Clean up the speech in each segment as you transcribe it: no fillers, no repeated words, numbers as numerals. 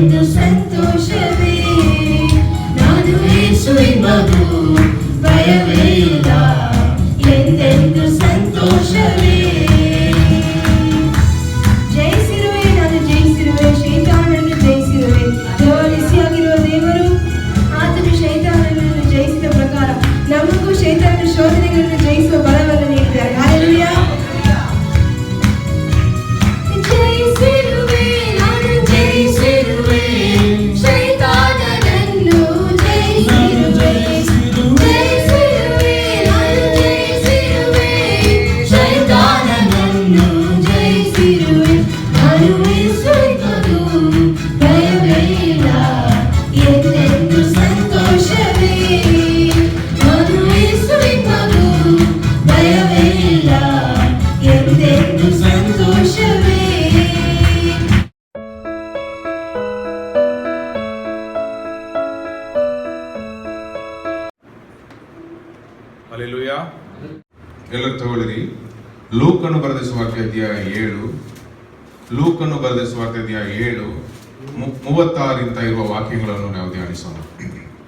ಎಂದೆಂದು ಸಂತೋಷವೇ, ನಾನು ಯೇಸುವಿನ ಮಗು, ಭಯವೇ ಇಲ್ಲ, ಎಂದೆಂದು ಸಂತೋಷವೇ. ಜಯಿಸಿರುವೆ, ನಾನು ಜಯಿಸಿರುವೆ, ಶೈತಾನನ್ನು ಜಯಿಸಿರುವೆ. ಜವಾಲಿಸಿಯಾಗಿರುವ ದೇವರು ಆತನು ಶೈತಾನನನ್ನು ಜಯಿಸಿದ ಪ್ರಕಾರ ನಮಗೂ ಶೈತಾನನ ಶೋಧನೆಗಳನ್ನು ಜಯಿಸುವ ಬಲವನ್ನು ನೀಡಿದ್ದಾರೆ. ಹಲ್ಲೆಲೂಯಾ. ಜಯಿಸಿರುವೆ, ನಾನು ಜಯಿಸಿರುವೆ, ಶೈತಾನನನ್ನು ಜಯಿಸಿರುವೆ. ಜಯಿಸಿರುವೆ, ನಾನು ಜಯಿಸಿರುವೆ, ಶೈತಾನನನ್ನು ಜಯಿಸಿರುವೆ. ನಾನು ಯೇಸುವಿನ ಮಗು, ಭಯವೇ ಇಲ್ಲ, ಎಂದೆಂದು ಸಂತೋಷವೇ. ನಾನು ಯೇಸುವಿನ ಮಗು, ಭಯವೇ ಇಲ್ಲ, ಎಂದೆಂದು ಸಂತೋಷವೇ. ಹಲ್ಲೆಲೂಯಾ. ಎಲ್ಲರೂ ತಗೊಳ್ಳಿರಿ. ಲೂಕನು ಬರೆದ ಸುವಾರ್ತೆ ಅಧ್ಯಾಯ 7, ಲೂಕನು ಬರೆದ ಸುವಾರ್ತೆ ಅಧ್ಯಾಯ 7 36 ಇರುವ ವಾಕ್ಯಗಳನ್ನು ನಾವು ಧ್ಯಾನಿಸೋಣ.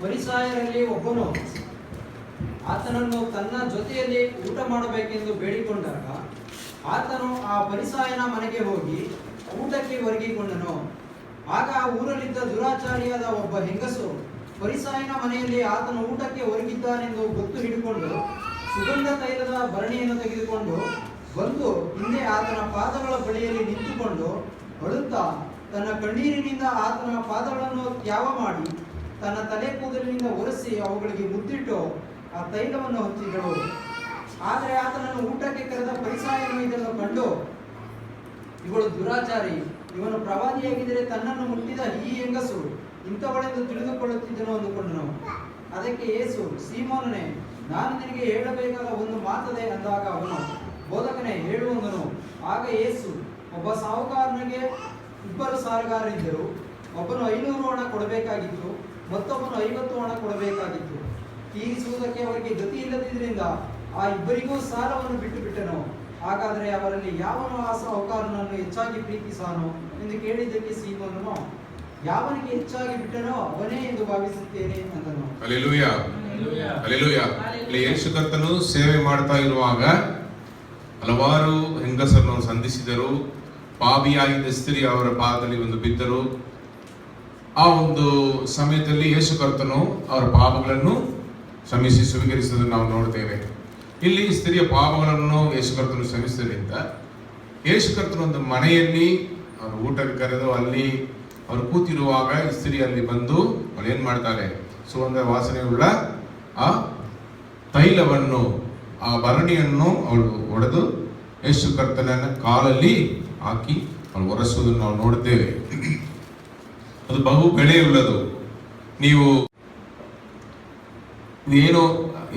ಫರಿಸಾಯರಲ್ಲಿ ಒಬ್ಬನು ಆತನನ್ನು ತನ್ನ ಜೊತೆಯಲ್ಲಿ ಊಟ ಮಾಡಬೇಕೆಂದು ಬೇಡಿಕೊಂಡಾಗ ಆತನು ಆ ಫರಿಸಾಯನ ಮನೆಗೆ ಹೋಗಿ ಊಟಕ್ಕೆ ಒರಗಿಕೊಂಡನು. ಆಗ ಆ ಊರಲ್ಲಿದ್ದ ದುರಾಚಾರಿಯಾದ ಒಬ್ಬ ಹೆಂಗಸು ಫರಿಸಾಯನ ಮನೆಯಲ್ಲಿ ಆತನು ಊಟಕ್ಕೆ ಒರಗಿದ್ದಾನೆಂದು ಗೊತ್ತು ಹಿಡಿಕೊಂಡು ಸುಗಂಧ ತೈಲದ ಭರಣಿಯನ್ನು ತೆಗೆದುಕೊಂಡು ಬಂದು ಹಿಂದೆ ಆತನ ಪಾದಗಳ ಬಳಿಯಲ್ಲಿ ನಿಂತುಕೊಂಡು ಅಳುತ್ತಾ ತನ್ನ ಕಣ್ಣೀರಿನಿಂದ ಆತನ ಪಾದಗಳನ್ನು ತ್ಯಾವ ಮಾಡಿ ತನ್ನ ತಲೆ ಕೂದಲಿನಿಂದ ಒರೆಸಿ ಅವುಗಳಿಗೆ ಮುದ್ದಿಟ್ಟು ಆ ತೈಲವನ್ನು ಹಚ್ಚಿದಳು. ಆದರೆ ಆತನನ್ನು ಊಟಕ್ಕೆ ಕರೆದ ಫರಿಸಾಯನು ಇದನ್ನು ಕಂಡು, ಇವಳು ದುರಾಚಾರಿ, ಇವನು ಪ್ರವಾದಿಯಾಗಿದ್ದರೆ ತನ್ನನ್ನು ಮುಟ್ಟಿದ ಈ ಹೆಂಗಸು ಇಂಥವಳೆಂದು ತಿಳಿದುಕೊಳ್ಳುತ್ತಿದ್ದನು ಅಂದುಕೊಂಡನು. ಅದಕ್ಕೆ ಯೇಸು, ಸೀಮೋನನೇ, ನಾನು ನಿನಗೆ ಹೇಳಬೇಕಾದ ಒಂದು ಮಾತದೆ ಅಂದಾಗ ಅವನು, ಬೋಧಕನೇ, ಹೇಳುವಂದನು. ಆಗ ಯೇಸು, ಒಬ್ಬ ಸಾಹುಕಾರನಿಗೆ 2 ಸಾಲಗಾರರಿದ್ದರು. ಒಬ್ಬನು 500 ಹಣ ಕೊಡಬೇಕಾಗಿತ್ತು, ಮತ್ತೊಬ್ಬನು 50 ಹಣ ಕೊಡಬೇಕಾಗಿತ್ತು. ತೀರಿಸುವುದಕ್ಕೆ ಅವರಿಗೆ ಗತಿ ಇಲ್ಲದಿದ್ದರಿಂದ ಆ ಇಬ್ಬರಿಗೂ ಸಾಲವನ್ನು ಬಿಟ್ಟನು. ಹಾಗಾದರೆ ಅವರಲ್ಲಿ ಯಾವನು ಆ ಸಾಹುಕಾರನನ್ನು ಹೆಚ್ಚಾಗಿ ಪ್ರೀತಿಸಾನೋ ಎಂದು ಕೇಳಿದ್ದಕ್ಕೆ ಸೀಮೋನನು, ಯಾವನಿಗೆ ಹೆಚ್ಚಾಗಿ ಬಿಟ್ಟನೋ ಅವನೇ ಎಂದು ಭಾವಿಸುತ್ತೇನೆ ಅಂದನು. ಹಲ್ಲೆಲೂಯಾ. ಹಲ್ಲೆಲೂಯಾ. ಇಲ್ಲಿ ಯೇಸು ಕರ್ತನು ಸೇವೆ ಮಾಡ್ತಾ ಇರುವಾಗ ಹಲವಾರು ಹೆಂಗಸರನ್ನು ಸಂಧಿಸಿದರು. ಪಾಪಿಯಾಗಿದ್ದ ಸ್ತ್ರೀ ಅವರ ಪಾದದಲ್ಲಿ ಒಂದು ಬಿದ್ದರು. ಆ ಒಂದು ಸಮಯದಲ್ಲಿ ಯೇಸು ಕರ್ತನು ಅವರ ಪಾಪಗಳನ್ನು ಕ್ಷಮಿಸಿ ಸ್ವೀಕರಿಸುವುದನ್ನು ನಾವು ನೋಡ್ತೇವೆ. ಇಲ್ಲಿ ಸ್ತ್ರೀಯ ಪಾಪಗಳನ್ನು ಯೇಸು ಕರ್ತನು ಕ್ಷಮಿಸಿದ್ದರಿಂದ ಯೇಸು ಕರ್ತನ ಒಂದು ಮನೆಯಲ್ಲಿ ಅವರು ಊಟಕ್ಕೆ ಕರೆದು ಅಲ್ಲಿ ಅವರು ಕೂತಿರುವಾಗ ಈ ಸ್ತ್ರೀ ಅಲ್ಲಿ ಬಂದು ಅವಳು ಏನ್ ಮಾಡ್ತಾಳೆ, ಸುಗಂಧ ವಾಸನೆಯುಳ್ಳ ಆ ತೈಲವನ್ನು, ಆ ಭರಣಿಯನ್ನು ಅವಳು ಒಡೆದು ಯೇಸು ಕರ್ತನ ಕಾಲಲ್ಲಿ ಹಾಕಿ ಅವಳು ಒರೆಸುವುದನ್ನು ನಾವು ನೋಡುತ್ತೇವೆ. ಅದು ಬಹು ಬೆಲೆಯುಳ್ಳದು. ನೀವು ಏನೋ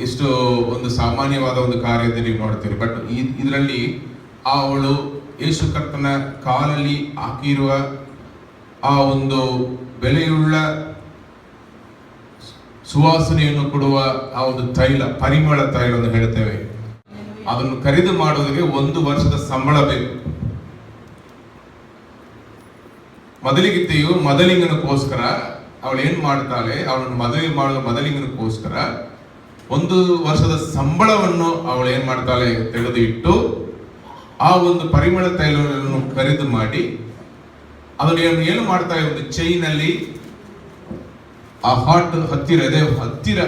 ಎಷ್ಟು ಒಂದು ಸಾಮಾನ್ಯವಾದ ಒಂದು ಕಾರ್ಯ ನೀವು ನೋಡ್ತೀರಿ, ಬಟ್ ಇದರಲ್ಲಿ ಅವಳು ಯೇಸು ಕರ್ತನ ಕಾಲಲ್ಲಿ ಹಾಕಿರುವ ಆ ಒಂದು ಬೆಲೆಯುಳ್ಳ ಸುವಾಸನೆಯನ್ನು ಕೊಡುವ ಆ ಒಂದು ತೈಲ, ಪರಿಮಳ ತೈಲ ಎಂದು ಹೇಳ್ತೇವೆ. ಅದನ್ನು ಖರೀದಿ ಮಾಡುವುದಕ್ಕೆ 1 ವರ್ಷದ ಸಂಬಳ ಬೇಕು. ಮೊದಲಿಗಿತ್ತೆಯು ಮೊದಲಿಂಗನಕ್ಕೋಸ್ಕರ ಅವಳು ಏನ್ ಮಾಡ್ತಾಳೆ, ಅವಳನ್ನು ಮದುವೆ ಮಾಡುವ ಮೊದಲಿಂಗನಕ್ಕೋಸ್ಕರ 1 ವರ್ಷದ ಸಂಬಳವನ್ನು ಅವಳು ಏನ್ ಮಾಡ್ತಾಳೆ ತೆಗೆದು ಇಟ್ಟು ಆ ಒಂದು ಪರಿಮಳ ತೈಲವನ್ನು ಖರೀದಿ ಮಾಡಿ ಅದನ್ನು ಏನು ಮಾಡ್ತಾಳೆ, ಒಂದು ಚೈನಲ್ಲಿ ಆ ಹಾಟ್ ಹತ್ತಿರ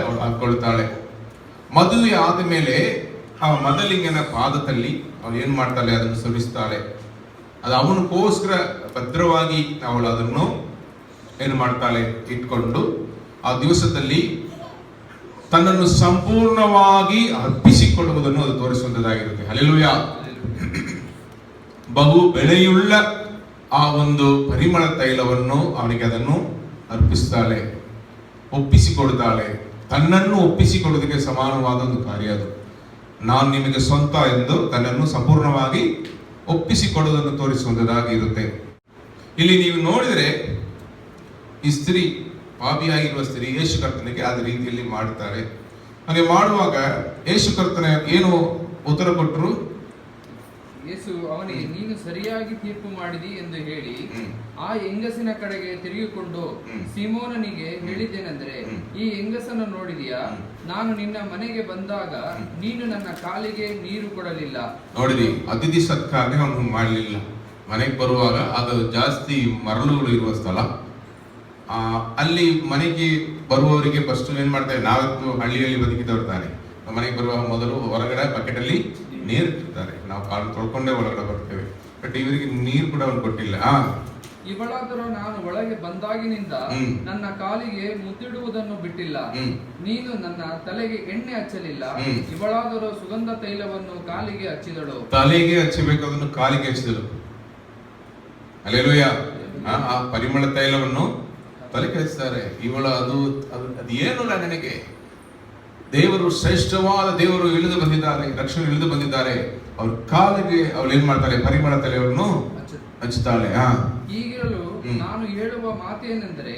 ಅವಳು ಹಾಕೊಳ್ತಾಳೆ. ಮದುವೆ ಆದ ಮೇಲೆ ಆ ಮೊದಲಿಂಗನ ಪಾದದಲ್ಲಿ ಅವಳು ಏನ್ ಮಾಡ್ತಾಳೆ, ಅದನ್ನು ಸುರಿಸ್ತಾಳೆ. ಅದು ಅವನಿಗೋಸ್ಕರ ಭದ್ರವಾಗಿ ಅವಳು ಅದನ್ನು ಏನು ಮಾಡ್ತಾಳೆ, ಇಟ್ಕೊಂಡು ಆ ದಿವಸದಲ್ಲಿ ತನ್ನನ್ನು ಸಂಪೂರ್ಣವಾಗಿ ಅರ್ಪಿಸಿಕೊಳ್ಳುವುದನ್ನು ಅದು ತೋರಿಸುವಂತದ್ದಾಗಿರುತ್ತೆ. ಹಲ್ಲೆಲೂಯಾ. ಬಹು ಬೆಲೆಯುಳ್ಳ ಆ ಒಂದು ಪರಿಮಳ ತೈಲವನ್ನು ಅವನಿಗೆ ಅದನ್ನು ಅರ್ಪಿಸ್ತಾಳೆ, ಒಪ್ಪಿಸಿಕೊಡ್ತಾಳೆ. ತನ್ನನ್ನು ಒಪ್ಪಿಸಿಕೊಡೋದಕ್ಕೆ ಸಮಾನವಾದ ಒಂದು ಕಾರ್ಯ ಅದು. ನಾನು ನಿಮಗೆ ಸ್ವಂತ ಎಂದು ತನ್ನನ್ನು ಸಂಪೂರ್ಣವಾಗಿ ಒಪ್ಪಿಸಿಕೊಡುವುದನ್ನು ತೋರಿಸುವಂತದ್ದಾಗಿ ಇರುತ್ತೆ. ಇಲ್ಲಿ ನೀವು ನೋಡಿದರೆ ಈ ಸ್ತ್ರೀ, ಪಾಪಿಯಾಗಿರುವ ಸ್ತ್ರೀ ಯೇಸು ಕರ್ತನಿಗೆ ಆದ ರೀತಿಯಲ್ಲಿ ಮಾಡ್ತಾರೆ. ಹಾಗೆ ಮಾಡುವಾಗ ಯೇಸು ಕರ್ತನ ಏನು ಉತ್ತರ ಕೊಟ್ಟರು? ಯೇಸು ಅವನಿಗೆ, ನೀನು ಸರಿಯಾಗಿ ತೀರ್ಪು ಮಾಡಿದಿ ಎಂದು ಹೇಳಿ ಆ ಹೆಂಗಸಿನ ಕಡೆಗೆ ತಿರುಗಿಕೊಂಡು ಸಿಮೋನನಿಗೆ ಹೇಳಿದ್ದೇನೆಂದರೆ, ಈ ಹೆಂಗಸನ್ನು ನೋಡಿದೆಯಾ? ನಾನು ನಿನ್ನ ಮನೆಗೆ ಬಂದಾಗ ನೀನು ನನ್ನ ಕಾಲಿಗೆ ನೀರು ಕೊಡಲಿಲ್ಲ. ನೋಡಿದಿ, ಅತಿಥಿ ಸತ್ಕಾರನೇ ಅವನು ಮಾಡಲಿಲ್ಲ. ಮನೆಗೆ ಬರುವಾಗ ಅದು ಜಾಸ್ತಿ ಮರಳುಗಳು ಇರುವ ಸ್ಥಳ. ಅಲ್ಲಿ ಮನೆಗೆ ಬರುವವರಿಗೆ ಫಸ್ಟ್ ಏನ್ ಮಾಡ್ತಾರೆ, ನಾವತ್ತು ಹಳ್ಳಿಯಲ್ಲಿ ಬದುಕಿದವರು ತಾನೆ, ಮನೆಗೆ ಬರುವಾಗ ಮೊದಲು ಹೊರಗಡೆ ಬಕೆಟ್ ಅಲ್ಲಿ ನೀರು ಇಟ್ಟಿರ್ತಾರೆ. ನಾವು ಕಾಲು ತೊಳ್ಕೊಂಡೇ ಒಳಗಡೆ ಬರ್ತೇವೆ. ಬಟ್ ಇವರಿಗೆ ನೀರು ಕೂಡ ಅವ್ನು ಕೊಟ್ಟಿಲ್ಲ. ಇವಳಾದರೂ ನಾನು ಒಳಗೆ ಬಂದಾಗಿನಿಂದ ನನ್ನ ಕಾಲಿಗೆ ಮುತ್ತಿಡುವುದನ್ನು ಬಿಟ್ಟಿಲ್ಲ. ನೀನು ನನ್ನ ತಲೆಗೆ ಎಣ್ಣೆ ಹಚ್ಚಲಿಲ್ಲ. ಇವಳಾದರೂ ಸುಗಂಧ ತೈಲವನ್ನು ಕಾಲಿಗೆ ಹಚ್ಚಿದಳು. ತಲೆಗೆ ಹಚ್ಚಬೇಕಾದನ್ನು ಕಾಲಿಗೆ ಹಚ್ಚಿದಳು. ಹಲ್ಲೆಲೂಯಾ. ಆ ಪರಿಮಳ ತೈಲವನ್ನು ತಲೆಗೆ ಹಚ್ತಾರೆ. ಇವಳು ಅದು ಏನು ನನಗೆ ದೇವರು ಶ್ರೇಷ್ಠವಾದ ದೇವರು ಇಳಿದು ಬಂದಿದ್ದಾರೆ, ರಕ್ಷಣೆ ಇಳಿದು ಬಂದಿದ್ದಾರೆ. ಅವ್ರ ಕಾಲಿಗೆ ಅವಳು ಏನ್ ಮಾಡ್ತಾರೆ, ಪರಿಮಳ ತೈಲವನ್ನು ಹಚ್ಚುತ್ತಾಳೆ. ಹೀಗಿರಲು ನಾನು ಹೇಳುವ ಮಾತೇನೆಂದರೆ,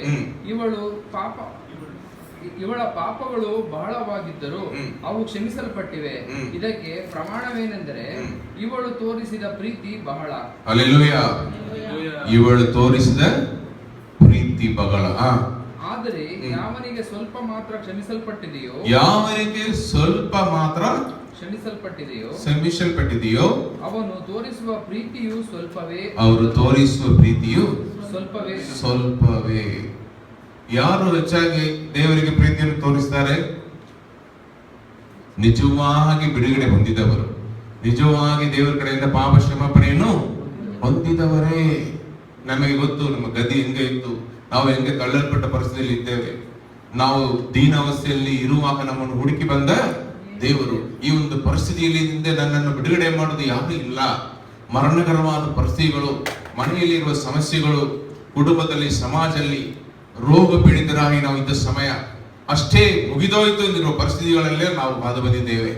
ಇವಳ ಪಾಪಗಳು ಬಹಳವಾಗಿದ್ದರೂ ಅವು ಕ್ಷಮಿಸಲ್ಪಟ್ಟಿವೆ. ಇದಕ್ಕೆ ಪ್ರಮಾಣವೇನೆಂದರೆ, ಇವಳು ತೋರಿಸಿದ ಪ್ರೀತಿ ಬಹಳ. ಹಲ್ಲೆಲೂಯಾ. ಇವಳು ತೋರಿಸಿದ ಪ್ರೀತಿ ಬಹಳ. ಆದರೆ ಯಾವನಿಗೆ ಸ್ವಲ್ಪ ಮಾತ್ರ ಕ್ಷಮಿಸಲ್ಪಟ್ಟಿದೆಯೋ ಕ್ಷಮಿಸಲ್ಪಟ್ಟಿದೆಯೋ ಅವನು ತೋರಿಸುವ ಪ್ರೀತಿಯು ಸ್ವಲ್ಪವೇ. ಅವರು ತೋರಿಸುವ ಪ್ರೀತಿಯು ಸ್ವಲ್ಪವೇ. ಯಾರು ಹೆಚ್ಚಾಗಿ ದೇವರಿಗೆ ಪ್ರೀತಿಯನ್ನು ತೋರಿಸ್ತಾರೆ? ನಿಜವಾಗಿ ಬಿಡುಗಡೆ ಹೊಂದಿದವರು, ನಿಜವಾಗಿ ದೇವರ ಕಡೆಯಿಂದ ಪಾಪ ಕ್ಷಮಾಪಣೆಯನ್ನು ಹೊಂದಿದವರೇ. ನಮಗೆ ಗೊತ್ತು ನಮ್ಮ ಗತಿ ಹೆಂಗೆ ಇತ್ತು, ನಾವು ಹೆಂಗೆ ತಳ್ಳಲ್ಪಟ್ಟ ಪರಿಸ್ಥಿತಿಯಲ್ಲಿ ಇದ್ದೇವೆ. ನಾವು ದೀನಾವಸ್ಥೆಯಲ್ಲಿ ಇರುವಾಗ ನಮ್ಮನ್ನು ಹುಡುಕಿ ಬಂದ ದೇವರು ಈ ಒಂದು ಪರಿಸ್ಥಿತಿಯಲ್ಲಿ ನನ್ನನ್ನು ಬಿಡುಗಡೆ ಮಾಡುವುದು ಯಾರು ಇಲ್ಲ. ಮರಣಕರವಾದ ಪರಿಸ್ಥಿತಿಗಳು, ಮನೆಯಲ್ಲಿರುವ ಸಮಸ್ಯೆಗಳು, ಕುಟುಂಬದಲ್ಲಿ, ಸಮಾಜದಲ್ಲಿ ರೋಗ ಪೀಡಿತರಾಗಿ ನಾವು ಇದ್ದ ಸಮಯ ಅಷ್ಟೇ ಮುಗಿದೋಯ್ತು ಎಂದಿರುವ ಪರಿಸ್ಥಿತಿಗಳಲ್ಲೇ ನಾವು ಬಾದು ಬಂದಿದ್ದೇವೆ.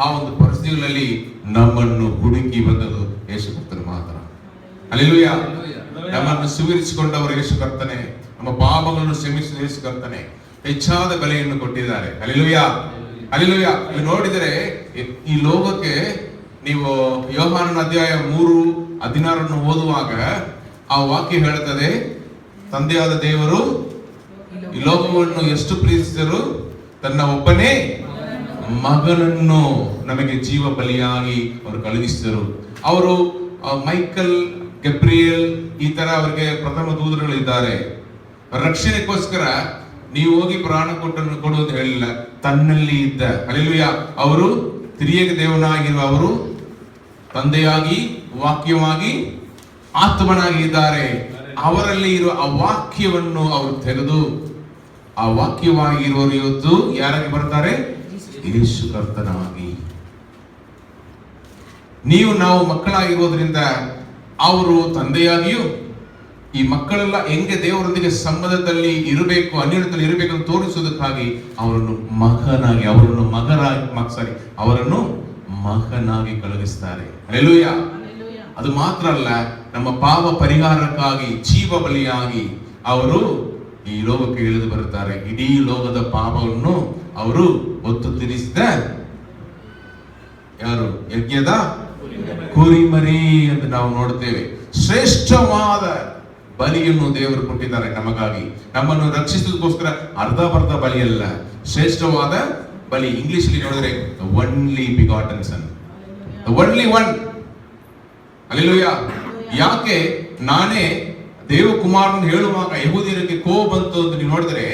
ಆ ಒಂದು ಪರಿಸ್ಥಿತಿಗಳಲ್ಲಿ ನಮ್ಮನ್ನು ಹುಡುಕಿ ಬಂದದು ಯೇಸು ಕರ್ತನು ಮಾತ್ರ. ಹಲ್ಲೆಲೂಯಾ. ನಮ್ಮನ್ನು ಸ್ವೀಕರಿಸಿಕೊಂಡವರು ಯೇಸು ಕರ್ತನೆ, ನಮ್ಮ ಪಾಪಗಳನ್ನು ಕ್ಷಮಿಸಿದ ಯೇಸು ಕರ್ತನೆ ಹೆಚ್ಚಾದ ಬೆಲೆಯನ್ನು ಕೊಟ್ಟಿದ್ದಾರೆ. Hallelujah, hallelujah. ನೀವು ನೋಡಿದರೆ ಈ ಲೋಕಕ್ಕೆ ನೀವು ಯೋಹಾನನ ಅಧ್ಯಾಯ 3:16 ಓದುವಾಗ ಆ ವಾಕ್ಯ ಹೇಳುತ್ತದೆ, ತಂದೆಯಾದ ದೇವರು ಈ ಲೋಕವನ್ನು ಎಷ್ಟು ಪ್ರೀತಿಸಿದರು, ತನ್ನ ಒಬ್ಬನೇ ಮಗನನ್ನು ನಮಗೆ ಜೀವ ಬಲಿಯಾಗಿ ಅವರು ಕಳುಹಿಸಿದರು. ಅವರು ಮೈಕಲ್, ಗಬ್ರಿಯಲ್ ಈ ತರ ಅವರಿಗೆ ಪ್ರಥಮ ದೂತರುಗಳಿದ್ದಾರೆ. ರಕ್ಷಣೆಗೋಸ್ಕರ ನೀವು ಹೋಗಿ ಪ್ರಾಣ ಕೊಡು ಅಂತ ಹೇಳಿಲ್ಲ, ತನ್ನಲ್ಲಿ ಇದ್ದ. ಹಲ್ಲೆಲೂಯಾ. ಅವರು ತಿರಿಯಕ ದೇವನಾಗಿರುವ ಅವರು ತಂದೆಯಾಗಿ, ವಾಕ್ಯವಾಗಿ, ಆತ್ಮನಾಗಿ ಇದ್ದಾರೆ. ಅವರಲ್ಲಿ ಇರುವ ಆ ವಾಕ್ಯವನ್ನು ಅವರು ತೆಗೆದು ಆ ವಾಕ್ಯವಾಗಿ ಇರುವವರು ಇವತ್ತು ಯಾರಾಗಿ ಬರ್ತಾರೆ? ಯೇಸು ಕರ್ತನಾಗಿ. ನಾವು ಮಕ್ಕಳಾಗಿರೋದ್ರಿಂದ ಅವರು ತಂದೆಯಾಗಿಯೂ ಈ ಮಕ್ಕಳೆಲ್ಲ ಹೆಂಗೆ ದೇವರೊಂದಿಗೆ ಸಂಬಂಧದಲ್ಲಿ ಇರಬೇಕು, ಅನ್ಯೋನ್ಯದಲ್ಲಿ ಇರಬೇಕು ಅಂತ ತೋರಿಸುವುದಕ್ಕಾಗಿ ಅವರನ್ನು ಮಗನಾಗಿ ಕಳುಹಿಸ್ತಾರೆ. ಹಲ್ಲೆಲೂಯಾ. ಅದು ಮಾತ್ರ ಅಲ್ಲ, ನಮ್ಮ ಪಾಪ ಪರಿಹಾರಕ್ಕಾಗಿ ಜೀವ ಬಲಿಯಾಗಿ ಅವರು ಈ ಲೋಕಕ್ಕೆ ಇಳಿದು ಬರುತ್ತಾರೆ. ಇಡೀ ಲೋಕದ ಪಾಪವನ್ನು ಅವರು ಹೊತ್ತು ತೀರಿಸಿದ ಯಾರು? ಯಜ್ಞದ ಕುರಿಮರಿ ಎಂದು ನಾವು ನೋಡುತ್ತೇವೆ. ಶ್ರೇಷ್ಠವಾದ ಬಲಿಯನ್ನು ದೇವರು ಕೊಟ್ಟಿದ್ದಾರೆ ನಮಗಾಗಿ, ನಮ್ಮನ್ನು ರಕ್ಷಿಸುವುದಕ್ಕೋಸ್ಕರ. ಅರ್ಧ ಬಲಿಯಲ್ಲ, ಶ್ರೇಷ್ಠವಾದ ಬಲಿ. ಇಂಗ್ಲಿಷ್ ಅಲ್ಲಿ ನೋಡಿದ್ರೆ ಒನ್ಲಿ ಬಿಗಾಟನ್ ಸನ್, ಒನ್ಲಿ ಒನ್. ಹಲ್ಲೆಲೂಯಾ. ಯಾಕೆ ನಾನೇ ದೇವಕುಮಾರನ ಹೇಳುವಾಗ ಯಹೂದ್ಯರಿಗೆ ಕೋಪ ಬಂತು ಅಂತ ನೀವು ನೋಡಿದ್ರೆ,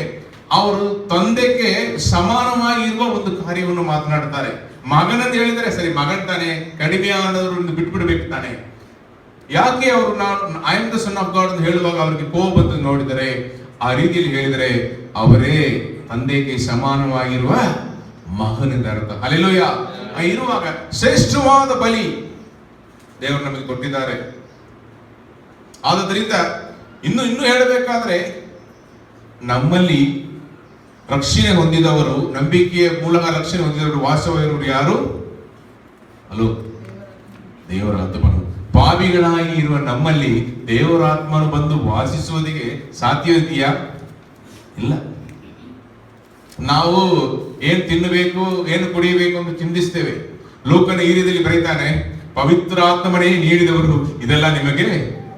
ಅವರು ತಂದೆಗೆ ಸಮಾನವಾಗಿ ಇರುವ ಒಂದು ಕಾರ್ಯವನ್ನು ಮಾತನಾಡ್ತಾರೆ. ಮಗನಂತ ಹೇಳಿದರೆ ಸರಿ, ಮಗನ್ ತಾನೆ, ಕಡಿಮೆ ಆದವರನ್ನು ಬಿಟ್ಬಿಡ್ಬೇಕು ತಾನೆ. ಯಾಕೆ ಅವರು I am the son of god ಅಂತ ಹೇಳುವಾಗ ಅವರಿಗೆ ಕೋಪ ಬಂತು ನೋಡಿದರೆ, ಆ ರೀತಿಯಲ್ಲಿ ಹೇಳಿದರೆ ಅವರೇ ತಂದೆಗೆ ಸಮಾನವಾಗಿರುವ ಮಗನಿಂದ ಅರ್ಥ. ಹಲ್ಲೆಲೂಯಾ. ಇರುವಾಗ ಶ್ರೇಷ್ಠವಾದ ಬಲಿ ದೇವರು ನಮಗೆ ಕೊಟ್ಟಿದ್ದಾರೆ. ಆದ್ದರಿಂದ ಇನ್ನು ಹೇಳಬೇಕಾದ್ರೆ, ನಮ್ಮಲ್ಲಿ ರಕ್ಷಣೆ ಹೊಂದಿದವರು, ನಂಬಿಕೆಯ ಮೂಲಕ ರಕ್ಷಣೆ ಹೊಂದಿದವರು, ವಾಸವಾಗಿರುವರು ಯಾರು? ಅಲೋ, ದೇವರ ಆತ್ಮನು. ಪಾಪಿಗಳಾಗಿ ಇರುವ ನಮ್ಮಲ್ಲಿ ದೇವರ ಆತ್ಮನು ಬಂದು ವಾಸಿಸುವುದಕ್ಕೆ ಸಾಧ್ಯವಿದೆಯಾ? ಇಲ್ಲ. ನಾವು ಏನ್ ತಿನ್ನಬೇಕು, ಏನು ಕುಡಿಯಬೇಕು ಅಂತ ಚಿಂತಿಸ್ತೇವೆ. ಲೋಕನ ಈ ರೀತಿಯಲ್ಲಿ ಬರೀತಾನೆ, ಪವಿತ್ರ ಆತ್ಮನೇ ನೀಡಿದವರು ಇದೆಲ್ಲ ನಿಮಗೆ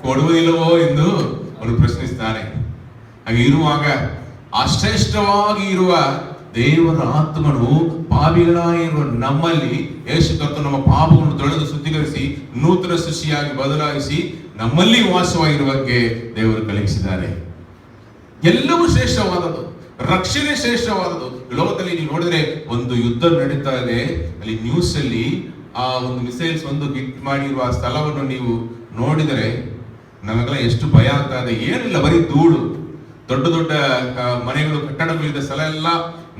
ಕೊಡುವುದಿಲ್ಲವೋ ಎಂದು ಅವನು ಪ್ರಶ್ನಿಸ್ತಾನೆ. ಹಾಗೆ ಇರುವಾಗ ಅಶ್ರೇಷ್ಠವಾಗಿ ಇರುವ ದೇವರ ಆತ್ಮನು ಪಾಪಿಗಳಾಗಿರುವ ನಮ್ಮಲ್ಲಿ ಯೇಸು ಕರ್ತನು ನಮ್ಮ ಪಾಪಗಳನ್ನು ತೊಳೆದು ಶುದ್ಧೀಕರಿಸಿ ನೂತನ ಸೃಷ್ಟಿಯಾಗಿ ಬದಲಾಯಿಸಿ ನಮ್ಮಲ್ಲಿ ವಾಸವಾಗಿರುವಂತೆ ದೇವರು ಕಲಿಸಿದ್ದಾರೆ. ಎಲ್ಲವೂ ಶ್ರೇಷ್ಠವಾದದ್ದು, ರಕ್ಷಣೆ ಶ್ರೇಷ್ಠವಾದದ್ದು. ಲೋಕದಲ್ಲಿ ನೀವು ನೋಡಿದ್ರೆ ಒಂದು ಯುದ್ಧ ನಡೀತಾ ಇದೆ, ಅಲ್ಲಿ ನ್ಯೂಸ್ ಅಲ್ಲಿ ಆ ಒಂದು ಮಿಸೈಲ್ಸ್ ಒಂದು ಹಿಟ್ ಮಾಡಿರುವ ಸ್ಥಳವನ್ನು ನೀವು ನೋಡಿದರೆ ನಮಗೆಲ್ಲ ಎಷ್ಟು ಭಯ ಆಗ್ತಾ ಇದೆ. ಏನಿಲ್ಲ, ಬರೀ ಧೂಳು, ದೊಡ್ಡ ದೊಡ್ಡ ಮನೆಗಳು, ಕಟ್ಟಡಗಳಿದ್ದ ಸ್ಥಳ ಎಲ್ಲ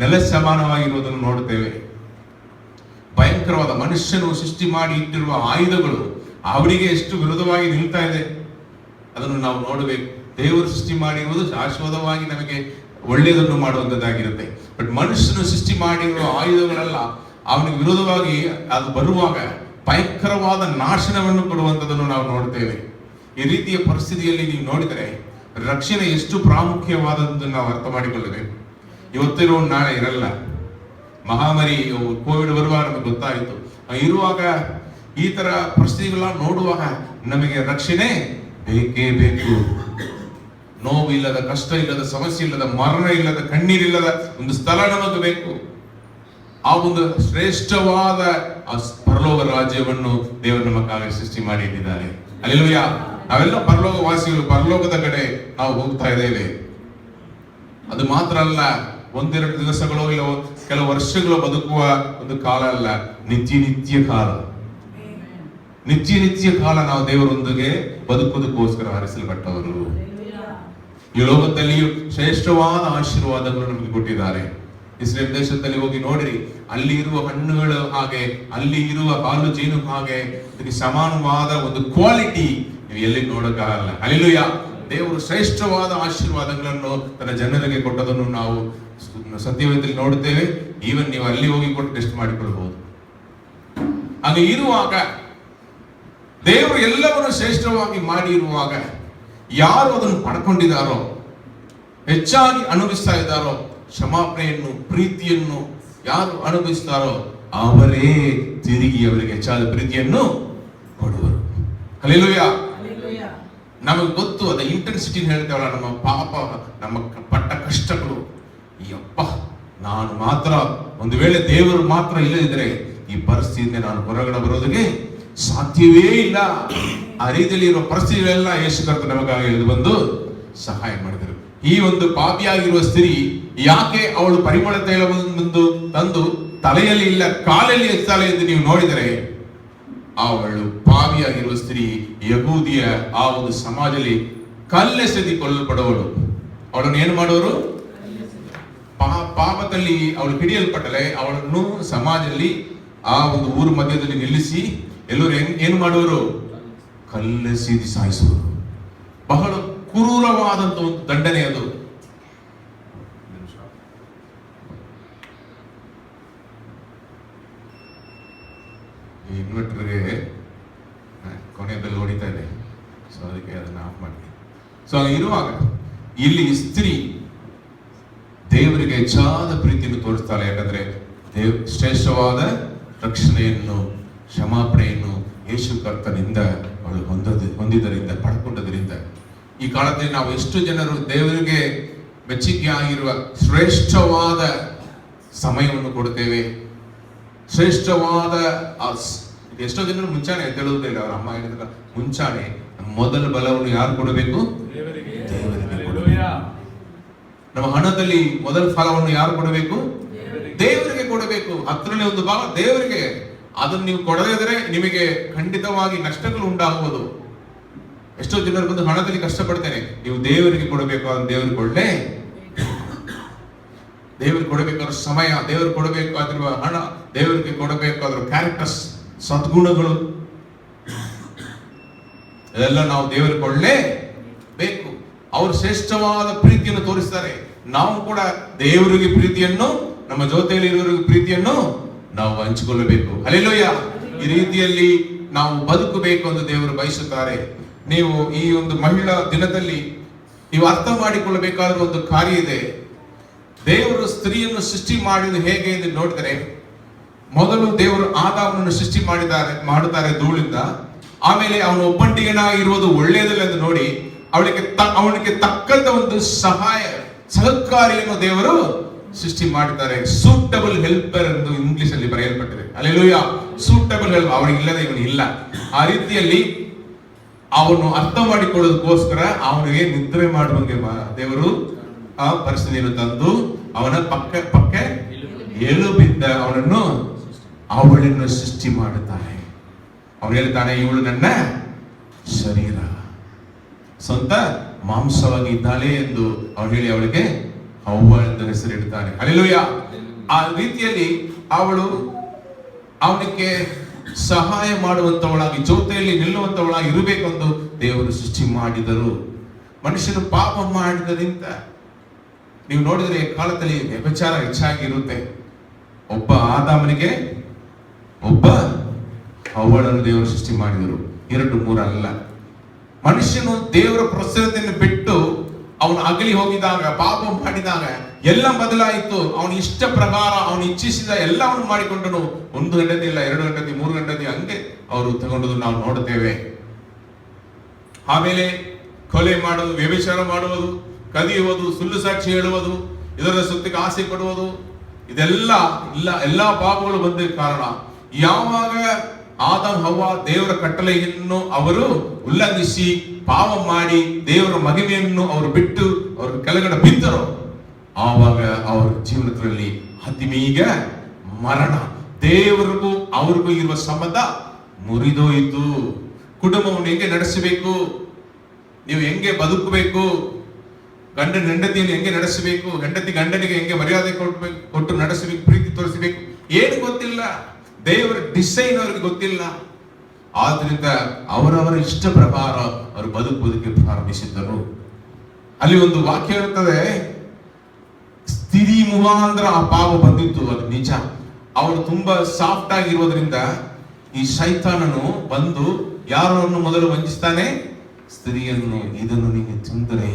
ನೆಲ ಸಮಾನವಾಗಿರುವುದನ್ನು ನೋಡುತ್ತೇವೆ. ಭಯಂಕರವಾದ ಮನುಷ್ಯನು ಸೃಷ್ಟಿ ಮಾಡಿ ಇಟ್ಟಿರುವ ಆಯುಧಗಳು ಅವರಿಗೆ ಎಷ್ಟು ವಿರೋಧವಾಗಿ ನಿಲ್ತಾ ಇದೆ, ಅದನ್ನು ನಾವು ನೋಡಬೇಕು. ದೇವರು ಸೃಷ್ಟಿ ಮಾಡಿರುವುದು ಶಾಶ್ವತವಾಗಿ ನಮಗೆ ಒಳ್ಳೆಯದನ್ನು ಮಾಡುವಂಥದ್ದಾಗಿರುತ್ತೆ. ಬಟ್ ಮನುಷ್ಯನು ಸೃಷ್ಟಿ ಮಾಡಿರುವ ಆಯುಧಗಳೆಲ್ಲ ಅವನಿಗೆ ವಿರೋಧವಾಗಿ ಅದು ಬರುವಾಗ ಭಯಂಕರವಾದ ನಾಶನವನ್ನು ಕೊಡುವಂಥದ್ದನ್ನು ನಾವು ನೋಡ್ತೇವೆ. ಈ ರೀತಿಯ ಪರಿಸ್ಥಿತಿಯಲ್ಲಿ ನೀವು ನೋಡಿದರೆ ರಕ್ಷಣೆ ಎಷ್ಟು ಪ್ರಾಮುಖ್ಯವಾದದ್ದು ನಾವು ಅರ್ಥ ಮಾಡಿಕೊಳ್ಳಬೇಕು. ಇವತ್ತಿರೋ ನಾಳೆ ಇರಲ್ಲ. ಮಹಾಮಾರಿ ಕೋವಿಡ್ ಬರುವಾಗ ನಮಗೆ ಗೊತ್ತಾಯಿತು. ಇರುವಾಗ ಈ ತರ ಪರಿಸ್ಥಿತಿಗಳನ್ನ ನೋಡುವಾಗ ನಮಗೆ ರಕ್ಷಣೆ ಬೇಕೇ ಬೇಕು. ನೋವು ಇಲ್ಲದ, ಕಷ್ಟ ಇಲ್ಲದ, ಸಮಸ್ಯೆ ಇಲ್ಲದ, ಮರಣ ಇಲ್ಲದ, ಕಣ್ಣೀರಿಲ್ಲದ ಒಂದು ಸ್ಥಳ ನಮಗೆ ಬೇಕು. ಆ ಒಂದು ಶ್ರೇಷ್ಠವಾದ ಆ ಪರಲೋಕ ರಾಜ್ಯವನ್ನು ದೇವರು ನಮಗಾಗಿ ಸೃಷ್ಟಿ ಮಾಡಿಟ್ಟಿದ್ದಾರೆ. ಹಲ್ಲೆಲೂಯಾ. ನಾವೆಲ್ಲ ಪರಲೋಕ ವಾಸಿಗಳು, ಪರಲೋಕದ ಕಡೆ ನಾವು ಹೋಗ್ತಾ ಇದ್ದೇವೆ. ಅದು ಮಾತ್ರ ಅಲ್ಲ, ಒಂದೆರಡು ದಿವಸಗಳು ಇಲ್ಲ ಕೆಲವು ವರ್ಷಗಳು ಬದುಕುವ ಒಂದು ಕಾಲ ಅಲ್ಲ, ನಿತ್ಯ ಕಾಲ. ನಿತ್ಯ ಕಾಲ ನಾವು ದೇವರೊಂದಿಗೆ ಬದುಕುವುದಕ್ಕೋಸ್ಕರ ಹರಿಸಲ್ಪಟ್ಟವರು. ಈ ಲೋಕದಲ್ಲಿಯೂ ಶ್ರೇಷ್ಠವಾದ ಆಶೀರ್ವಾದಗಳು ನಮಗೆ ಕೊಟ್ಟಿದ್ದಾರೆ. ಇಸ್ರೇಲ್ ದೇಶದಲ್ಲಿ ಹೋಗಿ ನೋಡಿರಿ, ಅಲ್ಲಿ ಇರುವ ಹಣ್ಣುಗಳು ಹಾಗೆ, ಅಲ್ಲಿ ಇರುವ ಹಾಲು ಜೇನು ಹಾಗೆ, ಇದಕ್ಕೆ ಸಮಾನವಾದ ಒಂದು ಕ್ವಾಲಿಟಿ ನೀವು ಎಲ್ಲಿ ನೋಡಕ್ಕಾಗಲ್ಲ. ಹಲ್ಲೆಲೂಯಾ. ದೇವರು ಶ್ರೇಷ್ಠವಾದ ಆಶೀರ್ವಾದಗಳನ್ನು ತನ್ನ ಜನರಿಗೆ ಕೊಟ್ಟದನ್ನು ನಾವು ಸತ್ಯವೇದದಲ್ಲಿ ನೋಡುತ್ತೇವೆ. ಈವನ್ ನೀವು ಅಲ್ಲಿ ಹೋಗಿ ಕೊಟ್ಟು ಟೆಸ್ಟ್ ಮಾಡಿಕೊಳ್ಳಬಹುದು. ಹಾಗೆ ಇರುವಾಗ ದೇವರು ಎಲ್ಲವನ್ನು ಶ್ರೇಷ್ಠವಾಗಿ ಮಾಡಿ ಇರುವಾಗ ಯಾರು ಅದನ್ನು ಪಡ್ಕೊಂಡಿದ್ದಾರೋ, ಹೆಚ್ಚಾಗಿ ಅನುಭವಿಸ್ತಾ ಇದ್ದಾರೋ, ಕ್ಷಮಾಪಣೆಯನ್ನು, ಪ್ರೀತಿಯನ್ನು ಯಾರು ಅನುಭವಿಸ್ತಾರೋ ಅವರೇ ತಿರುಗಿ ಅವರಿಗೆ ಹೆಚ್ಚಾದ ಪ್ರೀತಿಯನ್ನು ಕೊಡುವರು. ಹಲ್ಲೆಲೂಯಾ. ನಮಗೆ ಗೊತ್ತು, ಅದ ಇಂಟೆನ್ಸಿಟಿ ಹೇಳ್ತೇವಲ್ಲ, ನಮ್ಮ ಪಾಪ, ನಮ್ಮ ಪಟ್ಟ ಕಷ್ಟಗಳು. ಅಪ್ಪ, ನಾನು ಮಾತ್ರ ಒಂದು ವೇಳೆ ದೇವರು ಮಾತ್ರ ಇಲ್ಲದಿದ್ರೆ ಈ ಪರಿಸ್ಥಿತಿಯಿಂದ ನಾನು ಹೊರಗಡೆ ಬರೋದಕ್ಕೆ ಸಾಧ್ಯವೇ ಇಲ್ಲ. ಆ ರೀತಿಯಲ್ಲಿ ಇರುವ ಪರಿಸ್ಥಿತಿಗಳೆಲ್ಲ ಯೇಸು ಕರ್ತನು ನಮಗಾಗಿ ಇಳಿದು ಬಂದು ಸಹಾಯ ಮಾಡಿದರು. ಈ ಒಂದು ಪಾಪಿಯಾಗಿರುವ ಸ್ತ್ರೀ ಯಾಕೆ ಅವಳು ಪರಿಮಳ ತೈಲವನ್ನು ತಂದು ತಲೆಯಲ್ಲಿ ಇಲ್ಲ ಕಾಲಲ್ಲಿ ಎತ್ತಾಳೆ ಎಂದು ನೀವು ನೋಡಿದರೆ, ಅವಳು ಪಾಪಿಯಾಗಿರುವ ಸ್ತ್ರೀ ಯಹೂದಿಯ ಆ ಒಂದು ಸಮಾಜದಲ್ಲಿ ಕಲ್ಲೆಸೆದಿ ಕೊಲ್ಲಲ್ಪಡುವಳು. ಅವಳನ್ನು ಏನು ಮಾಡುವರು? ಪಾಪದಲ್ಲಿ ಅವಳು ಹಿಡಿಯಲ್ಪಟ್ಟಲೆ ಅವಳನ್ನು ಸಮಾಜದಲ್ಲಿ ಆ ಒಂದು ಊರು ಮಧ್ಯದಲ್ಲಿ ನಿಲ್ಲಿಸಿ ಎಲ್ಲರೂ ಏನು ಮಾಡುವರು? ಕಲ್ಲೆಸೆದಿ ಸಾಯಿಸುವರು. ಬಹಳ ಕ್ರೂರವಾದಂತ ಒಂದು ದಂಡನೆ ಅದು. ಇನ್ವರ್ಟರ್ಗೆ ಕೊನೆಯಲ್ಲಿ ಹೊಡಿತಾ ಇದೆ, ಸೊ ಅದಕ್ಕೆ ಅದನ್ನ ಆಫ್ ಮಾಡ್ತೀನಿ. ಸೊ ಇರುವಾಗ ಇಲ್ಲಿ ಸ್ತ್ರೀ ದೇವರಿಗೆ ಹೆಚ್ಚಾದ ಪ್ರೀತಿಯನ್ನು ತೋರಿಸ್ತಾಳೆ. ಯಾಕಂದ್ರೆ ಶ್ರೇಷ್ಠವಾದ ರಕ್ಷಣೆಯನ್ನು, ಕ್ಷಮಾಪಣೆಯನ್ನು ಯೇಸು ಕರ್ತನಿಂದ ಅವಳು ಹೊಂದಿದ್ದರಿಂದ, ಪಡ್ಕೊಂಡದರಿಂದ. ಈ ಕಾಲದಲ್ಲಿ ನಾವು ಎಷ್ಟು ಜನರು ದೇವರಿಗೆ ಮೆಚ್ಚುಗೆ ಆಗಿರುವ ಶ್ರೇಷ್ಠವಾದ ಸಮಯವನ್ನು ಕೊಡುತ್ತೇವೆ. ಶ್ರೇಷ್ಠವಾದ ಎಷ್ಟೋ ಜನರು ಮುಂಚಾನೆ ಎದ್ದೇಳುವುದಿಲ್ಲ. ಅವರ ಅಮ್ಮ ಹೇಳಿದಾಗ ಮುಂಚಾನೆ ಮೊದಲ ಬಲವನ್ನು ಯಾರು ಕೊಡಬೇಕು? ದೇವರಿಗೆ ಕೊಡಬೇಕು. ನಮ್ಮ ಹಣದಲ್ಲಿ ಮೊದಲ ಫಲವನ್ನು ಯಾರು ಕೊಡಬೇಕು? ದೇವರಿಗೆ ಕೊಡಬೇಕು. ಹತ್ತರಲ್ಲಿ ಒಂದು ಭಾಗ ದೇವರಿಗೆ. ಅದನ್ನು ನೀವು ಕೊಡದೇ ಇದ್ರೆ ನಿಮಗೆ ಖಂಡಿತವಾಗಿ ನಷ್ಟಗಳು ಉಂಟಾಗುವುದು. ಎಷ್ಟೋ ಜನರು ಬಂದು ಹಣದಲ್ಲಿ ಕಷ್ಟಪಡ್ತೇನೆ, ನೀವು ದೇವರಿಗೆ ಕೊಡಬೇಕು. ಅದನ್ನು ದೇವರಿಗೆ ಕೊಡಲೇ, ದೇವರಿಗೆ ಕೊಡಬೇಕಾದ ಸಮಯ, ದೇವರು ಕೊಡಬೇಕಾಗಿರುವ ಹಣ, ದೇವರಿಗೆ ಕೊಡಬೇಕಾದ ಕ್ಯಾರೆಕ್ಟರ್ಸ್, ಸದ್ಗುಣಗಳು, ಇದೆಲ್ಲ ನಾವು ದೇವರಿಗೆ ಕೊಡಲೇ ಬೇಕು. ಅವರು ಶ್ರೇಷ್ಠವಾದ ಪ್ರೀತಿಯನ್ನು ತೋರಿಸ್ತಾರೆ. ನಾವು ಕೂಡ ದೇವರಿಗೆ ಪ್ರೀತಿಯನ್ನು, ನಮ್ಮ ಜೊತೆಯಲ್ಲಿ ಇರುವವರಿಗೆ ಪ್ರೀತಿಯನ್ನು ನಾವು ಹಂಚಿಕೊಳ್ಳಬೇಕು. ಹಲ್ಲೆಲೂಯಾ. ಈ ರೀತಿಯಲ್ಲಿ ನಾವು ಬದುಕಬೇಕು ಎಂದು ದೇವರು ಬಯಸುತ್ತಾರೆ. ನೀವು ಈ ಒಂದು ಮಹಿಳಾ ದಿನದಲ್ಲಿ ನೀವು ಅರ್ಥ ಮಾಡಿಕೊಳ್ಳಬೇಕಾದ ಒಂದು ಕಾರ್ಯ ಇದೆ. ದೇವರು ಸ್ತ್ರೀಯನ್ನು ಸೃಷ್ಟಿ ಮಾಡಿದ್ದು ಹೇಗೆ ಎಂದು ನೋಡಿದರೆ, ಮೊದಲು ದೇವರು ಆದಾಮನನ್ನು ಸೃಷ್ಟಿ ಮಾಡುತ್ತಾರೆ ಧೂಳಿಂದ. ಆಮೇಲೆ ಅವನು ಒಬ್ಬಂಟಿಗನಾಗಿರುವುದು ಒಳ್ಳೆಯದಲ್ಲ ಎಂದು ನೋಡಿ ಅವನಿಗೆ ತಕ್ಕಂತ ಒಂದು ಸಹಕಾರಿಯನ್ನು ದೇವರು ಸೃಷ್ಟಿ ಮಾಡಿದ್ದಾರೆ. ಸೂಟಬಲ್ ಹೆಲ್ಪರ್ ಎಂದು ಇಂಗ್ಲಿಷ್ ಅಲ್ಲಿ ಬರೆಯಲ್ಪಟ್ಟಿದೆ. ಹಲ್ಲೆಲೂಯಾ. ಸೂಟಬಲ್ ಹೆಲ್ಪ್, ಅವನಿಗಿಲ್ಲದೆ ಇವನು ಇಲ್ಲ. ಆ ರೀತಿಯಲ್ಲಿ ಅವನು ಅರ್ಥ ಮಾಡಿಕೊಳ್ಳೋದಕ್ಕೋಸ್ಕರ ಅವನಿಗೆ ನಿದ್ರೆ ಮಾಡುವಂಗೆ ದೇವರು ಆ ಪರಿಸ್ಥಿತಿಯನ್ನು ತಂದು ಅವನ ಪಕ್ಕ ಏಳು ಬಿದ್ದ ಅವಳನ್ನು ಸೃಷ್ಟಿ ಮಾಡುತ್ತಾನೆ. ಅವನು ಹೇಳ್ತಾನೆ, ಇವಳು ನನ್ನ ಶರೀರ, ಸ್ವಂತ ಮಾಂಸವಾಗಿ ಇದ್ದಾಳೆ ಎಂದು ಅವನು ಹೇಳಿ ಅವಳಿಗೆ ಅವ್ವ ಎಂದು ಹೆಸರಿಡ್ತಾನೆ. ಹಲ್ಲೆಲೂಯಾ. ಆ ರೀತಿಯಲ್ಲಿ ಅವಳು ಅವನಿಗೆ ಸಹಾಯ ಮಾಡುವಂತವಳಾಗಿ, ಜೊತೆಯಲ್ಲಿ ನಿಲ್ಲುವಂತವಳಾಗಿ ಇರಬೇಕೆಂದು ದೇವರು ಸೃಷ್ಟಿ ಮಾಡಿದರು. ಮನುಷ್ಯನು ಪಾಪ ಮಾಡಿದರಿಂದ ನೀವು ನೋಡಿದರೆ ಕಾಲದಲ್ಲಿ ವ್ಯಭಿಚಾರ ಹೆಚ್ಚಾಗಿರುತ್ತೆ. ಒಬ್ಬ ಆದಾಮನಿಗೆ ಒಬ್ಬ ಅವಳನ್ನು ದೇವರು ಸೃಷ್ಟಿ ಮಾಡಿದರು. 2, 3 ಅಲ್ಲ. ಮನುಷ್ಯನು ದೇವರ ಪ್ರಸನ್ನತೆಯನ್ನು ಬಿಟ್ಟು ಅವನು ಅಗಲಿ ಹೋಗಿದಾಗ, ಪಾಪ ಮಾಡಿದಾಗ ಎಲ್ಲ ಬದಲಾಯಿತು. ಅವನ ಇಷ್ಟ ಪ್ರಕಾರ ಅವನು ಇಚ್ಛಿಸಿದ ಎಲ್ಲವನ್ನು ಮಾಡಿಕೊಂಡನು. 1 ಹೆಂಡತಿ ಇಲ್ಲ, 2 ಹೆಂಡತಿ, 3 ಹೆಂಡತಿ ಹಂಗೆ ಅವರು ತಗೊಂಡದ್ದು ನಾವು ನೋಡುತ್ತೇವೆ. ಆಮೇಲೆ ಕೊಲೆ ಮಾಡುವುದು, ವ್ಯಭಿಚಾರ ಮಾಡುವುದು, ಕದಿಯುವುದು, ಸುಳ್ಳು ಸಾಕ್ಷಿ ಹೇಳುವುದು, ಇದರ ಸುತ್ತಿಗೆ ಆಸೆ ಪಡುವುದು, ಇದೆಲ್ಲ ಎಲ್ಲಾ ಪಾಪಗಳು ಬಂದ ಕಾರಣ. ಯಾವಾಗ ಆದಾಮ್ ಹವ್ವ ದೇವರ ಕಟ್ಟಳೆಯನ್ನು ಅವರು ಉಲ್ಲಂಘಿಸಿ ಪಾಪ ಮಾಡಿ ದೇವರ ಮಹಿಮೆಯನ್ನು ಅವರು ಬಿಟ್ಟು ಅವರು ಕೆಳಗಡೆ ಬಿದ್ದರು, ಆವಾಗ ಅವರ ಜೀವನದಲ್ಲಿ ಅತಿಮೀಗ ಮರಣ. ದೇವರಿಗೂ ಅವ್ರಿಗೂ ಇರುವ ಸಂಬಂಧ ಮುರಿದೋಯಿತು. ಕುಟುಂಬವನ್ನು ಹೆಂಗೆ ನಡೆಸಬೇಕು, ನೀವು ಹೆಂಗೆ ಬದುಕಬೇಕು, ಗಂಡನ ಹೆಂಡತಿಯನ್ನು ಹೆಂಗೆ ನಡೆಸಬೇಕು, ಹೆಂಡತಿ ಗಂಡನಿಗೆ ಹೆಂಗೆ ಮರ್ಯಾದೆ ಕೊಟ್ಟು ನಡೆಸಬೇಕು, ಪ್ರೀತಿ ತೋರಿಸಬೇಕು, ಏನು ಗೊತ್ತಿಲ್ಲ. ದೇವರ ಡಿಸೈನ್ ಅವರಿಗೆ ಗೊತ್ತಿಲ್ಲ. ಆದ್ರಿಂದ ಅವರವರ ಇಷ್ಟ ಪ್ರಕಾರ ಅವರು ಬದುಕುವುದಕ್ಕೆ ಪ್ರಾರಂಭಿಸಿದ್ದರು. ಅಲ್ಲಿ ಒಂದು ವಾಕ್ಯ ಇರುತ್ತದೆ, ಸ್ತ್ರೀ ಮುಖಾಂತರ ಆ ಪಾಪ ಬಂದಿತ್ತು, ಅದು ನಿಜ. ಅವಳು ತುಂಬಾ ಸಾಫ್ಟ್ ಆಗಿರುವುದರಿಂದ ಈ ಶೈತಾನನು ಬಂದು ಯಾರನ್ನು ಮೊದಲು ವಂಚಿಸ್ತಾನೆ? ಸ್ತ್ರೀಯನ್ನು. ಇದನ್ನು ನೀನು ತಿಂದರೆ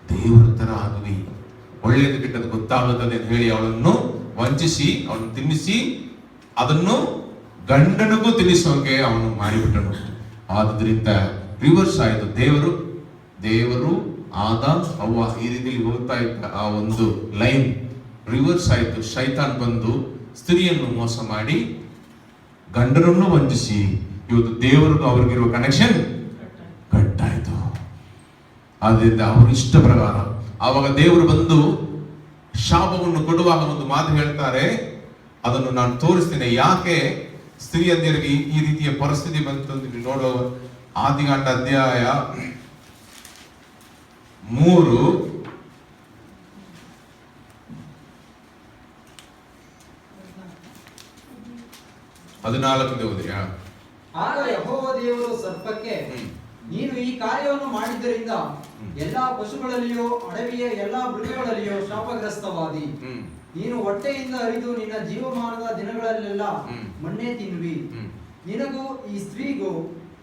ದೇವರ ತರ ಆಗುವಿ, ಒಳ್ಳೆಯದು ಕೆಟ್ಟದ್ದು ಗೊತ್ತಾಗುತ್ತದೆ ಅಂತ ಹೇಳಿ ಅವಳನ್ನು ವಂಚಿಸಿ ಅವಳನ್ನು ತಿನ್ನಿಸಿ ಅದನ್ನು ಗಂಡನಿಗೂ ತಿನ್ನಿಸುವಂಗೆ ಅವನು ಮಾಡಿಬಿಟ್ಟನು. ಆದ್ರಿಂದ ರಿವರ್ಸ್ ಆಯಿತು. ದೇವರು ಆದಾಮ್ ಅವ್ವ ಈ ರೀತಿಯಲ್ಲಿ ಹೋಗ್ತಾ ಇದ್ದ ಆ ಒಂದು ಲೈನ್ ರಿವರ್ಸ್ ಆಯಿತು. ಶೈತಾನ್ ಬಂದು ಸ್ತ್ರೀಯನ್ನು ಮೋಸ ಮಾಡಿ ಗಂಡನನ್ನು ವಂಚಿಸಿ ಇವತ್ತು ದೇವರಿಗೂ ಅವ್ರಿಗಿರುವ ಕನೆಕ್ಷನ್ ಕಟ್ಟಾಯಿತು. ಆದ್ರಿಂದ ಅವರು ಇಷ್ಟ ಪ್ರಕಾರ ಆವಾಗ ದೇವರು ಬಂದು ಶಾಪವನ್ನು ಕೊಡುವಾಗ ಒಂದು ಮಾತು ಹೇಳ್ತಾರೆ, ಅದನ್ನು ನಾನು ತೋರಿಸ್ತೇನೆ. ಯಾಕೆ ಸ್ತ್ರೀಯಂದಿರಿಗೆ ಈ ರೀತಿಯ ಪರಿಸ್ಥಿತಿ ಬಂತು ನೀವು ನೋಡುವ. ಆದಿಕಾಂಡ ಅಧ್ಯಾಯ 3 14 ಓದಿ. ಆಗ ಯೆಹೋವ ದೇವರು ಸರ್ಪಕ್ಕೆ, ನೀನು ಈ ಕಾರ್ಯವನ್ನು ಮಾಡಿದ್ದರಿಂದ ಎಲ್ಲಾ ಪಶುಗಳಲ್ಲಿಯೋ ಅಡವಿಯ ಎಲ್ಲಾ ಮೃಗಗಳಲ್ಲಿಯೋ ಶಾಪಗ್ರಸ್ತವಾದಿ. ನೀನು ಹೊಟ್ಟೆಯಿಂದ ಹರಿದು ನಿನ್ನ ಜೀವಮಾನದ ದಿನಗಳಲ್ಲೆಲ್ಲ ಮಣ್ಣೆ ತಿನ್ನುವಿ. ನಿನಗೂ ಈ ಸ್ತ್ರೀಗೂ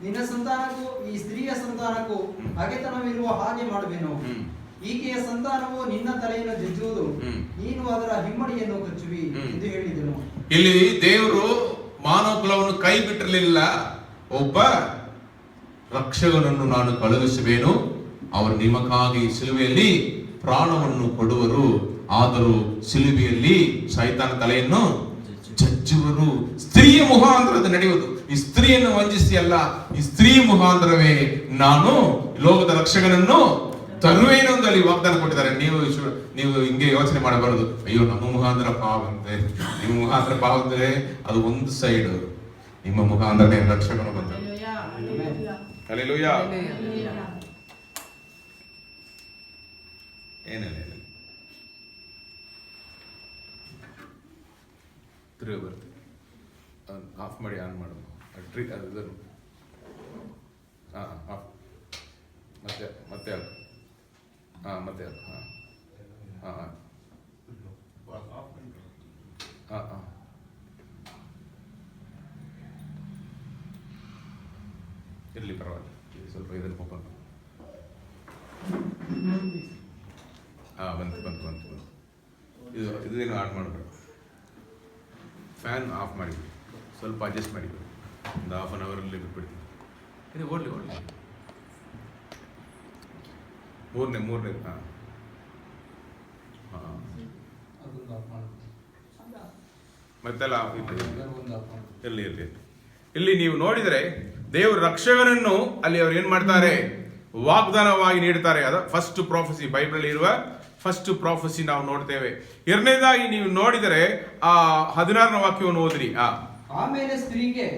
ನಿನ್ನ ಸಂತಾನಕ್ಕೂ ಈ ಸ್ತ್ರೀಯ ಸಂತಾನಕ್ಕೂ ಹಗೆತನವಿರುವ ಹಾಗೆ ಮಾಡುವೆನು. ಈಕೆಯ ಸಂತಾನವು ನಿನ್ನ ತಲೆಯನ್ನು ಜಜ್ಜುವುದು, ನೀನು ಅದರ ಹಿಮ್ಮಡಿಯನ್ನು ಕಚ್ಚುವಿ ಎಂದು ಹೇಳಿದನು. ಇಲ್ಲಿ ದೇವರು ಮಾನವ ಕುಲವನ್ನು ಕೈ ಬಿಟ್ಟಿರಲಿಲ್ಲ. ಒಬ್ಬ ರಕ್ಷಕನನ್ನು ನಾನು ಕಳುಹಿಸುವೆನು, ಅವರು ನಿಮಗಾಗಿ ಸಿಲುಬೆಯಲ್ಲಿ ಪ್ರಾಣವನ್ನು ಕೊಡುವರು, ಆದರೂ ಸಿಲುಬೆಯಲ್ಲಿ ಸೈತಾನ ತಲೆಯನ್ನು ಜಜ್ಜುವರು. ಸ್ತ್ರೀಯ ಮುಖಾಂತರದ ನಡೆಯುವುದು. ಈ ಸ್ತ್ರೀಯನ್ನು ವಂಚಿಸಿ ಅಲ್ಲ, ಈ ಸ್ತ್ರೀ ಮುಖಾಂತರವೇ ನಾನು ಲೋಕದ ರಕ್ಷಕನನ್ನು ತರುವೇನು ಅಂತ ಅಲ್ಲಿ ವಾಗ್ದಾನ ಕೊಟ್ಟಿದ್ದಾರೆ. ನೀವು ಹಿಂಗೆ ಯೋಚನೆ ಮಾಡಬಾರದು, ಅಯ್ಯೋ ನಮ್ಮ ಮುಖಾಂತರ ಪಾವ ಅಂತೆ, ನಿಮ್ಮ ಮುಖಾಂತರ ಪಾವ ಅಂದ್ರೆ ಅದು ಒಂದು ಸೈಡ್, ನಿಮ್ಮ ಮುಖಾಂತರನೇ ರಕ್ಷಕನು ಬಂದ. ಹಲ್ಲೆಲೂಯಾ. ಏನಿಲ್ಲ ತಿರುಗ ಬರ್ತೀವಿ. ಆಫ್ ಮಾಡಿ ಆನ್ ಮಾಡೋದು ಅದನ್ನು ಆಫ್ ಮತ್ತೆ ಮತ್ತೆ ಹಾಕು. ಮತ್ತೆ ಇರಲಿ ಪರವಾಗಿಲ್ಲ, ಸ್ವಲ್ಪ ಇದನ್ನು ಓಪನ್. ಬಂತು. ಇದೇನು ಆನ್ ಮಾಡಬೇಡ, ಫ್ಯಾನ್ ಆಫ್ ಮಾಡಿಬಿಡಿ, ಸ್ವಲ್ಪ ಅಡ್ಜಸ್ಟ್ ಮಾಡಿಬಿಡಿ, ಒಂದು 1/2 ಅವರಲ್ಲಿ ಬಿಟ್ಬಿಡ್ತೀನಿ. ಇದು ಓಡಲಿ ಮೂರನೇ ಮತ್ತೆಲ್ಲ ಇರ್ಲಿ. ಇಲ್ಲಿ ನೀವು ನೋಡಿದರೆ ದೇವ್ರ ರಕ್ಷಕನನ್ನು ಅಲ್ಲಿ ಅವ್ರು ಏನ್ ಮಾಡ್ತಾರೆ, ವಾಗ್ದಾನವಾಗಿ ನೀಡ್ತಾರೆ. ಅದ ಫಸ್ಟ್ ಪ್ರಾಫೆಸಿ, ಬೈಬಲ್ ಇರುವ ಫಸ್ಟ್ ಪ್ರಾಫೆಸಿ ನಾವು ನೋಡ್ತೇವೆ. ಎರಡನೇದಾಗಿ ನೀವು ನೋಡಿದರೆ ಆ 16ನೇ ವಾಕ್ಯವನ್ನು ಓದ್ರಿ. ಆಮೇಲೆ ಸ್ತ್ರೀಗೆ,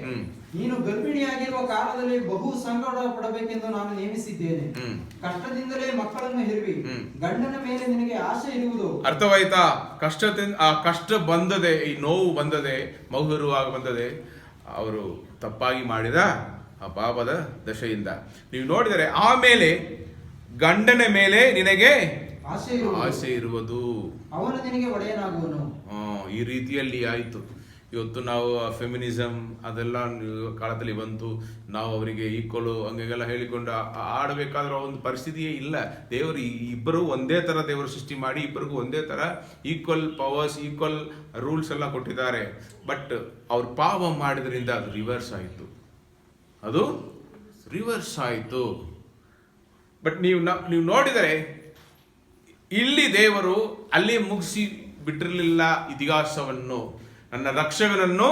ನೀನು ಗರ್ಭಿಣಿಯಾಗಿರುವ ಕಾಲದಲ್ಲಿ ಬಹು ಸಂಕಟ ಪಡಬೇಕೆಂದು ನಾನು ನೇಮಿಸಿದ್ದೇನೆ. ಕಷ್ಟದಿಂದಲೇ ಮಕ್ಕಳನ್ನು ಹೆರುವಿ, ಗಂಡನ ಮೇಲೆ ನಿನಗೆ ಆಸೆ ಇರುವುದು. ಅರ್ಥವಾಯ್ತಾ? ಕಷ್ಟ ಬಂದದೆ, ಈ ನೋವು ಬಂದದೆ, ಮಗು ಹೆರುವಾಗ ಬಂದದೆ, ಅವರು ತಪ್ಪಾಗಿ ಮಾಡಿದ ಆ ಪಾಪದ ದಶೆಯಿಂದ. ನೀವು ನೋಡಿದರೆ ಆಮೇಲೆ ಗಂಡನ ಮೇಲೆ ನಿನಗೆ ಆಸೆ ಇರುವುದು, ಅವನು ನಿನಗೆ ಒಡೆಯನಾಗುವನು. ಈ ರೀತಿಯಲ್ಲಿ ಆಯಿತು. ಇವತ್ತು ನಾವು ಫೆಮಿನಿಸಮ್ ಅದೆಲ್ಲ ಕಾಲದಲ್ಲಿ ಬಂತು, ನಾವು ಅವರಿಗೆ ಈಕ್ವಲು ಹಂಗೆಲ್ಲ ಹೇಳಿಕೊಂಡು ಆಡಬೇಕಾದ್ರೆ ಒಂದು ಪರಿಸ್ಥಿತಿಯೇ ಇಲ್ಲ. ದೇವರು ಇಬ್ಬರು ಒಂದೇ ಥರ ದೇವರು ಸೃಷ್ಟಿ ಮಾಡಿ ಇಬ್ಬರಿಗೂ ಒಂದೇ ಥರ ಈಕ್ವಲ್ ಪವರ್ಸ್, ಈಕ್ವಲ್ ರೂಲ್ಸ್ ಎಲ್ಲ ಕೊಟ್ಟಿದ್ದಾರೆ. ಬಟ್ ಅವ್ರು ಪಾಪ ಮಾಡಿದ್ರಿಂದ ಅದು ರಿವರ್ಸ್ ಆಯಿತು. ಬಟ್ ನೀವು ನೋಡಿದರೆ ಇಲ್ಲಿ ದೇವರು ಅಲ್ಲಿ ಮುಗಿಸಿ ಬಿಟ್ಟಿರಲಿಲ್ಲ ಇತಿಹಾಸವನ್ನು. ನನ್ನ ರಕ್ಷಕನನ್ನು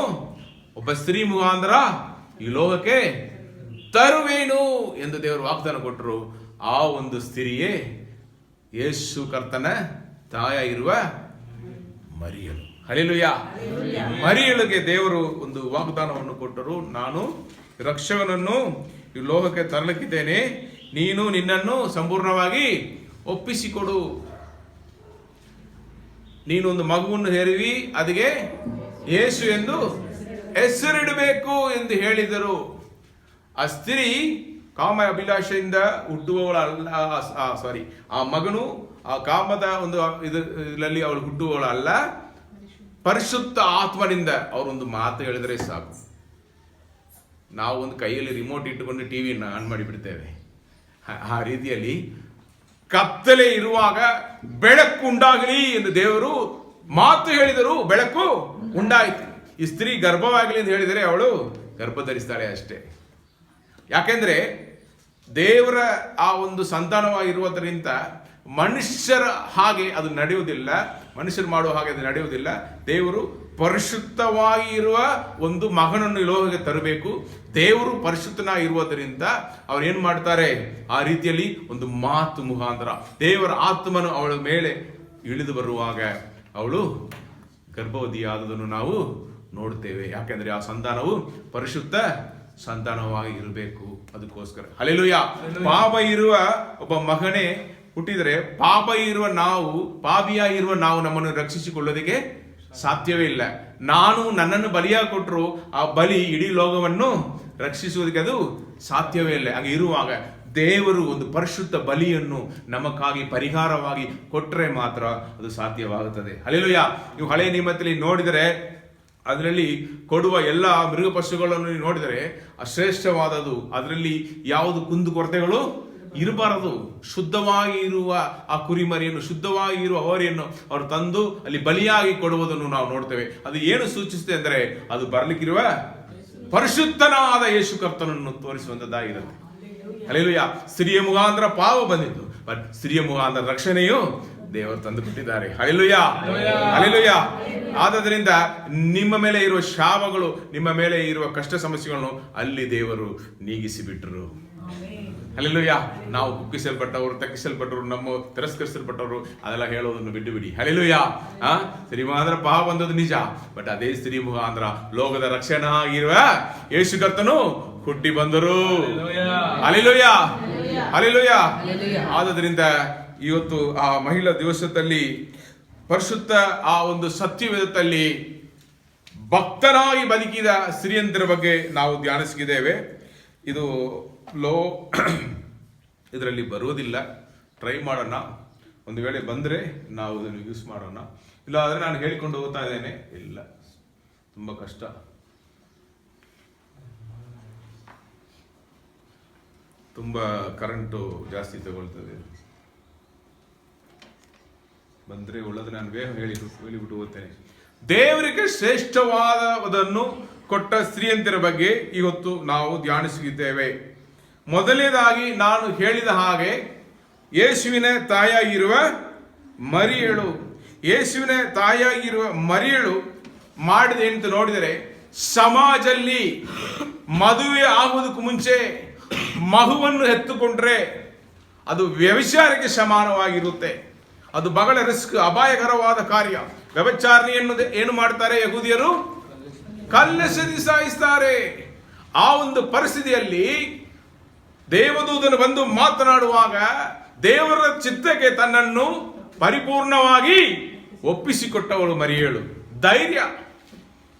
ಒಬ್ಬ ಸ್ತ್ರೀ ಮುಖಾಂತರ ಈ ಲೋಕಕ್ಕೆ ತರುವೇನು ಎಂದು ದೇವರು ವಾಗ್ದಾನ ಕೊಟ್ಟರು. ಆ ಒಂದು ಸ್ತ್ರೀಯೇ ಯೇಸು ಕರ್ತನ ತಾಯ ಇರುವ ಮರಿಯಳು. ಹಲ್ಲೆಲೂಯಾ. ಮರಿಯಳಿಗೆ ದೇವರು ಒಂದು ವಾಗ್ದಾನವನ್ನು ಕೊಟ್ಟರು. ನಾನು ರಕ್ಷಕನನ್ನು ಈ ಲೋಕಕ್ಕೆ ತರಲಿಕ್ಕಿದ್ದೇನೆ, ನೀನು ನಿನ್ನನ್ನು ಸಂಪೂರ್ಣವಾಗಿ ಒಪ್ಪಿಸಿಕೊಡು, ನೀನು ಒಂದು ಮಗುವನ್ನು ಹೆರುವಿ, ಅದಕ್ಕೆ ಯೇಸು ಎಂದು ಹೆಸರಿಡಬೇಕು ಎಂದು ಹೇಳಿದರು. ಆ ಸ್ತ್ರೀ ಕಾಮ ಅಭಿಲಾಷೆಯಿಂದ ಹುಟ್ಟುವವಳಲ್ಲ, ಆ ಮಗನು ಆ ಕಾಮದ ಒಂದು ಇದರಲ್ಲಿ ಅವಳು ಹುಟ್ಟುವವಳಲ್ಲ, ಪರಿಶುದ್ಧ ಆತ್ಮನಿಂದ ಅವರೊಂದು ಮಾತು ಹೇಳಿದರೆ ಸಾಕು. ನಾವು ಒಂದು ಕೈಯಲ್ಲಿ ರಿಮೋಟ್ ಇಟ್ಟುಕೊಂಡು ಟಿವಿಯನ್ನು ಆನ್ ಮಾಡಿಬಿಡ್ತೇವೆ. ಆ ರೀತಿಯಲ್ಲಿ ಕತ್ತಲೆ ಇರುವಾಗ ಬೆಳಕು ಉಂಟಾಗಲಿ ಎಂದು ದೇವರು ಮಾತು ಹೇಳಿದರು, ಬೆಳಕು ಉಂಟಾಯಿತು. ಈ ಸ್ತ್ರೀ ಗರ್ಭವಾಗಲಿ ಎಂದು ಹೇಳಿದರೆ ಅವಳು ಗರ್ಭ ಧರಿಸ್ತಾಳೆ ಅಷ್ಟೇ. ಯಾಕೆಂದ್ರೆ ದೇವರ ಆ ಒಂದು ಸಂತಾನವಾಗಿರುವುದರಿಂದ ಮನುಷ್ಯರ ಹಾಗೆ ಅದು ನಡೆಯುವುದಿಲ್ಲ, ಮನುಷ್ಯರು ಮಾಡುವ ಹಾಗೆ ಅದು ನಡೆಯುವುದಿಲ್ಲ. ದೇವರು ಪರಿಶುದ್ಧವಾಗಿ ಇರುವ ಒಂದು ಮಗನನ್ನು ಲೋಕಕ್ಕೆ ತರಬೇಕು. ದೇವರು ಪರಿಶುದ್ಧನಾಗಿರುವುದರಿಂದ ಅವ್ರು ಏನು ಮಾಡ್ತಾರೆ, ಆ ರೀತಿಯಲ್ಲಿ ಒಂದು ಮಾತು ಮುಖಾಂತರ ದೇವರ ಆತ್ಮನು ಅವಳ ಮೇಲೆ ಇಳಿದು ಬರುವಾಗ ಅವಳು ಗರ್ಭವತಿಯಾದುದನ್ನು ನಾವು ನೋಡ್ತೇವೆ. ಯಾಕೆಂದ್ರೆ ಆ ಸಂತಾನವು ಪರಿಶುದ್ಧ ಸಂತಾನವಾಗಿ ಇರಬೇಕು. ಅದಕ್ಕೋಸ್ಕರ ಹಲ್ಲೆಲೂಯಾ. ಪಾಪ ಇರುವ ಒಬ್ಬ ಮಗನೇ ಹುಟ್ಟಿದರೆ ಪಾಪಿಯಾಗಿರುವ ನಾವು ನಮ್ಮನ್ನು ರಕ್ಷಿಸಿಕೊಳ್ಳೋದಕ್ಕೆ ಸಾಧ್ಯವೇ ಇಲ್ಲ. ನನ್ನನ್ನು ಬಲಿಯಾಗಿ ಕೊಟ್ಟರು ಆ ಬಲಿ ಇಡೀ ಲೋಕವನ್ನು ರಕ್ಷಿಸುವುದಕ್ಕೆ ಅದು ಸಾಧ್ಯವೇ ಇಲ್ಲ. ಹಾಗೆ ಇರುವಾಗ ದೇವರು ಒಂದು ಪರಿಶುದ್ಧ ಬಲಿಯನ್ನು ನಮಗಾಗಿ ಪರಿಹಾರವಾಗಿ ಕೊಟ್ಟರೆ ಮಾತ್ರ ಅದು ಸಾಧ್ಯವಾಗುತ್ತದೆ. ಹಲ್ಲೆಲೂಯಾ. ನೀವು ಹಳೆ ನಿಯಮದಲ್ಲಿ ನೋಡಿದರೆ ಅದರಲ್ಲಿ ಕೊಡುವ ಎಲ್ಲ ಮೃಗ ಪಶುಗಳನ್ನು ನೋಡಿದರೆ ಶ್ರೇಷ್ಠವಾದದು, ಅದರಲ್ಲಿ ಯಾವುದು ಕುಂದು ಕೊರತೆಗಳು ಇರಬಾರದು. ಶುದ್ಧವಾಗಿ ಇರುವ ಆ ಕುರಿಮರಿಯನ್ನು, ಶುದ್ಧವಾಗಿ ಇರುವ ಹೋರಿಯನ್ನು ಅವರು ತಂದು ಅಲ್ಲಿ ಬಲಿಯಾಗಿ ಕೊಡುವುದನ್ನು ನಾವು ನೋಡ್ತೇವೆ. ಅದು ಏನು ಸೂಚಿಸುತ್ತೆ ಅಂದರೆ ಅದು ಬರಲಿಕ್ಕಿರುವ ಪರಿಶುದ್ಧನಾದ ಯೇಸು ಕರ್ತನನ್ನು ತೋರಿಸುವಂತದ್ದಾಗಿರುತ್ತೆ. ಹಲ್ಲೆಲೂಯಾ. ಸ್ತ್ರೀಯ ಮುಖಾಂತರ ಪಾಪ ಬಂದಿದ್ದು, ಬಟ್ ಸ್ತ್ರೀಯ ಮುಖಾಂತರ ರಕ್ಷಣೆಯು ದೇವರು ತಂದು ಬಿಟ್ಟಿದ್ದಾರೆ. Hallelujah, hallelujah. ಆದ್ದರಿಂದ ನಿಮ್ಮ ಮೇಲೆ ಇರುವ ಶಾಪಗಳು, ನಿಮ್ಮ ಮೇಲೆ ಇರುವ ಕಷ್ಟ ಸಮಸ್ಯೆಗಳನ್ನು ಅಲ್ಲಿ ದೇವರು ನೀಗಿಸಿ ಬಿಟ್ಟರು. ಹಲ್ಲೆಲೂಯಾ. ನಾವು ಕುಗ್ಗಿಸಲ್ಪಟ್ಟವರು, ತಗ್ಗಿಸಲ್ಪಟ್ಟವರು, ನಮ್ಮ ತಿರಸ್ಕರಿಸಲ್ಪಟ್ಟವರು ಅದೆಲ್ಲ ಹೇಳೋದನ್ನು ಬಿಟ್ಟು ಬಿಡಿ. ಹಲ್ಲೆಲೂಯಾ. ಸ್ತ್ರೀ ಮುಖಾಂತರ ಪಾಪ ಬಂದದ್ದು ನಿಜ, ಬಟ್ ಅದೇ ಸ್ತ್ರೀ ಮುಖಾಂತರ ಲೋಕದ ರಕ್ಷಣೆ ಆಗಿರುವ ಯೇಸು ಕರ್ತನು ಹುಟ್ಟಿ ಬಂದರು. Hallelujah, hallelujah. ಆದ್ದರಿಂದ ಇವತ್ತು ಆ ಮಹಿಳಾ ದಿವಸದಲ್ಲಿ ಪರಿಶುದ್ಧ ಆ ಒಂದು ಸತ್ಯವೇದದಲ್ಲಿ ಭಕ್ತನಾಗಿ ಬದುಕಿದ ಸ್ತ್ರೀಯಂತರ ಬಗ್ಗೆ ನಾವು ಧ್ಯಾನಿಸಿದ್ದೇವೆ. ಇದು ಇದರಲ್ಲಿ ಬರುವುದಿಲ್ಲ, ಟ್ರೈ ಮಾಡೋಣ. ಒಂದು ವೇಳೆ ಬಂದರೆ ನಾವು ಇದನ್ನು ಯೂಸ್ ಮಾಡೋಣ. ಇಲ್ಲ ಆದರೆ ನಾನು ಹೇಳಿಕೊಂಡು ಹೋಗ್ತಾ ಇದ್ದೇನೆ, ಇಲ್ಲ ತುಂಬ ಕಷ್ಟ. ತುಂಬ ಕರೆಂಟು ಜಾಸ್ತಿ ತಗೊಳ್ತದೆ. ಬಂದರೆ ಒಳ್ಳೆದು, ನಾನು ಬೇಗ ಹೇಳಿಬಿಟ್ಟು ಹೋಗ್ತೇನೆ. ದೇವರಿಗೆ ಶ್ರೇಷ್ಠವಾದದನ್ನು ಕೊಟ್ಟ ಸ್ತ್ರೀಯಂತರ ಬಗ್ಗೆ ಇವತ್ತು ನಾವು ಧ್ಯಾನಿಸಿದ್ದೇವೆ. ಮೊದಲನೇದಾಗಿ ನಾನು ಹೇಳಿದ ಹಾಗೆ ಯೇಸುವಿನ ತಾಯಾಗಿರುವ ಮರಿಯಳು, ಯೇಸುವಿನ ತಾಯಾಗಿರುವ ಮರಿಯಳು ಮಾಡಿದೆ ಅಂತ ನೋಡಿದರೆ, ಸಮಾಜದಲ್ಲಿ ಮದುವೆ ಆಗುವುದಕ್ಕೂ ಮುಂಚೆ ಮಗುವನ್ನು ಎತ್ತುಕೊಂಡ್ರೆ ಅದು ವ್ಯಭಿಚಾರಕ್ಕೆ ಸಮಾನವಾಗಿರುತ್ತೆ. ಅದು ಬಹಳ ರಿಸ್ಕ್, ಅಪಾಯಕರವಾದ ಕಾರ್ಯ. ವ್ಯಭಿಚಾರಣೆಯನ್ನು ಏನು ಮಾಡ್ತಾರೆ ಯಹೂದಿಯರು? ಕಲ್ಲೆಸೆದು ಸಾಯಿಸ್ತಾರೆ. ಆ ಒಂದು ಪರಿಸ್ಥಿತಿಯಲ್ಲಿ ದೇವದೂತನು ಬಂದು ಮಾತನಾಡುವಾಗ ದೇವರ ಚಿತ್ತಕ್ಕೆ ತನ್ನನ್ನು ಪರಿಪೂರ್ಣವಾಗಿ ಒಪ್ಪಿಸಿಕೊಟ್ಟವಳು ಮರಿಯಳು. ಧೈರ್ಯ,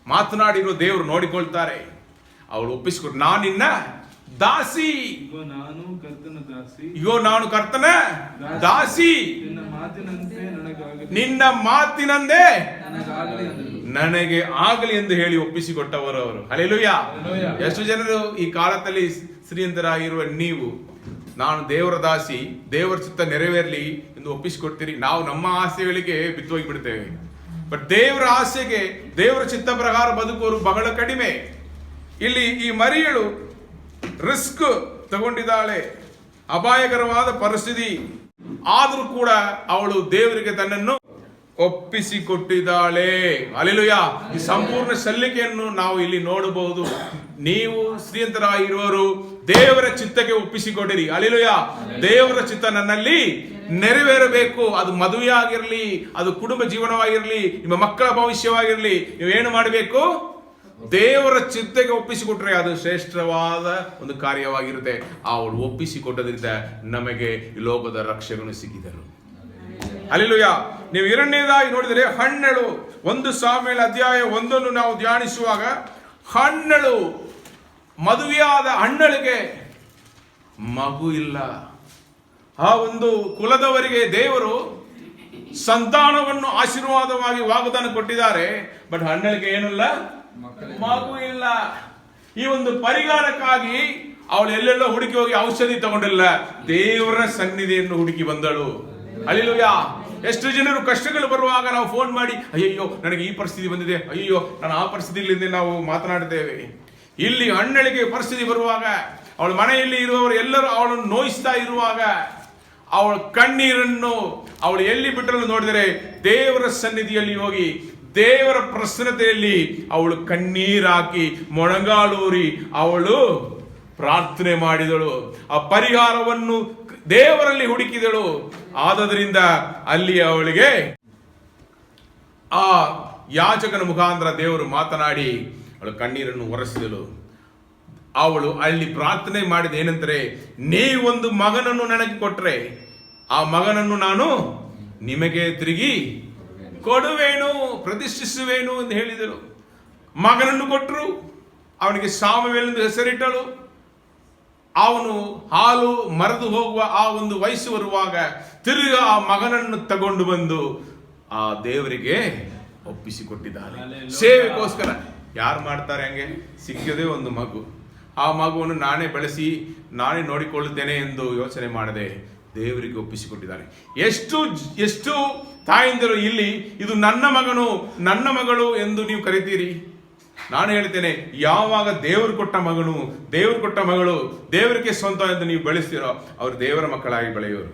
ಮಾತನಾಡಿರೋ ದೇವರು ನೋಡಿಕೊಳ್ತಾರೆ. ಅವಳು ಒಪ್ಪಿಸಿಕೊಟ್ಟು, ನಾನಿನ್ನ ದಾಸಿ, ಇಗೋ ನಾನು ಕರ್ತನ ದಾಸಿ, ಇಗೋ ನಾನು ಕರ್ತನ ದಾಸಿ, ನಿನ್ನ ಮಾತಿನಂತೆ ನನಗಾಗಲಿ, ನಿನ್ನ ಮಾತಿನಂದೇ ನನಗಾಗಲಿ ಅಂದಳು. ನನಗೆ ಆಗಲಿ ಎಂದು ಹೇಳಿ ಒಪ್ಪಿಸಿಕೊಟ್ಟವರು ಅವರು. ಹಲ್ಲೆಲೂಯಾ. ಎಷ್ಟು ಜನರು ಈ ಕಾಲದಲ್ಲಿ ಶ್ರೀಮಂತರಾಗಿರುವ ನೀವು, ನಾನು ದೇವರ ದಾಸಿ, ದೇವರ ಚಿತ್ತ ನೆರವೇರಲಿ ಎಂದು ಒಪ್ಪಿಸಿಕೊಡ್ತೀರಿ? ನಾವು ನಮ್ಮ ಆಸೆಗಳಿಗೆ ಬಿತ್ತು ಹೋಗಿಬಿಡ್ತೇವೆ. ಬಟ್ ದೇವರ ಆಸೆಗೆ, ದೇವರ ಚಿತ್ತ ಪ್ರಕಾರ ಬದುಕುವರು ಬಹಳ ಕಡಿಮೆ. ಇಲ್ಲಿ ಈ ಮರಿಯಳು ರಿಸ್ಕ್ ತಗೊಂಡಿದ್ದಾಳೆ, ಅಪಾಯಕರವಾದ ಪರಿಸ್ಥಿತಿ. ಆದರೂ ಕೂಡ ಅವಳು ದೇವರಿಗೆ ತನ್ನನ್ನು ಒಪ್ಪಿಸಿಕೊಟ್ಟಿದ್ದಾಳೆ. ಹಲ್ಲೆಲೂಯಾ. ಈ ಸಂಪೂರ್ಣ ಸಲ್ಲಿಕೆಯನ್ನು ನಾವು ಇಲ್ಲಿ ನೋಡಬಹುದು. ನೀವು ಶ್ರೀಮಂತರಾಗಿರುವವರು ದೇವರ ಚಿತ್ತಕ್ಕೆ ಒಪ್ಪಿಸಿಕೊಡಿರಿ. ಹಲ್ಲೆಲೂಯಾ. ದೇವರ ಚಿತ್ತ ನನ್ನಲ್ಲಿ ನೆರವೇರಬೇಕು. ಅದು ಮದುವೆ ಆಗಿರಲಿ, ಅದು ಕುಟುಂಬ ಜೀವನವಾಗಿರಲಿ, ನಿಮ್ಮ ಮಕ್ಕಳ ಭವಿಷ್ಯವಾಗಿರಲಿ, ನೀವೇನು ಮಾಡಬೇಕು? ದೇವರ ಚಿತ್ತಕ್ಕೆ ಒಪ್ಪಿಸಿಕೊಟ್ರೆ ಅದು ಶ್ರೇಷ್ಠವಾದ ಒಂದು ಕಾರ್ಯವಾಗಿರುತ್ತೆ. ಅವಳು ಒಪ್ಪಿಸಿಕೊಟ್ಟದ್ರಿಂದ ನಮಗೆ ಈ ಲೋಕದ ರಕ್ಷಕನು ಸಿಕ್ಕಿದರು. ಹಲ್ಲೆಲೂಯಾ. ನೀವು ಎರಡನೇದಾಗಿ ನೋಡಿದರೆ ಹಣ್ಣಳು, 1 ಸಾಮುವೇಲ ಅಧ್ಯಾಯ 1 ನಾವು ಧ್ಯಾನಿಸುವಾಗ, ಹಣ್ಣಳು, ಮದುವೆಯಾದ ಹಣ್ಣಳಿಗೆ ಮಗು ಇಲ್ಲ. ಆ ಒಂದು ಕುಲದವರಿಗೆ ದೇವರು ಸಂತಾನವನ್ನು ಆಶೀರ್ವಾದವಾಗಿ ವಾಗ್ದಾನ ಕೊಟ್ಟಿದ್ದಾರೆ. ಬಟ್ ಹಣ್ಣಳಿಗೆ ಏನಿಲ್ಲ, ಮಗು ಇಲ್ಲ. ಈ ಒಂದು ಪರಿಹಾರಕ್ಕಾಗಿ ಅವಳು ಎಲ್ಲೆಲ್ಲೋ ಹುಡುಕಿ ಹೋಗಿ ಔಷಧಿ ತಗೊಂಡಿಲ್ಲ, ದೇವರ ಸನ್ನಿಧಿಯನ್ನು ಹುಡುಕಿ ಬಂದಳು. ಹಲ್ಲೆಲೂಯಾ. ಎಷ್ಟು ಜನರು ಕಷ್ಟಗಳು ಬರುವಾಗ ನಾವು ಫೋನ್ ಮಾಡಿ, ಅಯ್ಯಯ್ಯೋ ನನಗೆ ಈ ಪರಿಸ್ಥಿತಿ ಬಂದಿದೆ, ಅಯ್ಯೋ ನಾನು ಆ ಪರಿಸ್ಥಿತಿಯಿಂದ ನಾವು ಮಾತನಾಡ್ತೇವೆ. ಇಲ್ಲಿ ಹಣ್ಣಳಿಗೆ ಪರಿಸ್ಥಿತಿ ಬರುವಾಗ, ಅವಳ ಮನೆಯಲ್ಲಿ ಇರುವವರು ಎಲ್ಲರೂ ಅವಳನ್ನು ನೋಯಿಸ್ತಾ ಇರುವಾಗ, ಅವಳ ಕಣ್ಣೀರನ್ನು ಅವಳು ಎಲ್ಲಿ ಬಿಟ್ಟರು ನೋಡಿದರೆ ದೇವರ ಸನ್ನಿಧಿಯಲ್ಲಿ ಹೋಗಿ ದೇವರ ಪ್ರಸನ್ನತೆಯಲ್ಲಿ ಅವಳು ಕಣ್ಣೀರಾಕಿ ಮೊಣಗಾಲೂರಿ ಅವಳು ಪ್ರಾರ್ಥನೆ ಮಾಡಿದಳು. ಆ ಪರಿಹಾರವನ್ನು ದೇವರಲ್ಲಿ ಹುಡುಕಿದಳು. ಆದದರಿಂದ ಅಲ್ಲಿ ಅವಳಿಗೆ ಆ ಯಾಜಕನ ಮುಖಾಂತರ ದೇವರು ಮಾತನಾಡಿ ಅವಳ ಕಣ್ಣೀರನ್ನು ಒರೆಸಿದಳು. ಅವಳು ಅಲ್ಲಿ ಪ್ರಾರ್ಥನೆ ಮಾಡಿದ ಏನಂದ್ರೆ, ನೀವೊಂದು ಮಗನನ್ನು ನನಗೆ ಕೊಟ್ರೆ ಆ ಮಗನನ್ನು ನಾನು ನಿಮಗೆ ತಿರುಗಿ ಕೊಡುವೇನು, ಪ್ರತಿಷ್ಠಿಸುವೇನು ಎಂದು ಹೇಳಿದಳು. ಮಗನನ್ನು ಕೊಟ್ಟರು. ಅವನಿಗೆ ಸಾಮುವೇಲ್ ಎಂದು ಹೆಸರಿಟ್ಟಳು. ಅವನು ಹಾಲು ಮರೆದು ಹೋಗುವ ಆ ಒಂದು ವಯಸ್ಸು ಬರುವಾಗ ತಿರುಗ ಆ ಮಗನನ್ನು ತಗೊಂಡು ಬಂದು ಆ ದೇವರಿಗೆ ಒಪ್ಪಿಸಿಕೊಟ್ಟಿದ್ದಾನೆ. ಸೇವೆಗೋಸ್ಕರ ಯಾರು ಮಾಡ್ತಾರೆ ಹಂಗೆ? ಸಿಕ್ಕದೇ ಒಂದು ಮಗು, ಆ ಮಗುವನ್ನು ನಾನೇ ಬೆಳೆಸಿ ನಾನೇ ನೋಡಿಕೊಳ್ಳುತ್ತೇನೆ ಎಂದು ಯೋಚನೆ ಮಾಡದೆ ದೇವರಿಗೆ ಒಪ್ಪಿಸಿಕೊಟ್ಟಿದ್ದಾರೆ. ಎಷ್ಟು ತಾಯಿಂದರು ಇಲ್ಲಿ ಇದು ನನ್ನ ಮಗನು, ನನ್ನ ಮಗಳು ಎಂದು ನೀವು ಕರಿತೀರಿ. ನಾನು ಹೇಳ್ತೇನೆ, ಯಾವಾಗ ದೇವರು ಕೊಟ್ಟ ಮಗನು, ದೇವರು ಕೊಟ್ಟ ಮಗಳು ದೇವರಿಗೆ ಸ್ವಂತ ಎಂದು ನೀವು ಬೆಳೆಸ್ತೀರೋ ಅವರು ದೇವರ ಮಕ್ಕಳಾಗಿ ಬೆಳೆಯೋರು.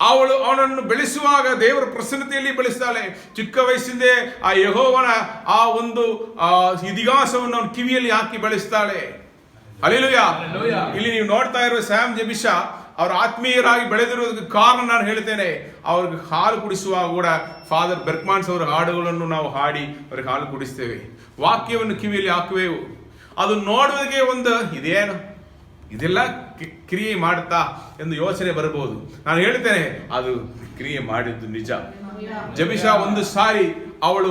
ಅವನನ್ನು ಬೆಳೆಸುವಾಗ ದೇವರ ಪ್ರಸನ್ನತೆಯಲ್ಲಿ ಬೆಳೆಸ್ತಾಳೆ. ಚಿಕ್ಕ ವಯಸ್ಸಿಂದೇ ಆ ಯೆಹೋವನ ಆ ಒಂದು ಇತಿಹಾಸವನ್ನು ಅವನ ಕಿವಿಯಲ್ಲಿ ಹಾಕಿ ಬೆಳೆಸ್ತಾಳೆ. ಹಲ್ಲೆಲೂಯಾ. ಇಲ್ಲಿ ನೀವು ನೋಡ್ತಾ ಇರುವ ಸ್ಯಾಮ್ ಜೆಬಿಶಾ ಅವರು ಆತ್ಮೀಯರಾಗಿ ಬೆಳೆದಿರೋದಕ್ಕೆ ಕಾರಣ ನಾನು ಹೇಳ್ತೇನೆ, ಅವ್ರಿಗೆ ಹಾಲು ಕುಡಿಸುವಾಗ ಕೂಡ ಫಾದರ್ ಬೆರ್ಕ್ಮಾನ್ಸ್ ಅವರ ಹಾಡುಗಳನ್ನು ನಾವು ಹಾಡಿ ಅವ್ರಿಗೆ ಹಾಲು ಕುಡಿಸ್ತೇವೆ, ವಾಕ್ಯವನ್ನು ಕಿವಿಯಲ್ಲಿ ಹಾಕುವೆವು. ಅದು ನೋಡುವುದಕ್ಕೆ ಒಂದು ಇದೇನು ಇದೆಲ್ಲ ಕ್ರಿಯೆ ಮಾಡುತ್ತಾ ಎಂದು ಯೋಚನೆ ಬರಬಹುದು. ನಾನು ಹೇಳ್ತೇನೆ ಅದು ಕ್ರಿಯೆ ಮಾಡಿದ್ದು ನಿಜ. ಜಬಿಶಾ ಒಂದು ಸಾರಿ ಅವಳು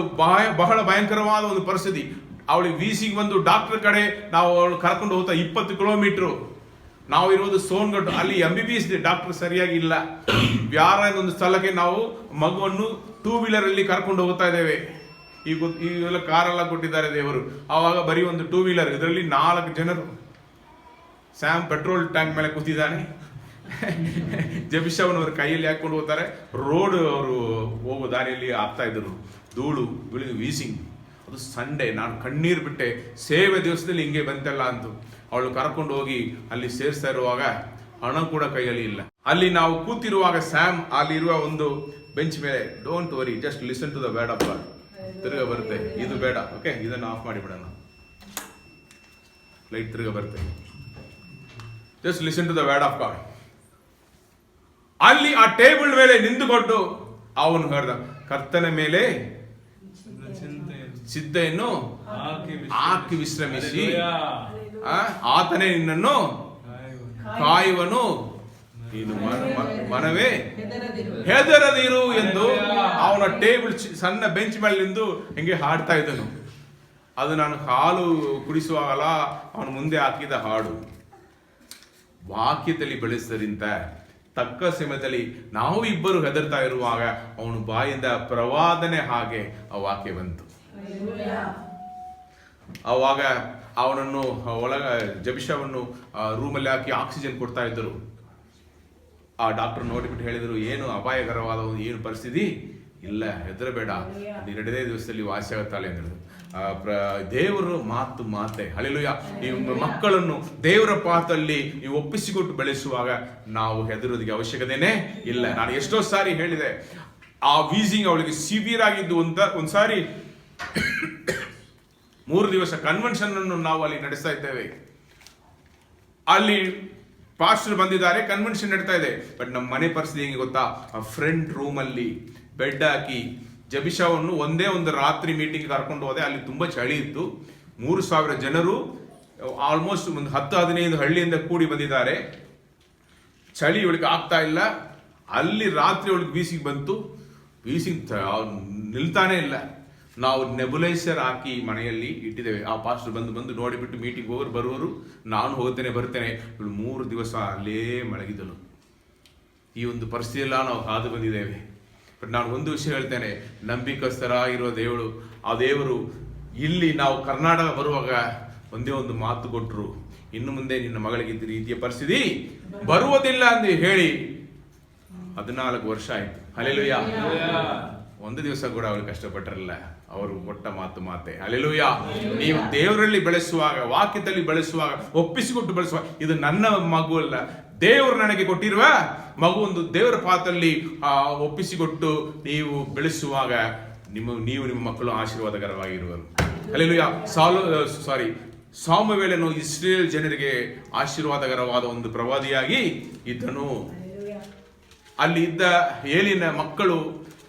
ಬಹಳ ಭಯಂಕರವಾದ ಒಂದು ಪರಿಸ್ಥಿತಿ, ಅವಳಿಗೆ ವೀಸಿಗೆ ಬಂದು ಡಾಕ್ಟರ್ ಕಡೆ ನಾವು ಅವಳು ಕರ್ಕೊಂಡು ಹೋಗ್ತಾ 20 ಕಿಲೋಮೀಟರ್. ನಾವು ಇರೋದು ಸೋನ್ಗಡ್, ಅಲ್ಲಿ MBBS ಡಾಕ್ಟರ್ ಸರಿಯಾಗಿ ಇಲ್ಲ. ಯಾರ ಒಂದು ಸ್ಥಳಕ್ಕೆ ನಾವು ಮಗುವನ್ನು 2 ವೀಲರ್ ಅಲ್ಲಿ ಕರ್ಕೊಂಡು ಹೋಗ್ತಾ ಇದ್ದೇವೆ. ಈಗೆಲ್ಲ ಕಾರೆಲ್ಲ ಕೊಟ್ಟಿದ್ದಾರೆ ದೇವರು. ಆವಾಗ ಬರೀ ಒಂದು 2 ವೀಲರ್, ಇದರಲ್ಲಿ 4 ಜನರು. ಸ್ಯಾಮ್ ಪೆಟ್ರೋಲ್ ಟ್ಯಾಂಕ್ ಮೇಲೆ ಕೂತಿದ್ದಾನೆ, ಜಬಿಶಾವನವರು ಕೈಯಲ್ಲಿ ಹಾಕೊಂಡು ಹೋಗ್ತಾರೆ. ರೋಡ್ ಅವರು ಹೋಗೋ ದಾರಿಯಲ್ಲಿ ಆಗ್ತಾ ಇದ್ರು, ಧೂಳು ವೀಸಿಂಗ್. ಅದು ಸಂಡೇ, ನಾನು ಕಣ್ಣೀರು ಬಿಟ್ಟೆ, ಸೇವೆ ದಿವಸದಲ್ಲಿ ಹಿಂಗೆ ಬಂತಲ್ಲ ಅಂತು. ಅವಳು ಕರ್ಕೊಂಡು ಹೋಗಿ ಅಲ್ಲಿ ಸೇರಿಸ್ತಾ ಇರುವಾಗ ಹಣ ಕೂಡ ಕೈಯಲ್ಲಿ ಇಲ್ಲ. ಅಲ್ಲಿ ನಾವು ಕೂತಿರುವಾಗ ಸ್ಯಾಮ್ ಅಲ್ಲಿರುವ ಒಂದು ಬೆಂಚ್ ಮೇಲೆ, don't worry, just listen to the word of God. ತಿರುಗ ಬರುತ್ತೆ, ಇದು ಬೇಡ, ಓಕೆ, ಇದನ್ನು ಆಫ್ ಮಾಡಿಬಿಡೋಣ. ಲೈಟ್ ತಿರುಗ ಬರುತ್ತೆ. Just listen to the word of God. ಅಲ್ಲಿ ಆ ಟೇಬಲ್ ಮೇಲೆ ನಿಂತುಕೊಂಡು ಅವನು ಹೇಳ್ದ, ಕರ್ತನ ಮೇಲೆ ಚಿಂತೆಯನ್ನು ಹಾಕಿ ವಿಶ್ರಮಿಸಿ, ಆತನೇ ನಿನ್ನನ್ನು ಕಾಯುವನು, ನೀನು ಮನವೇ ಹೆದರದಿರು ಎಂದು ಅವನ ಟೇಬಲ್ ಸಣ್ಣ ಬೆಂಚ್ ಮೇಲೆ ನಿಂತು ಹೆಂಗೆ ಹಾಡ್ತಾ ಇದ್ದನು. ಅದು ನಾನು ಹಾಲು ಕುಡಿಸುವಾಗಲ್ಲ ಅವನು ಮುಂದೆ ಹಾಕಿದ ಹಾಡು. ವಾಕ್ಯದಲ್ಲಿ ಬೆಳೆಸರಿಂದ ತಕ್ಕ ಸಮಯದಲ್ಲಿ ನಾವು ಇಬ್ಬರು ಹೆದರ್ತಾ ಇರುವಾಗ ಅವನು ಬಾಯಿಂದ ಪ್ರವಾದನೆ ಹಾಗೆ ಆ ವಾಕ್ಯ ಬಂತು. ಆವಾಗ ಅವನನ್ನು ಜಬಿಷವನ್ನು ರೂಮಲ್ಲಿ ಹಾಕಿ ಆಕ್ಸಿಜನ್ ಕೊಡ್ತಾ ಇದ್ದರು. ಆ ಡಾಕ್ಟರ್ ನೋಡಿಬಿಟ್ಟು ಹೇಳಿದರು, ಏನು ಅಪಾಯಕರವಾದ ಒಂದು ಏನು ಪರಿಸ್ಥಿತಿ ಇಲ್ಲ, ಹೆದರಬೇಡ, 2 ದಿವಸದಲ್ಲಿ ವಾಸಿ ಆಗುತ್ತಾಳೆ ಎಂದರು. ದೇವರು ಮಾತೆ. ಹಲ್ಲೆಲೂಯಾ. ನೀವು ಮಕ್ಕಳನ್ನು ದೇವರ ಪಾತಲ್ಲಿ ನೀವು ಒಪ್ಪಿಸಿಕೊಟ್ಟು ಬೆಳೆಸುವಾಗ ನಾವು ಹೆದರೋದಕ್ಕೆ ಅವಶ್ಯಕತೆನೇ ಇಲ್ಲ. ನಾನು ಎಷ್ಟೋ ಸಾರಿ ಹೇಳಿದೆ, ಆ ವೀಸಿಂಗ್ ಅವಳಿಗೆ ಸಿವಿಯರ್ ಆಗಿದ್ದು ಅಂತ. ಒಂದ್ಸಾರಿ 3 ದಿವಸ ಕನ್ವೆನ್ಷನ್ ಅನ್ನು ನಾವು ಅಲ್ಲಿ ನಡೆಸ್ತಾ ಇದ್ದೇವೆ. ಅಲ್ಲಿ ಪಾಸ್ಟರ್ ಬಂದಿದ್ದಾರೆ, ಕನ್ವೆನ್ಷನ್ ನಡೀತಾ ಇದೆ. ಬಟ್ ನಮ್ಮ ಮನೆ ಪರಿಸ್ಥಿತಿ ಹೆಂಗೆ ಗೊತ್ತಾ, ಆ ಫ್ರಂಟ್ ರೂಮಲ್ಲಿ ಬೆಡ್ ಹಾಕಿ ಜಬಿಷಾವನ್ನು ಒಂದೇ ಒಂದು ರಾತ್ರಿ ಮೀಟಿಂಗ್ ಕರ್ಕೊಂಡು ಹೋದೆ. ಅಲ್ಲಿ ತುಂಬ ಚಳಿ ಇತ್ತು. 3,000 ಜನರು ಆಲ್ಮೋಸ್ಟ್ ಒಂದು 10-15 ಹಳ್ಳಿಯಿಂದ ಕೂಡಿ ಬಂದಿದ್ದಾರೆ. ಚಳಿ ಇವಳಿಗೆ ಆಗ್ತಾ ಇಲ್ಲ. ಅಲ್ಲಿ ರಾತ್ರಿ ಅವಳಿಗೆ ವೀಸಿಂಗ್ ಬಂತು. ವೀಸಿಂಗ್ ನಿಲ್ತಾನೆ ಇಲ್ಲ. ನಾವು ನೆಬುಲೈಸರ್ ಹಾಕಿ ಮನೆಯಲ್ಲಿ ಇಟ್ಟಿದ್ದೇವೆ. ಆ ಪಾಸ್ಟರ್ ಬಂದು ನೋಡಿಬಿಟ್ಟು ಮೀಟಿಂಗ್ ಬರುವರು, ನಾನು ಹೋಗ್ತೇನೆ ಬರ್ತೇನೆ. ಇವಳು 3 ದಿವಸ ಅಲ್ಲೇ ಮಲಗಿದಳು. ಈ ಒಂದು ಪರಿಸ್ಥಿತಿಯೆಲ್ಲ ನಾವು ಕಾದು ಬಂದಿದ್ದೇವೆ. ಬಟ್ ನಾನು ಒಂದು ವಿಷಯ ಹೇಳ್ತೇನೆ, ನಂಬಿಕಸ್ಥರಾಗಿರುವ ದೇವರು, ಆ ದೇವರು ಇಲ್ಲಿ ನಾವು ಕರ್ನಾಟಕ ಬರುವಾಗ ಒಂದೇ ಒಂದು ಮಾತು ಕೊಟ್ಟರು, ಇನ್ನು ಮುಂದೆ ನಿನ್ನ ಮಗಳಿಗೆ ಈ ರೀತಿಯ ಪರಿಸ್ಥಿತಿ ಬರುವುದಿಲ್ಲ ಎಂದು ಹೇಳಿ 14 ವರ್ಷ ಆಯ್ತು. ಹಲ್ಲೆಲೂಯಾ. ಒಂದು ದಿವಸ ಕೂಡ ಅವಳು ಕಷ್ಟಪಟ್ಟಿರಲಿಲ್ಲ. ಅವರು ಕೊಟ್ಟ ಮಾತೆ. ಹಲ್ಲೆಲೂಯಾ. ನೀವು ದೇವರಲ್ಲಿ ಬೆಳೆಸುವಾಗ, ವಾಕ್ಯದಲ್ಲಿ ಬೆಳೆಸುವಾಗ, ಒಪ್ಪಿಸಿಕೊಟ್ಟು ಬೆಳೆಸುವಾಗ, ಇದು ನನ್ನ ಮಗು ಅಲ್ಲ, ದೇವರು ನನಗೆ ಕೊಟ್ಟಿರುವ ಮಗು. ಒಂದು ದೇವರ ಪಾತಲ್ಲಿ ಒಪ್ಪಿಸಿಕೊಟ್ಟು ನೀವು ಬೆಳೆಸುವಾಗ ನೀವು ನಿಮ್ಮ ಮಕ್ಕಳು ಆಶೀರ್ವಾದಕರವಾಗಿರುವರು. ಹಲ್ಲೆಲೂಯಾ. ಸಾಮುವೇಲನು ಇಸ್ರೇಲ್ ಜನರಿಗೆ ಆಶೀರ್ವಾದಕರವಾದ ಒಂದು ಪ್ರವಾದಿಯಾಗಿ ಇದ್ದನು. ಅಲ್ಲಿ ಇದ್ದ ಏಲಿನ ಮಕ್ಕಳು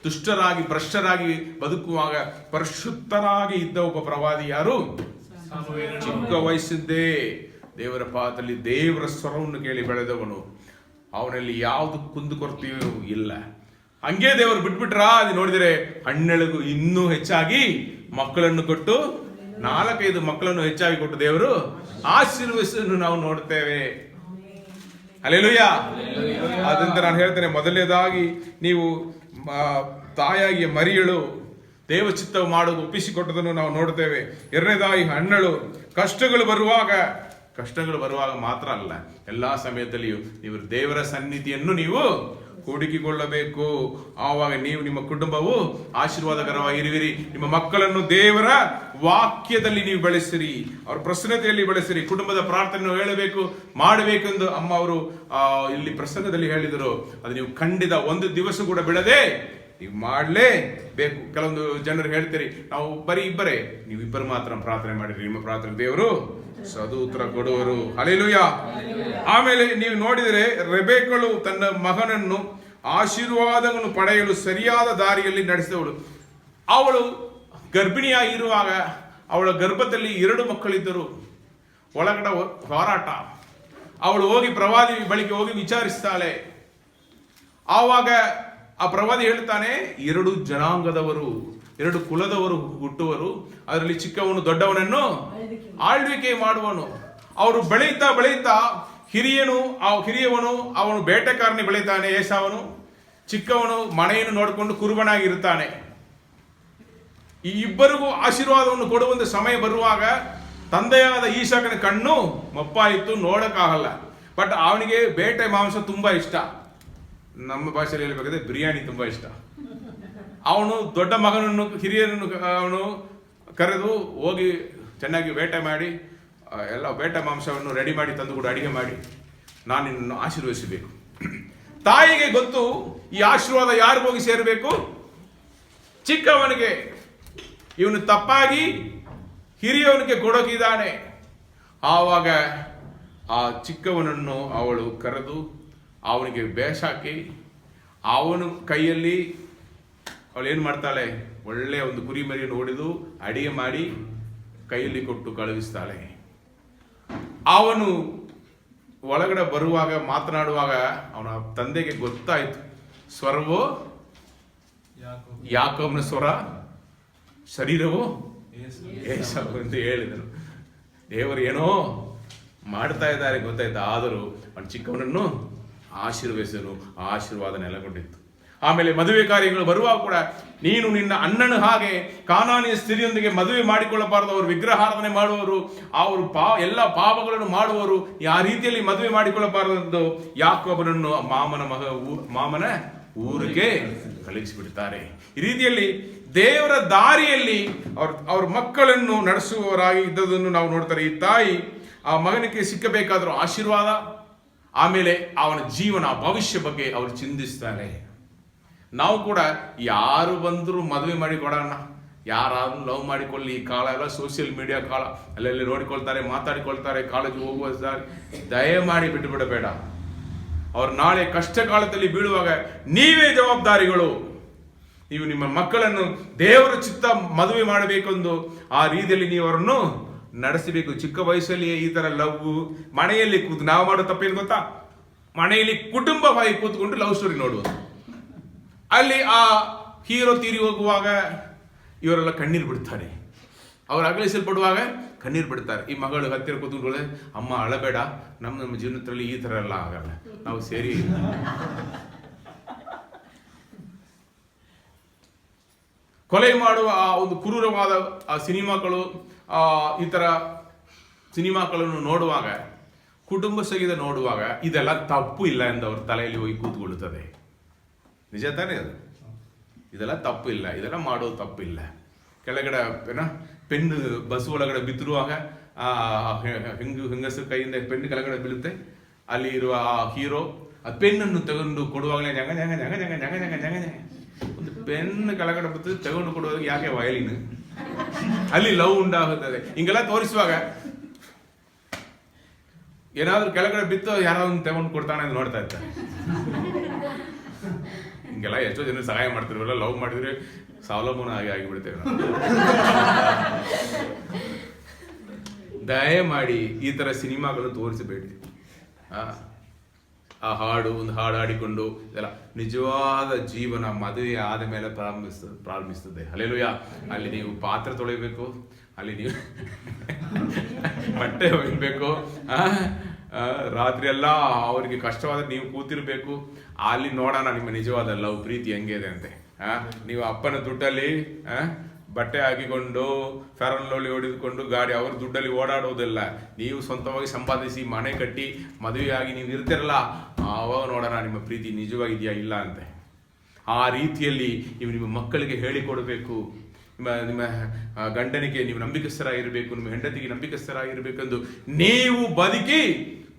ದುಷ್ಟರಾಗಿ ಭ್ರಷ್ಟರಾಗಿ ಬದುಕುವಾಗ ಪರಿಶುದ್ಧರಾಗಿ ಇದ್ದ ಒಬ್ಬ ಪ್ರವಾದಿ ಯಾರು? ಚಿಕ್ಕ ವಯಸ್ಸಿದ್ದೇ ದೇವರ ಪಾದದಲ್ಲಿ ದೇವರ ಸ್ವರವನ್ನು ಕೇಳಿ ಬೆಳೆದವನು. ಅವನಲ್ಲಿ ಯಾವುದು ಕುಂದುಕೊರತೆಯೂ ಇಲ್ಲ. ಹಂಗೆ ದೇವರು ಬಿಟ್ಬಿಟ್ರ? ಅದು ನೋಡಿದರೆ 12 ಇನ್ನೂ ಹೆಚ್ಚಾಗಿ ಮಕ್ಕಳನ್ನು ಕೊಟ್ಟು, 4-5 ಮಕ್ಕಳನ್ನು ಹೆಚ್ಚಾಗಿ ಕೊಟ್ಟು ದೇವರು ಆಶೀರ್ವದಿಸನ್ನು ನಾವು ನೋಡ್ತೇವೆ. ಹಲ್ಲೆಲೂಯಾ. ಅದರಿಂದ ನಾನು ಹೇಳ್ತೇನೆ, ಮೊದಲನೇದಾಗಿ ನೀವು ತಾಯಾಗಿ ಮರಿಯಳು ದೇವಚಿತ್ತ ಮಾಡೋದು ಒಪ್ಪಿಸಿಕೊಟ್ಟದನ್ನು ನಾವು ನೋಡ್ತೇವೆ. 2ನೇದಾಗಿ ಹಣ್ಣಳು ಕಷ್ಟಗಳು ಬರುವಾಗ ಮಾತ್ರ ಅಲ್ಲ, ಎಲ್ಲ ಸಮಯದಲ್ಲಿಯೂ ನೀವು ದೇವರ ಸನ್ನಿಧಿಯನ್ನು ನೀವು ಹೂಡಿಕೊಳ್ಳಬೇಕು. ಆವಾಗ ನೀವು ನಿಮ್ಮ ಕುಟುಂಬವು ಆಶೀರ್ವಾದಕರವಾಗಿರುವಿರಿ. ನಿಮ್ಮ ಮಕ್ಕಳನ್ನು ದೇವರ ವಾಕ್ಯದಲ್ಲಿ ನೀವು ಬೆಳೆಸಿರಿ, ಅವರ ಪ್ರಸನ್ನತೆಯಲ್ಲಿ ಬೆಳೆಸಿರಿ. ಕುಟುಂಬದ ಪ್ರಾರ್ಥನೆ ಹೇಳಬೇಕು, ಮಾಡಬೇಕೆಂದು ಅಮ್ಮ ಅವರು ಇಲ್ಲಿ ಪ್ರಸಂಗದಲ್ಲಿ ಹೇಳಿದರು. ಅದು ನೀವು ಖಂಡಿತ ಒಂದು ದಿವಸ ಕೂಡ ಬಿಡದೆ ನೀವು ಮಾಡಲೇಬೇಕು. ಕೆಲವೊಂದು ಜನರು ಹೇಳ್ತೀರಿ, ನಾವು ಇಬ್ಬರೇ, ನೀವು ಇಬ್ಬರು ಮಾತ್ರ ಪ್ರಾರ್ಥನೆ ಮಾಡಿರಿ, ನಿಮ್ಮ ಪ್ರಾರ್ಥನೆ ದೇವರು ಸದು ಉತ್ತರ ಕೊಡುವರು. ಹಲ್ಲೆಲೂಯಾ. ಆಮೇಲೆ ನೀವು ನೋಡಿದರೆ ರೆಬೆಕ್ಕಳು ತನ್ನ ಮಗನನ್ನು ಆಶೀರ್ವಾದವನ್ನು ಪಡೆಯಲು ಸರಿಯಾದ ದಾರಿಯಲ್ಲಿ ನಡೆಸಿದವಳು. ಅವಳು ಗರ್ಭಿಣಿಯಾಗಿರುವಾಗ ಅವಳ ಗರ್ಭದಲ್ಲಿ 2 ಮಕ್ಕಳಿದ್ದರು. ಒಳಗಡೆ ಹೋರಾಟ. ಅವಳು ಹೋಗಿ ಪ್ರವಾದಿ ಬಳಿಗೆ ಹೋಗಿ ವಿಚಾರಿಸ್ತಾಳೆ. ಆವಾಗ ಆ ಪ್ರವಾದಿ ಹೇಳ್ತಾನೆ, 2 ಜನಾಂಗದವರು, 2 ಕುಲದವರು ಹುಟ್ಟುವರು, ಅದರಲ್ಲಿ ಚಿಕ್ಕವನು ದೊಡ್ಡವನನ್ನು ಆಳ್ವಿಕೆ ಮಾಡುವನು. ಅವರು ಬೆಳೀತಾ ಹಿರಿಯವನು ಅವನು ಬೇಟೆಕಾರನಿ ಬೆಳೀತಾನೆ, ಏಸಾವನು. ಚಿಕ್ಕವನು ಮನೆಯನ್ನು ನೋಡಿಕೊಂಡು ಕುರುಬನಾಗಿರ್ತಾನೆ. ಈ ಇಬ್ಬರಿಗೂ ಆಶೀರ್ವಾದವನ್ನು ಕೊಡುವಂತ ಸಮಯ ಬರುವಾಗ ತಂದೆಯಾದ ಈಸಾಕನ ಕಣ್ಣು ಮಪ್ಪಾಯಿತು, ನೋಡಕ್ಕಾಗಲ್ಲ. ಬಟ್ ಅವನಿಗೆ ಬೇಟೆ ಮಾಂಸ ತುಂಬಾ ಇಷ್ಟ. ನಮ್ಮ ಭಾಷೆಯಲ್ಲಿ ಹೇಳ್ಬೇಕಾದ್ರೆ ಬಿರಿಯಾನಿ ತುಂಬಾ ಇಷ್ಟ. ಅವನು ದೊಡ್ಡ ಮಗನನ್ನು, ಹಿರಿಯರನ್ನು ಅವನು ಕರೆದು ಹೋಗಿ ಚೆನ್ನಾಗಿ ಬೇಟೆ ಮಾಡಿ ಎಲ್ಲ ಬೇಟೆ ಮಾಂಸವನ್ನು ರೆಡಿ ಮಾಡಿ ತಂದು ಕೂಡ ಅಡಿಗೆ ಮಾಡಿ, ನಾನು ನಿನ್ನನ್ನು ಆಶೀರ್ವದಿಸಬೇಕು. ತಾಯಿಗೆ ಗೊತ್ತು ಈ ಆಶೀರ್ವಾದ ಯಾರಿಗೋಗಿ ಹೋಗಿ ಸೇರಬೇಕು, ಚಿಕ್ಕವನಿಗೆ. ಇವನು ತಪ್ಪಾಗಿ ಹಿರಿಯವನಿಗೆ ಕೊಡೋಕಿದ್ದಾನೆ. ಆವಾಗ ಆ ಚಿಕ್ಕವನನ್ನು ಅವಳು ಕರೆದು ಅವನಿಗೆ ಬೇಸಾಕಿ ಅವನ ಕೈಯಲ್ಲಿ ಅವಳೇನು ಮಾಡ್ತಾಳೆ, ಒಳ್ಳೆಯ ಒಂದು ಕುರಿ ಮರಿಯನ್ನು ಹೊಡೆದು ಅಡಿಗೆ ಮಾಡಿ ಕೈಯಲ್ಲಿ ಕೊಟ್ಟು ಕಳುಹಿಸ್ತಾಳೆ. ಅವನು ಒಳಗಡೆ ಬರುವಾಗ ಮಾತನಾಡುವಾಗ ಅವನ ತಂದೆಗೆ ಗೊತ್ತಾಯ್ತು, ಸ್ವರವೋ ಯಾಕೋಬನ ಸ್ವರ, ಶರೀರವೋ ಏಸಾವು ಎಂದು ಹೇಳಿದನು. ದೇವರು ಏನೋ ಮಾಡ್ತಾ ಇದ್ದಾರೆ ಗೊತ್ತಾಯ್ತು. ಆದರೂ ಅವನ ಚಿಕ್ಕವನನ್ನು ಆಶೀರ್ವದಿಸನು. ಆಶೀರ್ವಾದ ನೆಲೆಗೊಂಡಿತ್ತು. ಆಮೇಲೆ ಮದುವೆ ಕಾರ್ಯಗಳು ಬರುವಾಗ ಕೂಡ, ನೀನು ನಿನ್ನ ಅಣ್ಣನ ಹಾಗೆ ಕಾನಾನಿಯ ಸ್ತ್ರೀಯೊಂದಿಗೆ ಮದುವೆ ಮಾಡಿಕೊಳ್ಳಬಾರದು. ಅವರು ವಿಗ್ರಹಾರಾಧನೆ ಮಾಡುವವರು, ಅವರು ಎಲ್ಲ ಪಾಪಗಳನ್ನು ಮಾಡುವವರು. ಆ ರೀತಿಯಲ್ಲಿ ಮದುವೆ ಮಾಡಿಕೊಳ್ಳಬಾರದು. ಯಾಕೋಬನನ್ನು ಮಾಮನ ಊರಿಗೆ ಕಳುಹಿಸಿಬಿಡ್ತಾರೆ. ಈ ರೀತಿಯಲ್ಲಿ ದೇವರ ದಾರಿಯಲ್ಲಿ ಅವ್ರ ಮಕ್ಕಳನ್ನು ನಡೆಸುವವರಾಗಿ ಇದ್ದದನ್ನು ನಾವು ನೋಡ್ತಾರೆ. ಈ ತಾಯಿ ಆ ಮಗನಿಗೆ ಸಿಕ್ಕಬೇಕಾದರೂ ಆಶೀರ್ವಾದ, ಆಮೇಲೆ ಅವನ ಜೀವನ ಭವಿಷ್ಯ ಬಗ್ಗೆ ಅವರು ಚಿಂತಿಸ್ತಾರೆ. ನಾವು ಕೂಡ ಯಾರು ಬಂದರೂ ಮದುವೆ ಮಾಡಿ ಕೊಡೋಣ, ಯಾರಾದ್ರೂ ಲವ್ ಮಾಡಿಕೊಳ್ಳಿ. ಈ ಕಾಲ ಎಲ್ಲ ಸೋಷಿಯಲ್ ಮೀಡಿಯಾ ಕಾಲ, ಅಲ್ಲೆಲ್ಲಿ ನೋಡಿಕೊಳ್ತಾರೆ, ಮಾತಾಡಿಕೊಳ್ತಾರೆ. ಕಾಲೇಜಿಗೆ ಹೋಗುವ ದಯಮಾಡಿ ಬಿಟ್ಟು ಬಿಡಬೇಡ. ಅವ್ರು ನಾಳೆ ಕಷ್ಟ ಕಾಲದಲ್ಲಿ ಬೀಳುವಾಗ ನೀವೇ ಜವಾಬ್ದಾರಿಗಳು. ನೀವು ನಿಮ್ಮ ಮಕ್ಕಳನ್ನು ದೇವರ ಚಿತ್ತ ಮದುವೆ ಮಾಡಬೇಕೆಂದು ಆ ರೀತಿಯಲ್ಲಿ ನೀವು ಅವರನ್ನು ನಡೆಸಬೇಕು. ಚಿಕ್ಕ ವಯಸ್ಸಲ್ಲಿಯೇ ಈ ತರ ಲವ್ ಮನೆಯಲ್ಲಿ ಕೂತು, ನಾವು ಮಾಡೋ ತಪ್ಪೇನು ಗೊತ್ತಾ, ಮನೆಯಲ್ಲಿ ಕುಟುಂಬವಾಗಿ ಕೂತ್ಕೊಂಡು ಲವ್ ಸ್ಟೋರಿ ನೋಡುವುದು. ಅಲ್ಲಿ ಆ ಹೀರೋ ತೀರಿ ಹೋಗುವಾಗ ಇವರೆಲ್ಲ ಕಣ್ಣೀರು ಬಿಡ್ತಾರೆ, ಅವ್ರು ಅಗಲಿಸಲ್ಪಡುವಾಗ ಕಣ್ಣೀರು ಬಿಡ್ತಾರೆ. ಈ ಮಗಳು ಹತ್ತಿರ ಕೂತ್ಕೊಂಡ್ರೆ, ಅಮ್ಮ ಅಳಬೇಡ, ನಮ್ಮ ಜೀವನದಲ್ಲಿ ಈ ತರ ಎಲ್ಲ ಆಗಲ್ಲ, ನಾವು ಸೇರಿ ಕೊಲೆ ಮಾಡುವ ಆ ಒಂದು ಕ್ರೂರವಾದ ಆ ಸಿನಿಮಾಗಳು, ಈ ತರ ಸಿನಿಮಾಗಳನ್ನು ನೋಡುವಾಗ, ಕುಟುಂಬ ಸಹಿತ ನೋಡುವಾಗ ಇದೆಲ್ಲ ತಪ್ಪು ಇಲ್ಲ ಎಂದು ಅವ್ರ ತಲೆಯಲ್ಲಿ ಹೋಗಿ ಕೂತ್ಕೊಳ್ಳುತ್ತದೆ. ನಿಜ ತಾನೇ ಅದು? ಇದೆಲ್ಲ ತಪ್ಪು ಇಲ್ಲ, ಇದೆಲ್ಲ ಮಾಡೋದು ತಪ್ಪಿಲ್ಲ. ಕೆಳಗಡೆ ಪೆನ್ನು ಬಸ್ ಒಳಗಡೆ ಬಿದ್ದಿರುವಾಗ ಹೆಂಗಸು ಕೈಯಿಂದ ಪೆನ್ನು ಕೆಳಗಡೆ ಬೀಳುತ್ತೆ. ಅಲ್ಲಿ ಇರುವ ಆ ಹೀರೋ ಆ ಪೆನ್ನನ್ನು ತಗೊಂಡು ಕೊಡುವಾಗಲೇ ಜಂಗ ಜಂಗ ಜಂಗ ಜಂಗ ಜಂಗ ಜಂಗ ಜಂಗ ಜಂಗ ಒಂದು ಪೆನ್ ಕೆಳಗಡೆ ಬರ್ತದೆ, ತಗೊಂಡು ಕೊಡುವಾಗ ಯಾಕೆ ವಯಲಿನ್, ಅಲ್ಲಿ ಲವ್ ಉಂಟಾಗುತ್ತದೆ. ಹಿಂಗೆಲ್ಲ ತೋರಿಸುವಾಗ ಏನಾದ್ರೂ ಕೆಳಗಡೆ ಬಿತ್ತು ಯಾರಾದ್ರೂ ತಗೊಂಡು ಕೊಡ್ತಾನೆ ಅಂತ ನೋಡ್ತಾ ಇರ್ತಾರೆ. ಹಿಂಗೆಲ್ಲ ಎಷ್ಟೋ ಜನ ಸಹಾಯ ಮಾಡ್ತಿರ್ವಲ್ಲ, ಲವ್ ಮಾಡಿದ್ರೆ ಸಾವಲಂಬನ ಆಗಿಬಿಡ್ತೇವೆ. ದಯಮಾಡಿ ಈ ತರ ಸಿನಿಮಾಗಳು ತೋರಿಸಬೇಡಿ. ಆ ಹಾಡು, ಒಂದು ಹಾಡು ಹಾಡಿಕೊಂಡು ಇದೆಲ್ಲ ನಿಜವಾದ ಜೀವನ ಮದುವೆ ಆದ ಮೇಲೆ ಪ್ರಾರಂಭಿಸ್ತದೆ. ಹಲ್ಲೆಲೂಯಾ. ಅಲ್ಲಿ ನೀವು ಪಾತ್ರೆ ತೊಳಿಬೇಕು, ಅಲ್ಲಿ ನೀವು ಬಟ್ಟೆ ಒಗಿಬೇಕು, ರಾತ್ರಿ ಎಲ್ಲ ಅವರಿಗೆ ಕಷ್ಟವಾದ್ರೆ ನೀವು ಕೂತಿರ್ಬೇಕು. ಅಲ್ಲಿ ನೋಡೋಣ ನಿಮ್ಮ ನಿಜವಾದ ಲವ್ ಪ್ರೀತಿ ಹೆಂಗೆ ಇದೆ ಅಂತೆ. ನೀವು ಅಪ್ಪನ ದುಡ್ಡಲ್ಲಿ ಬಟ್ಟೆ ಹಾಕಿಕೊಂಡು ಫೇರನ್ ಲವ್ಲಿ ಹೊಡೆದುಕೊಂಡು ಗಾಡಿ ಅವ್ರ ದುಡ್ಡಲ್ಲಿ ಓಡಾಡೋದಿಲ್ಲ. ನೀವು ಸ್ವಂತವಾಗಿ ಸಂಪಾದಿಸಿ ಮನೆ ಕಟ್ಟಿ ಮದುವೆಯಾಗಿ ನೀವು ಇರ್ತಿರಲ್ಲ, ಆವಾಗ ನೋಡೋಣ ನಿಮ್ಮ ಪ್ರೀತಿ ನಿಜವಾಗಿದೆಯಾ ಇಲ್ಲ ಅಂತೆ. ಆ ರೀತಿಯಲ್ಲಿ ನೀವು ನಿಮ್ಮ ಮಕ್ಕಳಿಗೆ ಹೇಳಿಕೊಡಬೇಕು. ನಿಮ್ಮ ಗಂಡನಿಗೆ ನೀವು ನಂಬಿಕಸ್ಥರಾಗಿರಬೇಕು, ನಿಮ್ಮ ಹೆಂಡತಿಗೆ ನಂಬಿಕಸ್ಥರಾಗಿರ್ಬೇಕೆಂದು ನೀವು ಬದುಕಿ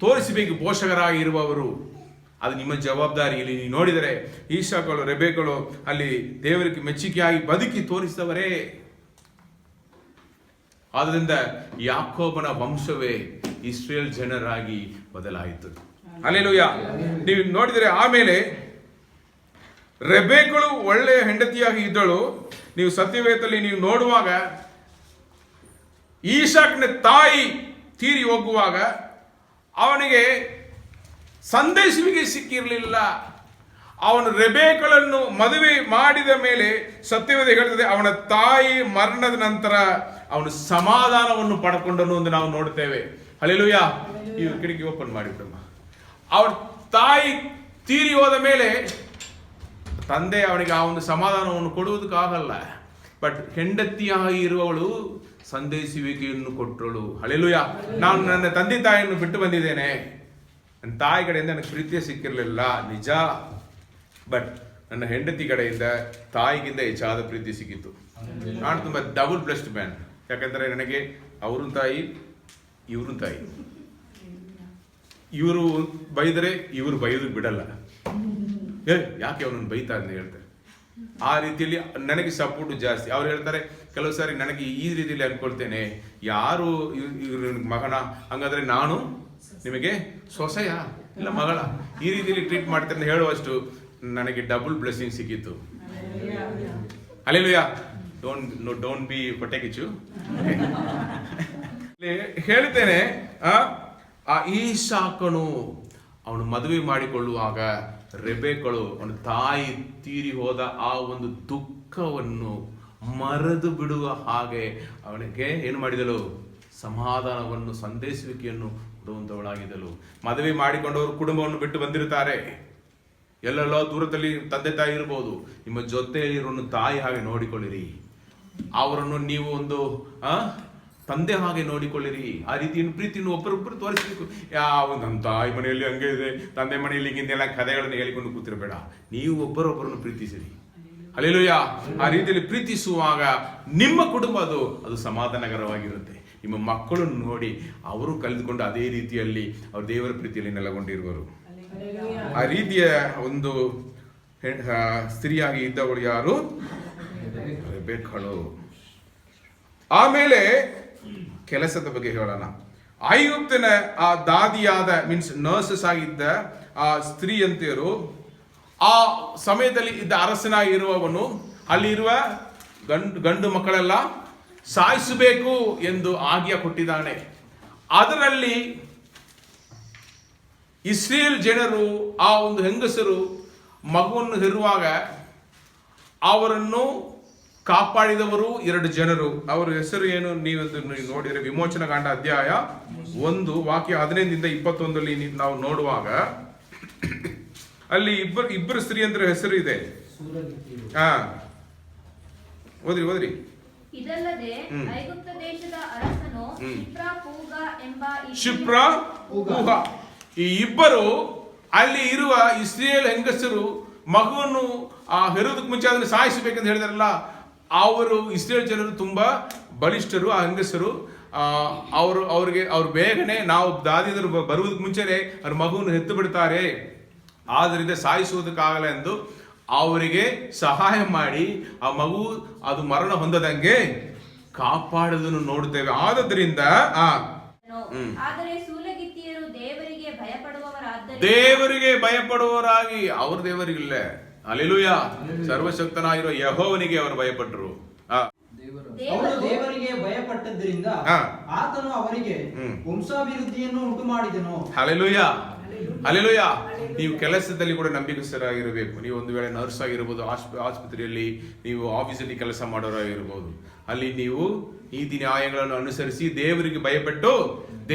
ತೋರಿಸಬೇಕು. ಪೋಷಕರಾಗಿರುವವರು, ಅದು ನಿಮ್ಮ ಜವಾಬ್ದಾರಿ. ಇಲ್ಲಿ ನೀವು ನೋಡಿದರೆ ಈಸಾಕಳು, ರೆಬೆಕಳು ಅಲ್ಲಿ ದೇವರಿಗೆ ಮೆಚ್ಚುಗೆಯಾಗಿ ಬದುಕಿ ತೋರಿಸಿದವರೇ. ಆದ್ದರಿಂದ ಯಾಕೋಬನ ವಂಶವೇ ಇಸ್ರೇಲ್ ಜನರಾಗಿ ಬದಲಾಯಿತು. ಹಲ್ಲೆಲೂಯಾ. ನೀವು ನೋಡಿದರೆ ಆಮೇಲೆ ರೆಬೆಕಳು ಒಳ್ಳೆಯ ಹೆಂಡತಿಯಾಗಿ ಇದ್ದಳು. ನೀವು ಸತ್ಯವೇದದಲ್ಲಿ ನೀವು ನೋಡುವಾಗ ಈಸಾಕನ ತಾಯಿ ತೀರಿ ಹೋಗುವಾಗ ಅವನಿಗೆ ಸಂದೇಶವಿಗೆ ಸಿಕ್ಕಿರಲಿಲ್ಲ. ಅವನು ರೆಬೆಕಳನ್ನು ಮದುವೆ ಮಾಡಿದ ಮೇಲೆ ಸತ್ಯವೇದ ಹೇಳ್ತದೆ, ಅವನ ತಾಯಿ ಮರಣದ ನಂತರ ಅವನು ಸಮಾಧಾನವನ್ನು ಪಡ್ಕೊಂಡನು ಎಂದು ನಾವು ನೋಡ್ತೇವೆ. ಹಲ್ಲೆಲೂಯಾ. ಈ ಕಿಟಕಿ ಓಪನ್ ಮಾಡಿಬಿಡಮ್ಮ. ಅವನ ತಾಯಿ ತೀರಿ ಹೋದ ಮೇಲೆ ತಂದೆ ಅವನಿಗೆ ಆ ಒಂದು ಸಮಾಧಾನವನ್ನು ಕೊಡುವುದಕ್ಕಾಗಲ್ಲ. ಬಟ್ ಹೆಂಡತಿಯಾಗಿ ಇರುವವಳು ಸಂದೇಶಿಸುವಿಕೆಯನ್ನು ಕೊಟ್ಟಳು. ಹಲ್ಲೆಲೂಯಾ. ನಾನು ನನ್ನ ತಂದೆ ತಾಯಿಯನ್ನು ಬಿಟ್ಟು ಬಂದಿದ್ದೇನೆ, ನನ್ನ ತಾಯಿ ಕಡೆಯಿಂದ ನನಗೆ ಪ್ರೀತಿಯೇ ಸಿಕ್ಕಿರಲಿಲ್ಲ ನಿಜ. ಬಟ್ ನನ್ನ ಹೆಂಡತಿ ಕಡೆಯಿಂದ ತಾಯಿಗಿಂತ ಹೆಚ್ಚಾದ ಪ್ರೀತಿ ಸಿಕ್ಕಿತ್ತು. ನಾನು ತುಂಬ ಡಬಲ್ ಬ್ಲೆಸ್ಡ್ ಮ್ಯಾನ್. ಯಾಕಂದರೆ ನನಗೆ ಅವ್ರ ತಾಯಿ, ಇವ್ರ ತಾಯಿ. ಇವರು ಬೈದರೆ ಇವರು ಬೈಯೋದಕ್ಕೆ ಬಿಡಲ್ಲ. ಯಾಕೆ ಅವನನ್ನು ಬೈತಾ ಅಂತ ಹೇಳ್ತಾರೆ. ಆ ರೀತಿಯಲ್ಲಿ ನನಗೆ ಸಪೋರ್ಟ್ ಜಾಸ್ತಿ. ಅವ್ರು ಹೇಳ್ತಾರೆ ಕೆಲವು ಸಾರಿ ನನಗೆ ಈ ರೀತಿಯಲ್ಲಿ ಅನ್ಕೊಳ್ತೇನೆ, ಯಾರು ಇವ್ರ ಮಗನ, ಹಂಗಾದ್ರೆ ನಾನು ನಿಮಗೆ ಸೊಸೆಯ ಇಲ್ಲ ಮಗಳ, ಈ ರೀತಿಯಲ್ಲಿ ಟ್ರೀಟ್ ಮಾಡ್ತಾರೆ ಅಂತ ಹೇಳುವಷ್ಟು ನನಗೆ ಡಬಲ್ ಬ್ಲೆಸ್ಸಿಂಗ್ ಸಿಕ್ಕಿತ್ತು. ಹಲ್ಲೆಲೂಯಾ. ಡೋಂಟ್ ಬಿ ಹೊಟ್ಟೆ ಕಿಚ್ಚು. ಹೇಳ್ತೇನೆ, ಆ ಈಸಾಕನು ಅವನು ಮದುವೆ ಮಾಡಿಕೊಳ್ಳುವಾಗ ರೆಬೆಕಳು ಅವನ ತಾಯಿ ತೀರಿ ಹೋದ ಆ ಒಂದು ದುಃಖವನ್ನು ಮರೆತು ಬಿಡುವ ಹಾಗೆ ಅವನಿಗೆ ಏನು ಮಾಡಿದಳು, ಸಮಾಧಾನವನ್ನು, ಸಂದೇಶಿಕೆಯನ್ನು ಕೊಡುವಂತವಳಾಗಿದ್ದಳು. ಮದುವೆ ಮಾಡಿಕೊಂಡವರು ಕುಟುಂಬವನ್ನು ಬಿಟ್ಟು ಬಂದಿರುತ್ತಾರೆ, ಎಲ್ಲೆಲ್ಲೋ ದೂರದಲ್ಲಿ ತಂದೆ ತಾಯಿ ಇರಬಹುದು. ನಿಮ್ಮ ಜೊತೆಯಲ್ಲಿರೋ ತಾಯಿ ಹಾಗೆ ನೋಡಿಕೊಳ್ಳಿರಿ, ಅವರನ್ನು ನೀವು ಒಂದು ತಂದೆ ಹಾಗೆ ನೋಡಿಕೊಳ್ಳಿರಿ. ಆ ರೀತಿಯನ್ನು ಪ್ರೀತಿಯನ್ನು ಒಬ್ಬರೊಬ್ಬರು ತೋರಿಸಬೇಕು. ನಮ್ಮ ತಾಯಿ ಮನೆಯಲ್ಲಿ ಹಂಗೆ ಇದೆ, ತಂದೆ ಮನೆಯಲ್ಲಿ ಹಿಂಗೆಲ್ಲ ಕಥೆಗಳನ್ನು ಹೇಳಿಕೊಂಡು ಕೂತಿರಬೇಡ. ನೀವು ಒಬ್ಬರೊಬ್ಬರನ್ನು ಪ್ರೀತಿಸಿರಿ. ಹಲ್ಲೆಲೂಯಾ. ಆ ರೀತಿಯಲ್ಲಿ ಪ್ರೀತಿಸುವಾಗ ನಿಮ್ಮ ಕುಟುಂಬ ಅದು ಸಮಾಧಾನಕರವಾಗಿರುತ್ತೆ. ನಿಮ್ಮ ಮಕ್ಕಳನ್ನು ನೋಡಿ ಅವರು ಕಲಿದುಕೊಂಡು ಅದೇ ರೀತಿಯಲ್ಲಿ ಅವರು ದೇವರ ಪ್ರೀತಿಯಲ್ಲಿ ನೆಲೆಗೊಂಡಿರುವರು. ಆ ರೀತಿಯ ಒಂದು ಸ್ತ್ರೀಯಾಗಿ ಇದ್ದವಳು ಯಾರು? ರೆಬೆಕ್ಕಳು. ಆಮೇಲೆ ಕೆಲಸದ ಬಗ್ಗೆ ಹೇಳೋಣ. ಐಗುಪ್ತನ ಆ ದಾದಿಯಾದ ಮೀನ್ಸ್ ನರ್ಸಸ್ ಆಗಿದ್ದ ಆ ಸ್ತ್ರೀಯಂತೆಯರು ಆ ಸಮಯದಲ್ಲಿ ಇದ್ದ ಅರಸನಾಗಿರುವವನು ಅಲ್ಲಿರುವ ಗಂಡು ಮಕ್ಕಳೆಲ್ಲ ಸಾಯಿಸಬೇಕು ಎಂದು ಆಜ್ಞೆ ಕೊಟ್ಟಿದ್ದಾನೆ. ಅದರಲ್ಲಿ ಇಸ್ರೇಲ್ ಜನರು, ಆ ಒಂದು ಹೆಂಗಸರು ಮಗುವನ್ನು ಹೆರುವಾಗ ಅವರನ್ನು ಕಾಪಾಡಿದವರು 2 ಜನರು. ಅವರ ಹೆಸರು ಏನು ನೀವು ನೋಡಿದರೆ ವಿಮೋಚನಾ ಕಾಂಡ ಅಧ್ಯಾಯ 1 ವಾಕ್ಯ 15-21 ನಾವು ನೋಡುವಾಗ ಅಲ್ಲಿ ಇಬ್ಬರು ಸ್ತ್ರೀಯಂತರ ಹೆಸರು ಇದೆ. ಓದ್ರಿ. ಇದಲ್ಲದೆ ಐಗುಪ್ತ ದೇಶದ ಅರಸನು ಶಿಪ್ರಾ ಪೂಗ, ಈ ಇಬ್ಬರು ಅಲ್ಲಿ ಇರುವ ಇಸ್ರೇಲ್ ಹೆಂಗಸರು ಮಗುವನ್ನು ಹೆರೋದಕ್ಕೆ ಮುಂಚೆ ಅದನ್ನು ಸಾಯಿಸಬೇಕಂತ ಹೇಳಿದಾರಲ್ಲ, ಅವರು ಇಸ್ರೇಲ್ ಜನರು ತುಂಬಾ ಬಲಿಷ್ಠರು. ಆ ಹೆಂಗಸರು ಅವ್ರು ಬೇಗನೆ ನಾವು ದಾದಿದರು ಬರುವುದಕ್ಕೆ ಮುಂಚೆನೆ ಅವ್ರ ಮಗುವನ್ನು ಹೆತ್ತು ಬಿಡ್ತಾರೆ, ಆದ್ರಿಂದ ಸಾಯಿಸುವುದಕ್ಕಾಗಲ್ಲ ಎಂದು ಅವರಿಗೆ ಸಹಾಯ ಮಾಡಿ ಆ ಮಗು ಅದು ಮರಣ ಹೊಂದದಂಗೆ ಕಾಪಾಡುವುದನ್ನು ನೋಡುತ್ತೇವೆ. ಆದದ್ರಿಂದ ಆದರೆ ಸೂಲಗಿತ್ತಿಯರು ದೇವರಿಗೆ ಭಯಪಡುವವರಾಗಿ, ಅವ್ರ ದೇವರಿಗಿಲ್ಲ. ಹಲ್ಲೆಲೂಯಾ. ಸರ್ವಶಕ್ತನಾಗಿರುವ ಯೆಹೋವನಿಗೆ ಅವರು ಭಯಪಟ್ಟರು. ಅವರು ದೇವರಿಗೆ ಭಯಪಟ್ಟದ್ರಿಂದ ಆತನು ಅವರಿಗೆ ವಂಶಾಭಿವೃದ್ಧಿಯನ್ನು ಉಂಟು ಮಾಡಿದನು. ಹಲ್ಲೆಲೂಯಾ. ಹಲ್ಲೆಲೂಯಾ. ನೀವು ಕೆಲಸದಲ್ಲಿ ಕೂಡ ನಂಬಿಕಸ್ಥರಾಗಿರಬೇಕು. ನೀವು ಒಂದು ವೇಳೆ ನರ್ಸ್ ಆಗಿರ್ಬೋದು, ಆಸ್ಪತ್ರೆಯಲ್ಲಿ ನೀವು ಆಫೀಸಲ್ಲಿ ಕೆಲಸ ಮಾಡೋರಾಗಿರ್ಬೋದು, ಅಲ್ಲಿ ನೀವು ನೀತಿ ನ್ಯಾಯಗಳನ್ನು ಅನುಸರಿಸಿ ದೇವರಿಗೆ ಭಯಪಟ್ಟು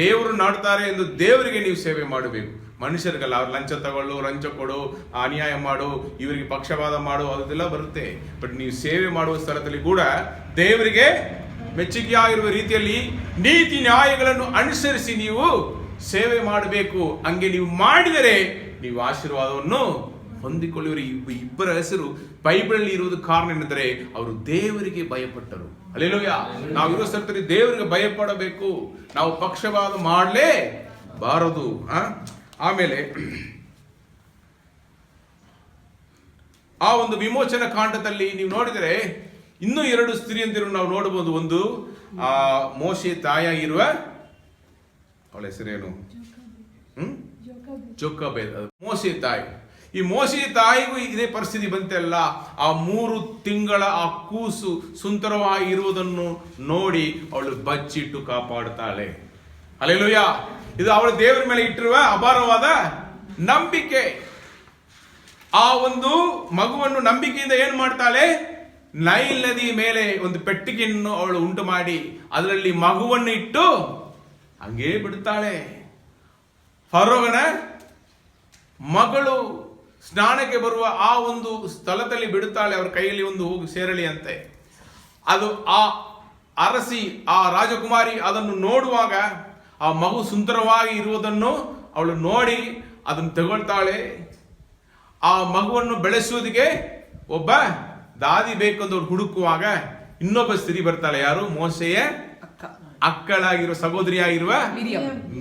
ದೇವರು ನಾಡ್ತಾರೆ ಎಂದು ದೇವರಿಗೆ ನೀವು ಸೇವೆ ಮಾಡಬೇಕು. ಮನುಷ್ಯರಿಗಲ್ಲ. ಅವ್ರು ಲಂಚ ತಗೊಳ್ಳು, ಲಂಚ ಕೊಡು, ಅನ್ಯಾಯ ಮಾಡು, ಇವರಿಗೆ ಪಕ್ಷಪಾತ ಮಾಡು, ಅದೆಲ್ಲ ಬರುತ್ತೆ. ಬಟ್ ನೀವು ಸೇವೆ ಮಾಡುವ ಸ್ಥಳದಲ್ಲಿ ಕೂಡ ದೇವರಿಗೆ ಮೆಚ್ಚುಗೆಯಾಗಿರುವ ರೀತಿಯಲ್ಲಿ ನೀತಿ ನ್ಯಾಯಗಳನ್ನು ಅನುಸರಿಸಿ ನೀವು ಸೇವೆ ಮಾಡಬೇಕು. ಹಂಗೆ ನೀವು ಮಾಡಿದರೆ ನೀವು ಆಶೀರ್ವಾದವನ್ನು ಹೊಂದಿಕೊಳ್ಳುವರಿ. ಇಬ್ಬರ ಹೆಸರು ಬೈಬಲ್ ಇರುವುದು ಕಾರಣ ಏನೆಂದರೆ ಅವರು ದೇವರಿಗೆ ಭಯಪಟ್ಟರು. ಹಲ್ಲೆಲೂಯಾ. ನಾವು ಇರೋ ಸ್ಥಳದಲ್ಲಿ ದೇವರಿಗೆ ಭಯಪಡಬೇಕು. ನಾವು ಪಕ್ಷಪಾತ ಮಾಡಲೇಬಾರದು. ಆಮೇಲೆ ಆ ಒಂದು ವಿಮೋಚನಾ ಕಾಂಡದಲ್ಲಿ ನೀವು ನೋಡಿದರೆ ಇನ್ನೂ 2 ಸ್ತ್ರೀಯಂತಿರು ನಾವು ನೋಡಬಹುದು. ಒಂದು ಮೋಶೆ ತಾಯಿಯಾಗಿರುವ ಅವಳ ಹೆಸರೇನು? ಜೋಕಬೇದ್. ಮೋಶೆ ತಾಯಿ. ಈ ಮೋಶೆ ತಾಯಿಗೂ ಇದೇ ಪರಿಸ್ಥಿತಿ ಬಂತೆಲ್ಲ. ಆ 3 ತಿಂಗಳ ಆ ಕೂಸು ಸುಂದರವಾಗಿ ಇರುವುದನ್ನು ನೋಡಿ ಅವಳು ಬಚ್ಚಿಟ್ಟು ಕಾಪಾಡುತ್ತಾಳೆ. ಹಲ್ಲೆಲೂಯಾ. ಇದು ಅವಳ ದೇವರ ಮೇಲೆ ಇಟ್ಟಿರುವ ಅಪಾರವಾದ ನಂಬಿಕೆ. ಆ ಒಂದು ಮಗುವನ್ನು ನಂಬಿಕೆಯಿಂದ ಏನ್ ಮಾಡ್ತಾಳೆ? ನೈಲ್ ನದಿ ಮೇಲೆ ಒಂದು ಪೆಟ್ಟಿಗೆಯನ್ನು ಅವಳು ಉಂಟು ಮಾಡಿ ಅದರಲ್ಲಿ ಮಗುವನ್ನು ಇಟ್ಟು ಹಂಗೇ ಬಿಡುತ್ತಾಳೆ. ಫರೋಹನ ಮಗಳು ಸ್ನಾನಕ್ಕೆ ಬರುವ ಆ ಒಂದು ಸ್ಥಳದಲ್ಲಿ ಬಿಡುತ್ತಾಳೆ. ಅವರ ಕೈಯಲ್ಲಿ ಒಂದು ಹೋಗಿ ಸೇರಳಿ ಅಂತೆ. ಅದು ಆ ಅರಸಿ, ಆ ರಾಜಕುಮಾರಿ ಅದನ್ನು ನೋಡುವಾಗ ಆ ಮಗು ಸುಂದರವಾಗಿ ಇರುವುದನ್ನು ಅವಳು ನೋಡಿ ಅದನ್ನು ತಗೊಳ್ತಾಳೆ. ಆ ಮಗುವನ್ನು ಬೆಳೆಸುವುದಕ್ಕೆ ಒಬ್ಬ ದಾದಿ ಬೇಕೆಂದು ಹುಡುಕುವಾಗ ಇನ್ನೊಬ್ಬ ಸ್ತ್ರೀ ಬರ್ತಾಳೆ. ಯಾರು? ಮೋಶೆಯ ಅಕ್ಕಳಾಗಿರುವ ಸಹೋದರಿಯಾಗಿರುವ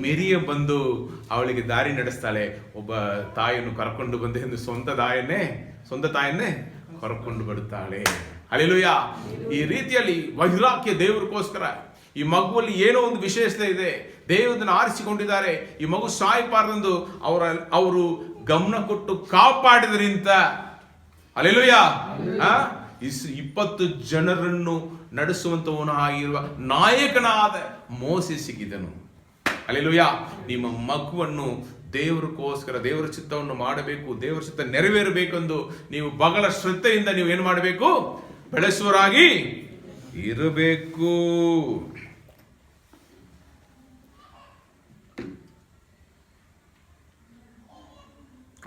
ಮೆರಿಯ ಬಂದು ಅವಳಿಗೆ ದಾರಿ ನಡೆಸ್ತಾಳೆ. ಒಬ್ಬ ತಾಯಿಯನ್ನು ಕರ್ಕೊಂಡು ಬಂದೆ ಎಂದು ಸ್ವಂತ ತಾಯನ್ನೇ ಕರ್ಕೊಂಡು ಬರುತ್ತಾಳೆ. ಹಲ್ಲೆಲೂಯಾ. ಈ ರೀತಿಯಲ್ಲಿ ವೈರಾಗ್ಯ ದೇವರಿಗೋಸ್ಕರ ಈ ಮಗುವಲ್ಲಿ ಏನೋ ಒಂದು ವಿಶೇಷತೆ ಇದೆ. ದೇವರನ್ನು ಆರಿಸಿಕೊಂಡಿದ್ದಾರೆ. ಈ ಮಗು ಸಾಯಬಾರದೆಂದು ಅವರು ಗಮನ ಕೊಟ್ಟು ಕಾಪಾಡಿದ್ರಿಂದ ಹಲ್ಲೆಲೂಯಾ 20 ಜನರನ್ನು ನಡೆಸುವಂತವನು ಆಗಿರುವ ನಾಯಕನಾದ ಮೋಸೆ ಸಿಕ್ಕಿದನು. ಹಲ್ಲೆಲೂಯಾ. ನಿಮ್ಮ ಮಗುವನ್ನು ದೇವರಿಗೋಸ್ಕರ ದೇವರ ಚಿತ್ತವನ್ನು ಮಾಡಬೇಕು, ದೇವರ ಚಿತ್ತ ನೆರವೇರಬೇಕೆಂದು ನೀವು ಬಹಳ ಶ್ರದ್ಧೆಯಿಂದ ನೀವು ಏನು ಮಾಡಬೇಕು? ಬೆಳೆಸುವರಾಗಿ ಇರಬೇಕು.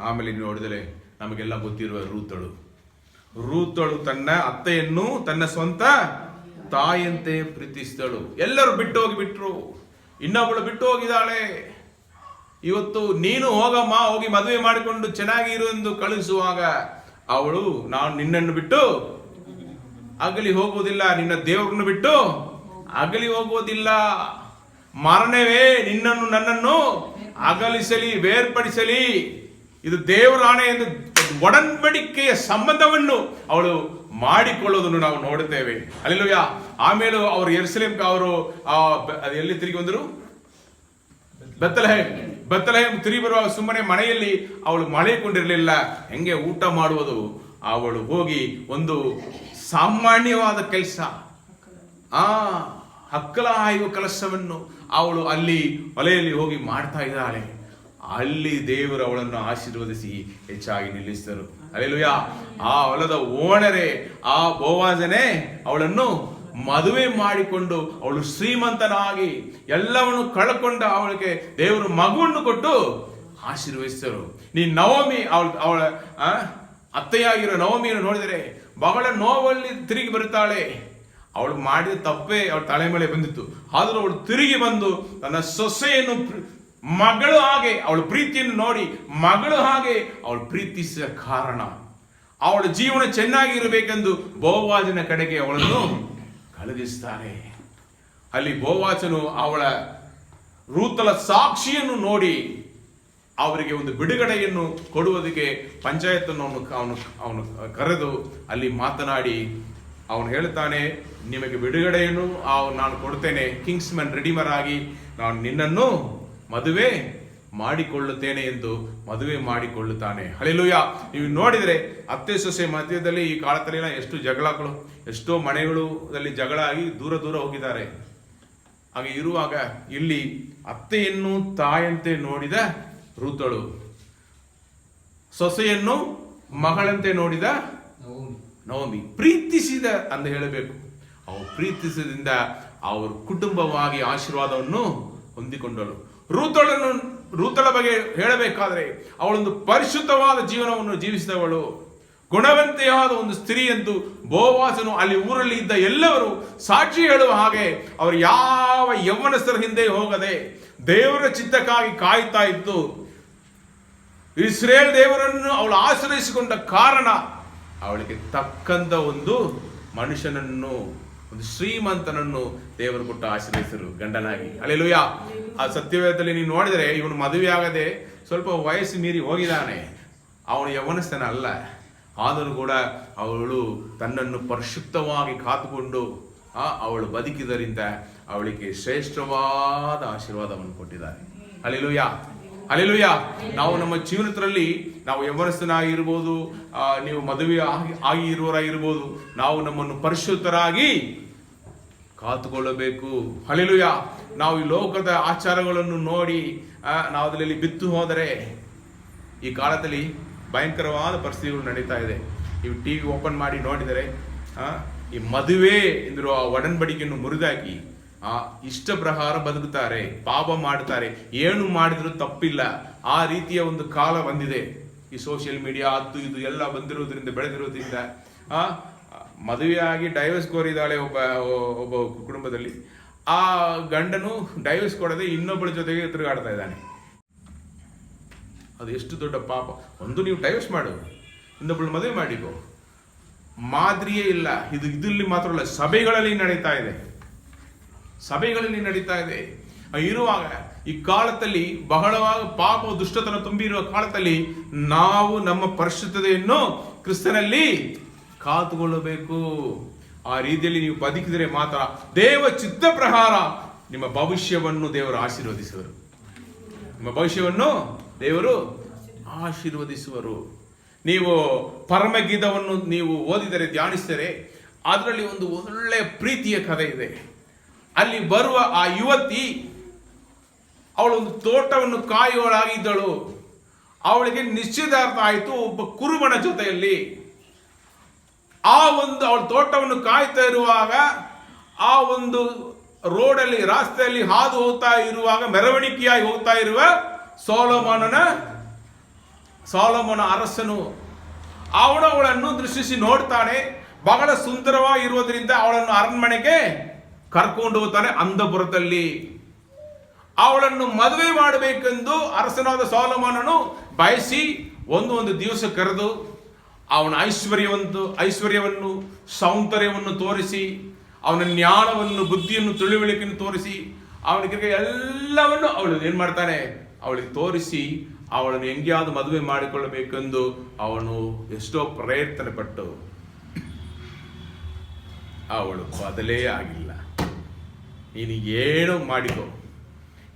ಆಮೇಲೆ ನೋಡಿದರೆ ನಮಗೆಲ್ಲ ಗೊತ್ತಿರುವ ರೂತಳು ತನ್ನ ಅತ್ತೆಯನ್ನು ತನ್ನ ಸ್ವಂತ ತಾಯಿಯಂತೆ ಪ್ರೀತಿಸಿದಳು. ಎಲ್ಲರೂ ಬಿಟ್ಟರು. ಇನ್ನೊಬ್ಬಳು ಬಿಟ್ಟು ಹೋಗಿದ್ದಾಳೆ. ಇವತ್ತು ನೀನು ಹೋಗಮ್ಮ, ಹೋಗಿ ಮದುವೆ ಮಾಡಿಕೊಂಡು ಚೆನ್ನಾಗಿ ಇರು ಎಂದು ಕಳಿಸುವಾಗ ಅವಳು ನಾನು ನಿನ್ನನ್ನು ಬಿಟ್ಟು ಅಗಲಿ ಹೋಗುವುದಿಲ್ಲ, ನಿನ್ನ ದೇವರನ್ನು ಬಿಟ್ಟು ಅಗಲಿ ಹೋಗುವುದಿಲ್ಲ, ಮರಣವೇ ನಿನ್ನನ್ನು ನನ್ನನ್ನು ಅಗಲಿಸಲಿ, ಬೇರ್ಪಡಿಸಲಿ, ಇದು ದೇವರ ಆಣೆ ಎಂದು ಒಡಂಬಡಿಕೆಯ ಸಂಬಂಧವನ್ನು ಅವಳು ಮಾಡಿಕೊಳ್ಳೋದನ್ನು ನಾವು ನೋಡುತ್ತೇವೆ. ಹಲ್ಲೆಲೂಯಾ. ಆಮೇಲೆ ಅವರು ಯೆರೂಸಲೇಮ್ಗೆ ಅವರು ಎಲ್ಲಿ ತಿರುಗಿ ಬಂದರು? ಬೆತ್ತಲೆಹೇಮ್ ತಿರುಗಿ ಬರುವ ಸುಮ್ಮನೆ ಮನೆಯಲ್ಲಿ ಅವಳು ಮಳೆಕೊಂಡಿರಲಿಲ್ಲ. ಹೆಂಗೆ ಊಟ ಮಾಡುವುದು? ಅವಳು ಹೋಗಿ ಒಂದು ಸಾಮಾನ್ಯವಾದ ಕೆಲಸ, ಹಕ್ಕಲ ಆಯುವ ಕೆಲಸವನ್ನು ಅವಳು ಅಲ್ಲಿ ಹೊಲೆಯಲ್ಲಿ ಹೋಗಿ ಮಾಡ್ತಾ ಇದ್ದಾಳೆ. ಅಲ್ಲಿ ದೇವರು ಅವಳನ್ನು ಆಶೀರ್ವದಿಸಿ ಹೆಚ್ಚಾಗಿ ನಿಲ್ಲಿಸಿದರು. ಹಲ್ಲೆಲೂಯಾ. ಆ ಹೊಲದ ಓನರೇ, ಆ ಬೋವಾಜನೇ ಅವಳನ್ನು ಮದುವೆ ಮಾಡಿಕೊಂಡು ಅವಳು ಶ್ರೀಮಂತನಾಗಿ ಎಲ್ಲವನ್ನು ಕಳ್ಕೊಂಡ ಅವಳಿಗೆ ದೇವರು ಮಗುವನ್ನು ಕೊಟ್ಟು ಆಶೀರ್ವದಿಸಿದರು. ನವಮಿ ಅವಳ ಅತ್ತೆಯಾಗಿರೋ ನವಮಿಯನ್ನು ನೋಡಿದರೆ ಬಹಳ ನೋವಲ್ಲಿ ತಿರುಗಿ ಬರುತ್ತಾಳೆ. ಅವಳು ಮಾಡಿದ ತಪ್ಪೇ ಅವಳ ತಲೆ ಮೇಲೆ ಬಂದಿತ್ತು. ಆದರೂ ಅವಳು ತಿರುಗಿ ಬಂದು ತನ್ನ ಸೊಸೆಯನ್ನು ಮಗಳು ಹಾಗೆ ಅವಳ ಪ್ರೀತಿಯನ್ನು ನೋಡಿ ಮಗಳು ಹಾಗೆ ಅವಳು ಪ್ರೀತಿಸಿದ ಕಾರಣ ಅವಳ ಜೀವನ ಚೆನ್ನಾಗಿ ಇರಬೇಕೆಂದು ಬೋವಾಜನ ಕಡೆಗೆ ಅವಳನ್ನು ಕಳುಹಿಸ್ತಾರೆ. ಅಲ್ಲಿ ಬೋವಾಜನು ಅವಳ ರೂತಳ ಸಾಕ್ಷಿಯನ್ನು ನೋಡಿ ಅವರಿಗೆ ಒಂದು ಬಿಡುಗಡೆಯನ್ನು ಕೊಡುವುದಕ್ಕೆ ಪಂಚಾಯತನ್ನು ಅವನು ಕರೆದು ಅಲ್ಲಿ ಮಾತನಾಡಿ ಅವನು ಹೇಳ್ತಾನೆ, ನಿಮಗೆ ಬಿಡುಗಡೆಯನ್ನು ನಾನು ಕೊಡ್ತೇನೆ, ಕಿಂಗ್ಸ್ಮನ್ ರೆಡಿಮರ್ ಆಗಿ ನಾನು ನಿನ್ನನ್ನು ಮದುವೆ ಮಾಡಿಕೊಳ್ಳುತ್ತೇನೆ ಎಂದು ಮದುವೆ ಮಾಡಿಕೊಳ್ಳುತ್ತಾನೆ. ಹಲ್ಲೆಲೂಯಾ. ನೀವು ನೋಡಿದರೆ ಅತ್ತೆ ಸೊಸೆ ಮಧ್ಯದಲ್ಲಿ ಈ ಕಾಲದಲ್ಲಿನ ಎಷ್ಟು ಜಗಳಗಳು, ಎಷ್ಟೋ ಮನೆಗಳಲ್ಲಿ ಜಗಳ ಆಗಿ ದೂರ ಹೋಗಿದ್ದಾರೆ. ಹಾಗೆ ಇರುವಾಗ ಇಲ್ಲಿ ಅತ್ತೆಯನ್ನು ತಾಯಂತೆ ನೋಡಿದ ರೂತಳು, ಸೊಸೆಯನ್ನು ಮಗಳಂತೆ ನೋಡಿದ ನವಮಿ ಪ್ರೀತಿಸಿದ ಅಂತ ಹೇಳಬೇಕು. ಅವರು ಪ್ರೀತಿಸಿದಿಂದ ಅವರು ಕುಟುಂಬವಾಗಿ ಆಶೀರ್ವಾದವನ್ನು ಹೊಂದಿಕೊಂಡಳು. ರೂತಳ ಬಗ್ಗೆ ಹೇಳಬೇಕಾದ್ರೆ ಅವಳೊಂದು ಪರಿಶುದ್ಧವಾದ ಜೀವನವನ್ನು ಜೀವಿಸಿದವಳು, ಗುಣವಂತೆಯಾದ ಒಂದು ಸ್ತ್ರೀ ಎಂದು ಬೋವಾಜನು ಅಲ್ಲಿ ಊರಲ್ಲಿ ಇದ್ದ ಎಲ್ಲರೂ ಸಾಕ್ಷಿ ಹೇಳುವ ಹಾಗೆ ಅವರು ಯಾವ ಯೌವನಸ್ಥರ ಹಿಂದೆ ಹೋಗದೆ ದೇವರ ಚಿತ್ತಕ್ಕಾಗಿ ಕಾಯ್ತಾ ಇತ್ತು. ಇಸ್ರೇಲ್ ದೇವರನ್ನು ಅವಳು ಆಶ್ರಯಿಸಿಕೊಂಡ ಕಾರಣ ಅವಳಿಗೆ ತಕ್ಕಂತ ಒಂದು ಮನುಷ್ಯನನ್ನು, ಒಂದು ಶ್ರೀಮಂತನನ್ನು ದೇವರು ಕೊಟ್ಟು ಆಶ್ರಯಿಸರು ಗಂಡನಾಗಿ. ಹಲ್ಲೆಲೂಯಾ. ಆ ಸತ್ಯವೇದದಲ್ಲಿ ನೀವು ನೋಡಿದರೆ ಇವನು ಮದುವೆ ಆಗದೆ ಸ್ವಲ್ಪ ವಯಸ್ಸು ಮೀರಿ ಹೋಗಿದ್ದಾನೆ. ಅವನು ಯೌವನಸ್ಥನ ಅಲ್ಲ. ಆದರೂ ಕೂಡ ಅವಳು ತನ್ನನ್ನು ಪರಿಶುದ್ಧವಾಗಿ ಕಾತುಕೊಂಡು ಅವಳು ಬದುಕಿದರಿಂದ ಅವಳಿಗೆ ಶ್ರೇಷ್ಠವಾದ ಆಶೀರ್ವಾದವನ್ನು ಕೊಟ್ಟಿದ್ದಾರೆ. ಹಲ್ಲೆಲೂಯಾ. ಹಲ್ಲೆಲೂಯಾ. ನಾವು ನಮ್ಮ ಜೀವನದಲ್ಲಿ ನಾವು ಯೌವನಸ್ಥನಾಗಿರ್ಬೋದು, ನೀವು ಮದುವೆ ಆಗಿ ಇರುವವರಾಗಿರ್ಬೋದು, ನಾವು ನಮ್ಮನ್ನು ಪರಿಶುದ್ಧರಾಗಿ ಕಾತುಕೊಳ್ಳಬೇಕು. ಹಲ್ಲೆಲೂಯಾ. ನಾವು ಈ ಲೋಕದ ಆಚಾರಗಳನ್ನು ನೋಡಿ ನಾವು ಅದರಲ್ಲಿ ಬಿತ್ತು ಹೋದರೆ ಈ ಕಾಲದಲ್ಲಿ ಭಯಂಕರವಾದ ಪರಿಸ್ಥಿತಿಗಳು ನಡೀತಾ ಇದೆ. ನೀವು TV ಓಪನ್ ಮಾಡಿ ನೋಡಿದರೆ ಈ ಮದುವೆ ಎಂದಿರುವ ಒಡಂಬಡಿಕೆಯನ್ನು ಮುರಿದಾಕಿ ಇಷ್ಟ ಪ್ರಕಾರ ಬದುಕುತ್ತಾರೆ, ಪಾಪ ಮಾಡುತ್ತಾರೆ, ಏನು ಮಾಡಿದ್ರು ತಪ್ಪಿಲ್ಲ. ಆ ರೀತಿಯ ಒಂದು ಕಾಲ ಬಂದಿದೆ. ಈ ಸೋಷಿಯಲ್ ಮೀಡಿಯಾ ಅದು ಇದು ಎಲ್ಲ ಬಂದಿರೋದ್ರಿಂದ ಬೆಳೆದಿರೋದ್ರಿಂದ ಮದುವೆಯಾಗಿ ಡೈವರ್ಸ್ ಕೋರಿದ್ದಾಳೆ ಒಬ್ಬ ಕುಟುಂಬದಲ್ಲಿ. ಆ ಗಂಡನು ಡೈವರ್ಸ್ ಕೊಡದೆ ಇನ್ನೊಬ್ಬಳ ಜೊತೆಗೆ ತಿರುಗಾಡ್ತಾ ಇದ್ದಾನೆ. ಅದು ಎಷ್ಟು ದೊಡ್ಡ ಪಾಪ. ಒಂದು ನೀವು ಡೈವರ್ಸ್ ಮಾಡು, ಇನ್ನೊಬ್ಬಳು ಮದುವೆ ಮಾಡಿಕೋ. ಮಾದರಿಯೇ ಇಲ್ಲ. ಇದು ಇದರಲ್ಲಿ ಮಾತ್ರ ಅಲ್ಲ, ಸಭೆಗಳಲ್ಲಿ ನಡೀತಾ ಇದೆ. ಸಭೆಗಳಲ್ಲಿ ನಡೀತಾ ಇದೆ. ಇರುವಾಗ ಈ ಕಾಲದಲ್ಲಿ ಬಹಳವಾಗಿ ಪಾಪ ದುಷ್ಟತನ ತುಂಬಿರುವ ಕಾಲದಲ್ಲಿ ನಾವು ನಮ್ಮ ಪರಿಶುದ್ಧತೆಯನ್ನು ಕ್ರಿಸ್ತನಲ್ಲಿ ಕಾತುಕೊಳ್ಳಬೇಕು. ಆ ರೀತಿಯಲ್ಲಿ ನೀವು ಬದುಕಿದರೆ ಮಾತ್ರ ದೇವ ಚಿತ್ತ ಪ್ರಕಾರ ನಿಮ್ಮ ಭವಿಷ್ಯವನ್ನು ದೇವರು ಆಶೀರ್ವದಿಸುವರು. ನಿಮ್ಮ ಭವಿಷ್ಯವನ್ನು ದೇವರು ಆಶೀರ್ವದಿಸುವರು. ನೀವು ಪರಮಗೀತವನ್ನು ನೀವು ಓದಿದರೆ, ಧ್ಯಾನಿಸಿದರೆ, ಅದರಲ್ಲಿ ಒಂದು ಒಳ್ಳೆಯ ಪ್ರೀತಿಯ ಕಥೆ ಇದೆ. ಅಲ್ಲಿ ಬರುವ ಆ ಯುವತಿ, ಅವಳೊಂದು ತೋಟವನ್ನು ಕಾಯುವಳಾಗಿದ್ದಳು. ಅವಳಿಗೆ ನಿಶ್ಚಿತಾರ್ಥ ಆಯಿತು ಒಬ್ಬ ಕುರುಬನ ಜೊತೆಯಲ್ಲಿ. ಅವಳ ತೋಟವನ್ನು ಕಾಯ್ತಾ ಇರುವಾಗ ಆ ಒಂದು ರೋಡಲ್ಲಿ, ರಾಸ್ತೆಯಲ್ಲಿ ಹಾದು ಹೋಗ್ತಾ ಇರುವಾಗ, ಮೆರವಣಿಗೆಯಾಗಿ ಹೋಗ್ತಾ ಇರುವ ಸೊಲೊಮೋನ ಅರಸನು ಅವಳನ್ನು ದೃಷ್ಟಿಸಿ ನೋಡ್ತಾನೆ. ಬಹಳ ಸುಂದರವಾಗಿರುವುದರಿಂದ ಅವಳನ್ನು ಅರಣ್ಮನೆಗೆ ಕರ್ಕೊಂಡು ಹೋಗ್ತಾನೆ. ಅಂಧಪುರದಲ್ಲಿ ಅವಳನ್ನು ಮದುವೆ ಮಾಡಬೇಕೆಂದು ಅರಸನಾದ ಸೊಲೊಮೋನನು ಬಯಸಿ ಒಂದು ದಿವಸ ಕರೆದು ಅವನ ಐಶ್ವರ್ಯವನ್ನು ಸೌಂದರ್ಯವನ್ನು ತೋರಿಸಿ, ಅವನ ಜ್ಞಾನವನ್ನು, ಬುದ್ಧಿಯನ್ನು, ತಿಳುವಳಿಕೆಯನ್ನು ತೋರಿಸಿ, ಅವನಿಗೆ ಎಲ್ಲವನ್ನು ಅವಳು ಏನ್ ಮಾಡ್ತಾನೆ, ಅವಳಿಗೆ ತೋರಿಸಿ ಅವಳನ್ನು ಹೆಂಗ್ಯಾವುದು ಮದುವೆ ಮಾಡಿಕೊಳ್ಳಬೇಕೆಂದು ಅವನು ಎಷ್ಟೋ ಪ್ರಯತ್ನ ಪಟ್ಟು ಅವಳು ಬದಲೇ ಆಗಿಲ್ಲ. ನೀನು ಏನು ಮಾಡಿಕೊ,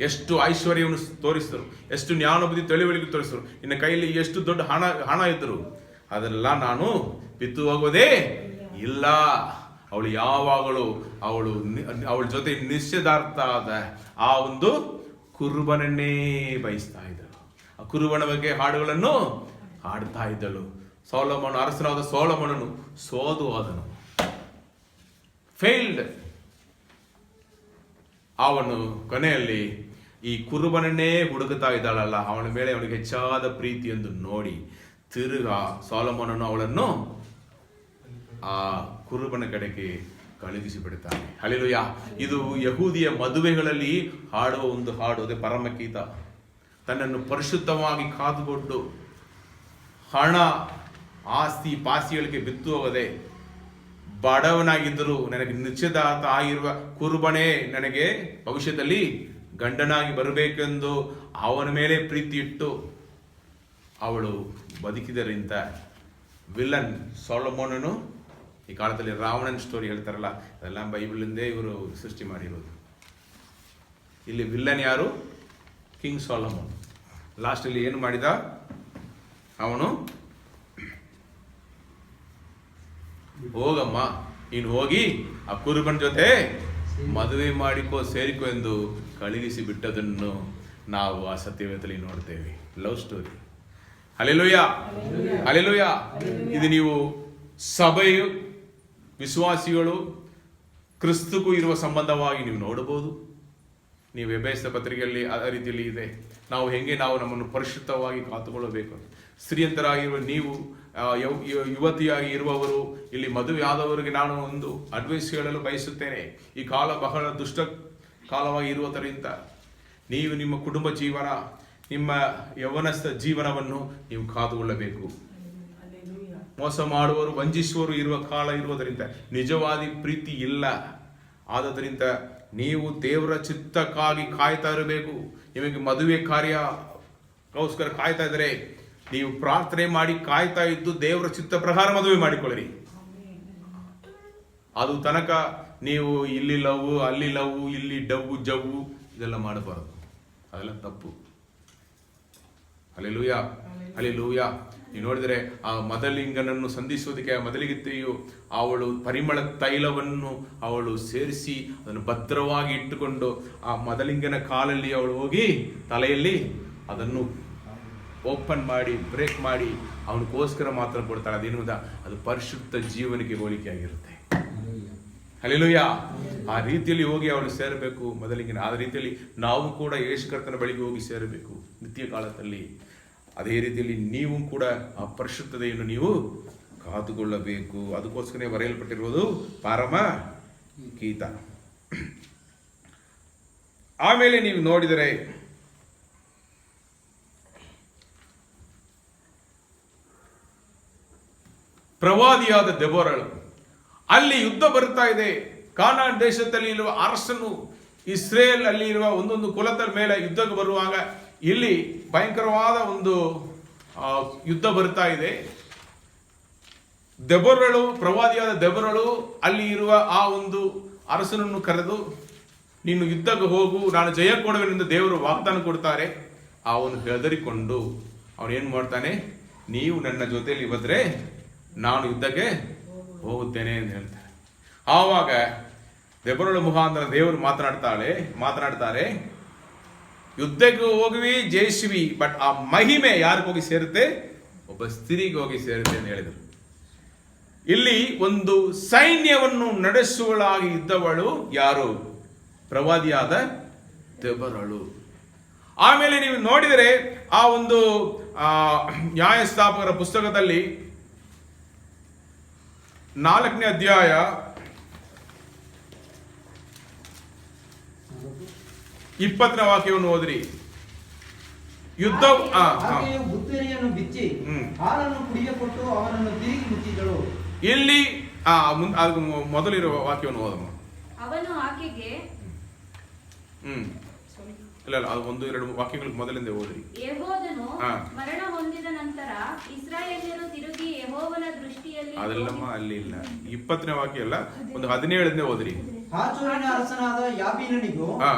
ಎಷ್ಟು ಐಶ್ವರ್ಯವನ್ನು ತೋರಿಸಿದರು, ಎಷ್ಟು ಜ್ಞಾನ ಬುದ್ಧಿ ತಿಳುವಳಿಕೆ ತೋರಿಸಿದರು, ನಿನ್ನ ಕೈಯಲ್ಲಿ ಎಷ್ಟು ದೊಡ್ಡ ಹಣ ಇದ್ದರು, ಅದೆಲ್ಲ ನಾನು ಬಿತ್ತು ಹೋಗೋದೇ ಇಲ್ಲ. ಅವಳು ಯಾವಾಗಲೂ ಅವಳ ಜೊತೆ ನಿಶ್ಚಿತಾರ್ಥ ಆದ ಆ ಒಂದು ಕುರುಬನನ್ನೇ ಬಯಸ್ತಾ ಇದ್ದಳು. ಆ ಕುರುಬನ ಬಗ್ಗೆ ಹಾಡುಗಳನ್ನು ಹಾಡ್ತಾ ಇದ್ದಳು. ಅರಸನಾದ ಸೊಲೊಮೋನನು ಸೋದು ಹೋದನು, ಫೇಲ್ಡ್. ಅವನು ಕೊನೆಯಲ್ಲಿ ಈ ಕುರುಬನನ್ನೇ ಹುಡುಕುತ್ತಾ ಇದ್ದಾಳಲ್ಲ, ಅವನ ಮೇಲೆ ಅವನಿಗೆ ಹೆಚ್ಚಾದ ಪ್ರೀತಿ ಎಂದು ನೋಡಿ ತಿರುಗಾ ಸೊಲೊಮೋನನು ಅವಳನ್ನು ಆ ಕುರುಬನ ಕಡೆಗೆ ಕಳುಹಿಸಿ ಬಿಡುತ್ತಾನೆ. ಹಲ್ಲೆಲೂಯಾ. ಇದು ಯಹೂದಿಯ ಮದುವೆಗಳಲ್ಲಿ ಹಾಡುವ ಒಂದು ಹಾಡು, ಅದೇ ಪರಮಗೀತ. ತನ್ನನ್ನು ಪರಿಶುದ್ಧವಾಗಿ ಕಾದುಕೊಂಡು ಹಣ, ಆಸ್ತಿ, ಪಾಸ್ತಿಗಳಿಗೆ ಬಿತ್ತು ಹೋಗದೆ, ಬಡವನಾಗಿದ್ದರೂ ನನಗೆ ನಿಶ್ಚಿತಾರ್ಥ ಆಗಿರುವ ಕುರುಬನೇ ನನಗೆ ಭವಿಷ್ಯದಲ್ಲಿ ಗಂಡನಾಗಿ ಬರಬೇಕೆಂದು ಅವನ ಮೇಲೆ ಪ್ರೀತಿ ಇಟ್ಟು ಅವಳು ಬದುಕಿದರಿಂದ ವಿಲ್ಲನ್ ಸೊಲೊಮೋನನು, ಈ ಕಾಲದಲ್ಲಿ ರಾವಣನ ಸ್ಟೋರಿ ಹೇಳ್ತಾರಲ್ಲ, ಅದೆಲ್ಲ ಬೈಬಲಿಂದೇ ಇವರು ಸೃಷ್ಟಿ ಮಾಡಿರೋದು. ಇಲ್ಲಿ ವಿಲ್ಲನ್ ಯಾರು? King Solomon. ಲಾಸ್ಟಲ್ಲಿ ಏನು ಮಾಡಿದ ಅವನು? ಹೋಗಮ್ಮ, ನೀನು ಹೋಗಿ ಆ ಕುರುಬನ ಜೊತೆ ಮದುವೆ ಮಾಡಿಕೋ, ಸೇರಿಕೋ ಎಂದು ಕಳುಹಿಸಿ ಬಿಟ್ಟದನ್ನು ನಾವು ಆ ಸತ್ಯವೇದದಲ್ಲಿ ನೋಡ್ತೇವೆ. Love story. Hallelujah, hallelujah. ಇದು ನೀವು ಸಭೆಯು, ವಿಶ್ವಾಸಿಗಳು, ಕ್ರಿಸ್ತಕ್ಕೂ ಇರುವ ಸಂಬಂಧವಾಗಿ ನೀವು ನೋಡಬಹುದು. ನೀವು ಎಫೆಸ ಪತ್ರಿಕೆಯಲ್ಲಿ ಆ ರೀತಿಯಲ್ಲಿ ಇದೆ. ನಾವು ನಮ್ಮನ್ನು ಪರಿಶುದ್ಧವಾಗಿ ಕಾತುಕೊಳ್ಳಬೇಕು. ಸ್ತ್ರೀಯಂತರಾಗಿರುವ ನೀವು, ಯುವತಿಯಾಗಿ ಇರುವವರು, ಇಲ್ಲಿ ಮದುವೆ ಆದವರಿಗೆ ನಾನು ಒಂದು ಅಡ್ವೈಸ್ ಹೇಳಲು ಬಯಸುತ್ತೇನೆ. ಈ ಕಾಲ ಬಹಳ ದುಷ್ಟ ಕಾಲವಾಗಿ ಇರುವುದರಿಂದ ನೀವು ನಿಮ್ಮ ಕುಟುಂಬ ಜೀವನ, ನಿಮ್ಮ ಯೌವನಸ್ಥ ಜೀವನವನ್ನು ನೀವು ಕಾದುಕೊಳ್ಳಬೇಕು. ಮೋಸ ಮಾಡುವವರು, ವಂಚಿಸುವವರು ಇರುವ ಕಾಲ ಇರುವುದರಿಂದ ನಿಜವಾದ ಪ್ರೀತಿ ಇಲ್ಲ. ಆದ್ದರಿಂದ ನೀವು ದೇವರ ಚಿತ್ತಕ್ಕಾಗಿ ಕಾಯ್ತಾ ಇರಬೇಕು. ನಿಮಗೆ ಮದುವೆ ಕಾರ್ಯಕ್ಕೋಸ್ಕರ ಕಾಯ್ತಾ ಇದ್ದರೆ ನೀವು ಪ್ರಾರ್ಥನೆ ಮಾಡಿ ಕಾಯ್ತಾ ಇದ್ದು ದೇವರ ಚಿತ್ತ ಪ್ರಕಾರ ಮದುವೆ ಮಾಡಿಕೊಳ್ಳಿರಿ. ಅದು ತನಕ ನೀವು ಇಲ್ಲಿ ಲವ್, ಅಲ್ಲಿ ಲವ್, ಇಲ್ಲಿ ಡವ್ವು ಜವ್ವು ಇದೆಲ್ಲ ಮಾಡಬಾರದು. ಅದೆಲ್ಲ ತಪ್ಪು. Hallelujah, hallelujah. ನೀವು ನೋಡಿದರೆ ಆ ಮದಲಿಂಗನನ್ನು ಸಂಧಿಸುವುದಕ್ಕೆ ಆ ಮದಲಿಗಿತ್ತೆಯು ಅವಳು ಪರಿಮಳ ತೈಲವನ್ನು ಅವಳು ಸೇರಿಸಿ ಅದನ್ನು ಭದ್ರವಾಗಿ ಇಟ್ಟುಕೊಂಡು ಆ ಮದಲಿಂಗನ ಕಾಲಲ್ಲಿ ಅವಳು ಹೋಗಿ ತಲೆಯಲ್ಲಿ ಅದನ್ನು ಓಪನ್ ಮಾಡಿ ಬ್ರೇಕ್ ಮಾಡಿ ಅವನಿಗೋಸ್ಕರ ಮಾತ್ರ ಕೊಡ್ತಾಳೆ. ಅದೇನುವುದ ಅದು ಪರಿಶುದ್ಧ ಜೀವನಕ್ಕೆ ಹೋಲಿಕೆಯಾಗಿರುತ್ತೆ. ಹಲ್ಲೆಲೂಯಾ. ಆ ರೀತಿಯಲ್ಲಿ ಹೋಗಿ ಅವಳು ಸೇರಬೇಕು ಮೊದಲಿಗೆ. ಆ ರೀತಿಯಲ್ಲಿ ನಾವು ಕೂಡ ಯೇಸು ಕರ್ತನ ಬಳಿಗೆ ಹೋಗಿ ಸೇರಬೇಕು ನಿತ್ಯ ಕಾಲದಲ್ಲಿ. ಅದೇ ರೀತಿಯಲ್ಲಿ ನೀವು ಕೂಡ ಆ ಪರಿಶುದ್ಧತೆಯನ್ನು ನೀವು ಕಾದುಕೊಳ್ಳಬೇಕು. ಅದಕ್ಕೋಸ್ಕರ ಬರೆಯಲ್ಪಟ್ಟಿರುವುದು ಪರಮ ಗೀತ. ಆಮೇಲೆ ನೀವು ನೋಡಿದರೆ ಪ್ರವಾದಿಯಾದ ದೆಬೋರಳು, ಅಲ್ಲಿ ಯುದ್ಧ ಬರ್ತಾ ಇದೆ. ಕಾನಾನ್ ದೇಶದಲ್ಲಿ ಇರುವ ಅರಸನು ಇಸ್ರೇಲ್ ಅಲ್ಲಿ ಇರುವ ಒಂದೊಂದು ಕುಲದ ಮೇಲೆ ಯುದ್ಧಕ್ಕೆ ಬರುವಾಗ ಇಲ್ಲಿ ಭಯಂಕರವಾದ ಒಂದು ಯುದ್ಧ ಬರ್ತಾ ಇದೆ. ದೆಬೋರಳು, ಪ್ರವಾದಿಯಾದ ದೆಬೋರಳು ಅಲ್ಲಿ ಇರುವ ಆ ಒಂದು ಅರಸನನ್ನು ಕರೆದು, ನೀನು ಯುದ್ಧಕ್ಕೆ ಹೋಗು, ನಾನು ಜಯ ಕೊಡುವೆನೆಂದು ದೇವರು ವಾಗ್ದಾನ ಕೊಡ್ತಾರೆ. ಅವನು ಹೆದರಿಕೊಂಡು ಅವನೇನು ಮಾಡ್ತಾನೆ, ನೀವು ನನ್ನ ಜೊತೆಯಲ್ಲಿ ಬಂದರೆ ನಾನು ಯುದ್ಧಕ್ಕೆ ಹೋಗುತ್ತೇನೆ ಅಂತ ಹೇಳ್ತಾರೆ. ಆವಾಗ ದೆಬೋರಳ ಮುಖಾಂತರ ದೇವರು ಮಾತನಾಡ್ತಾರೆ, ಯುದ್ಧಕ್ಕೆ ಹೋಗುವಿ, ಜಯಿಸುವಿ, ಬಟ್ ಆ ಮಹಿಮೆ ಯಾರಿಗೆ ಹೋಗಿ ಸೇರುತ್ತೆ? ಒಬ್ಬ ಸ್ತ್ರೀಗೆ ಹೋಗಿ ಸೇರುತ್ತೆ ಅಂತ ಹೇಳಿದರು. ಇಲ್ಲಿ ಒಂದು ಸೈನ್ಯವನ್ನು ನಡೆಸುವಳಾಗಿ ಇದ್ದವಳು ಯಾರು? ಪ್ರವಾದಿಯಾದ ದೆಬೋರಳು. ಆಮೇಲೆ ನೀವು ನೋಡಿದರೆ ಆ ಒಂದು ನ್ಯಾಯಸ್ಥಾಪಕರ ಪುಸ್ತಕದಲ್ಲಿ 4ನೇ ಅಧ್ಯಾಯ 20ನೇ ವಾಕ್ಯವನ್ನು ಓದ್ರಿ. ಯುದ್ಧ ಆಕೆಯು ಬುತ್ತರಿಯನ್ನು ಬಿಚ್ಚಿ ಹಾಲನ್ನು ಕುಡಿಯಕೊಟ್ಟು ಅವನನ್ನು ತಿರುಗಿ ಮುಚ್ಚಿದಳು. ಇಲ್ಲಿ ಮೊದಲಿರುವ ವಾಕ್ಯವನ್ನು ಓದಮ್ಮ. ಅವನು ಆಕೆಗೆ ಇಲ್ಲ ಅದು 1-2 ವಾಕ್ಯಗಳು ಮೊದಲಿಂದ ಓದ್ರಿ. ಯೆಹೋವನು ಮರಣ ಹೊಂದಿದ ನಂತರ ಇಸ್ರಾಯೇಲ್ಯರು ತಿರುಗಿ ಯೆಹೋವನ ದೃಷ್ಟಿಯಲ್ಲಿ ಅದೆಲ್ಲಮ್ಮ ಅಲ್ಲಿ ಇಲ್ಲ. 20ನೇ ವಾಕ್ಯ ಅಲ್ಲ, ಒಂದು 17ನೇ ಓದ್ರಿ. ಹಾಚೂರಿನ ಅರಸನಾದ ಯಾಬೀನನಿಗೂ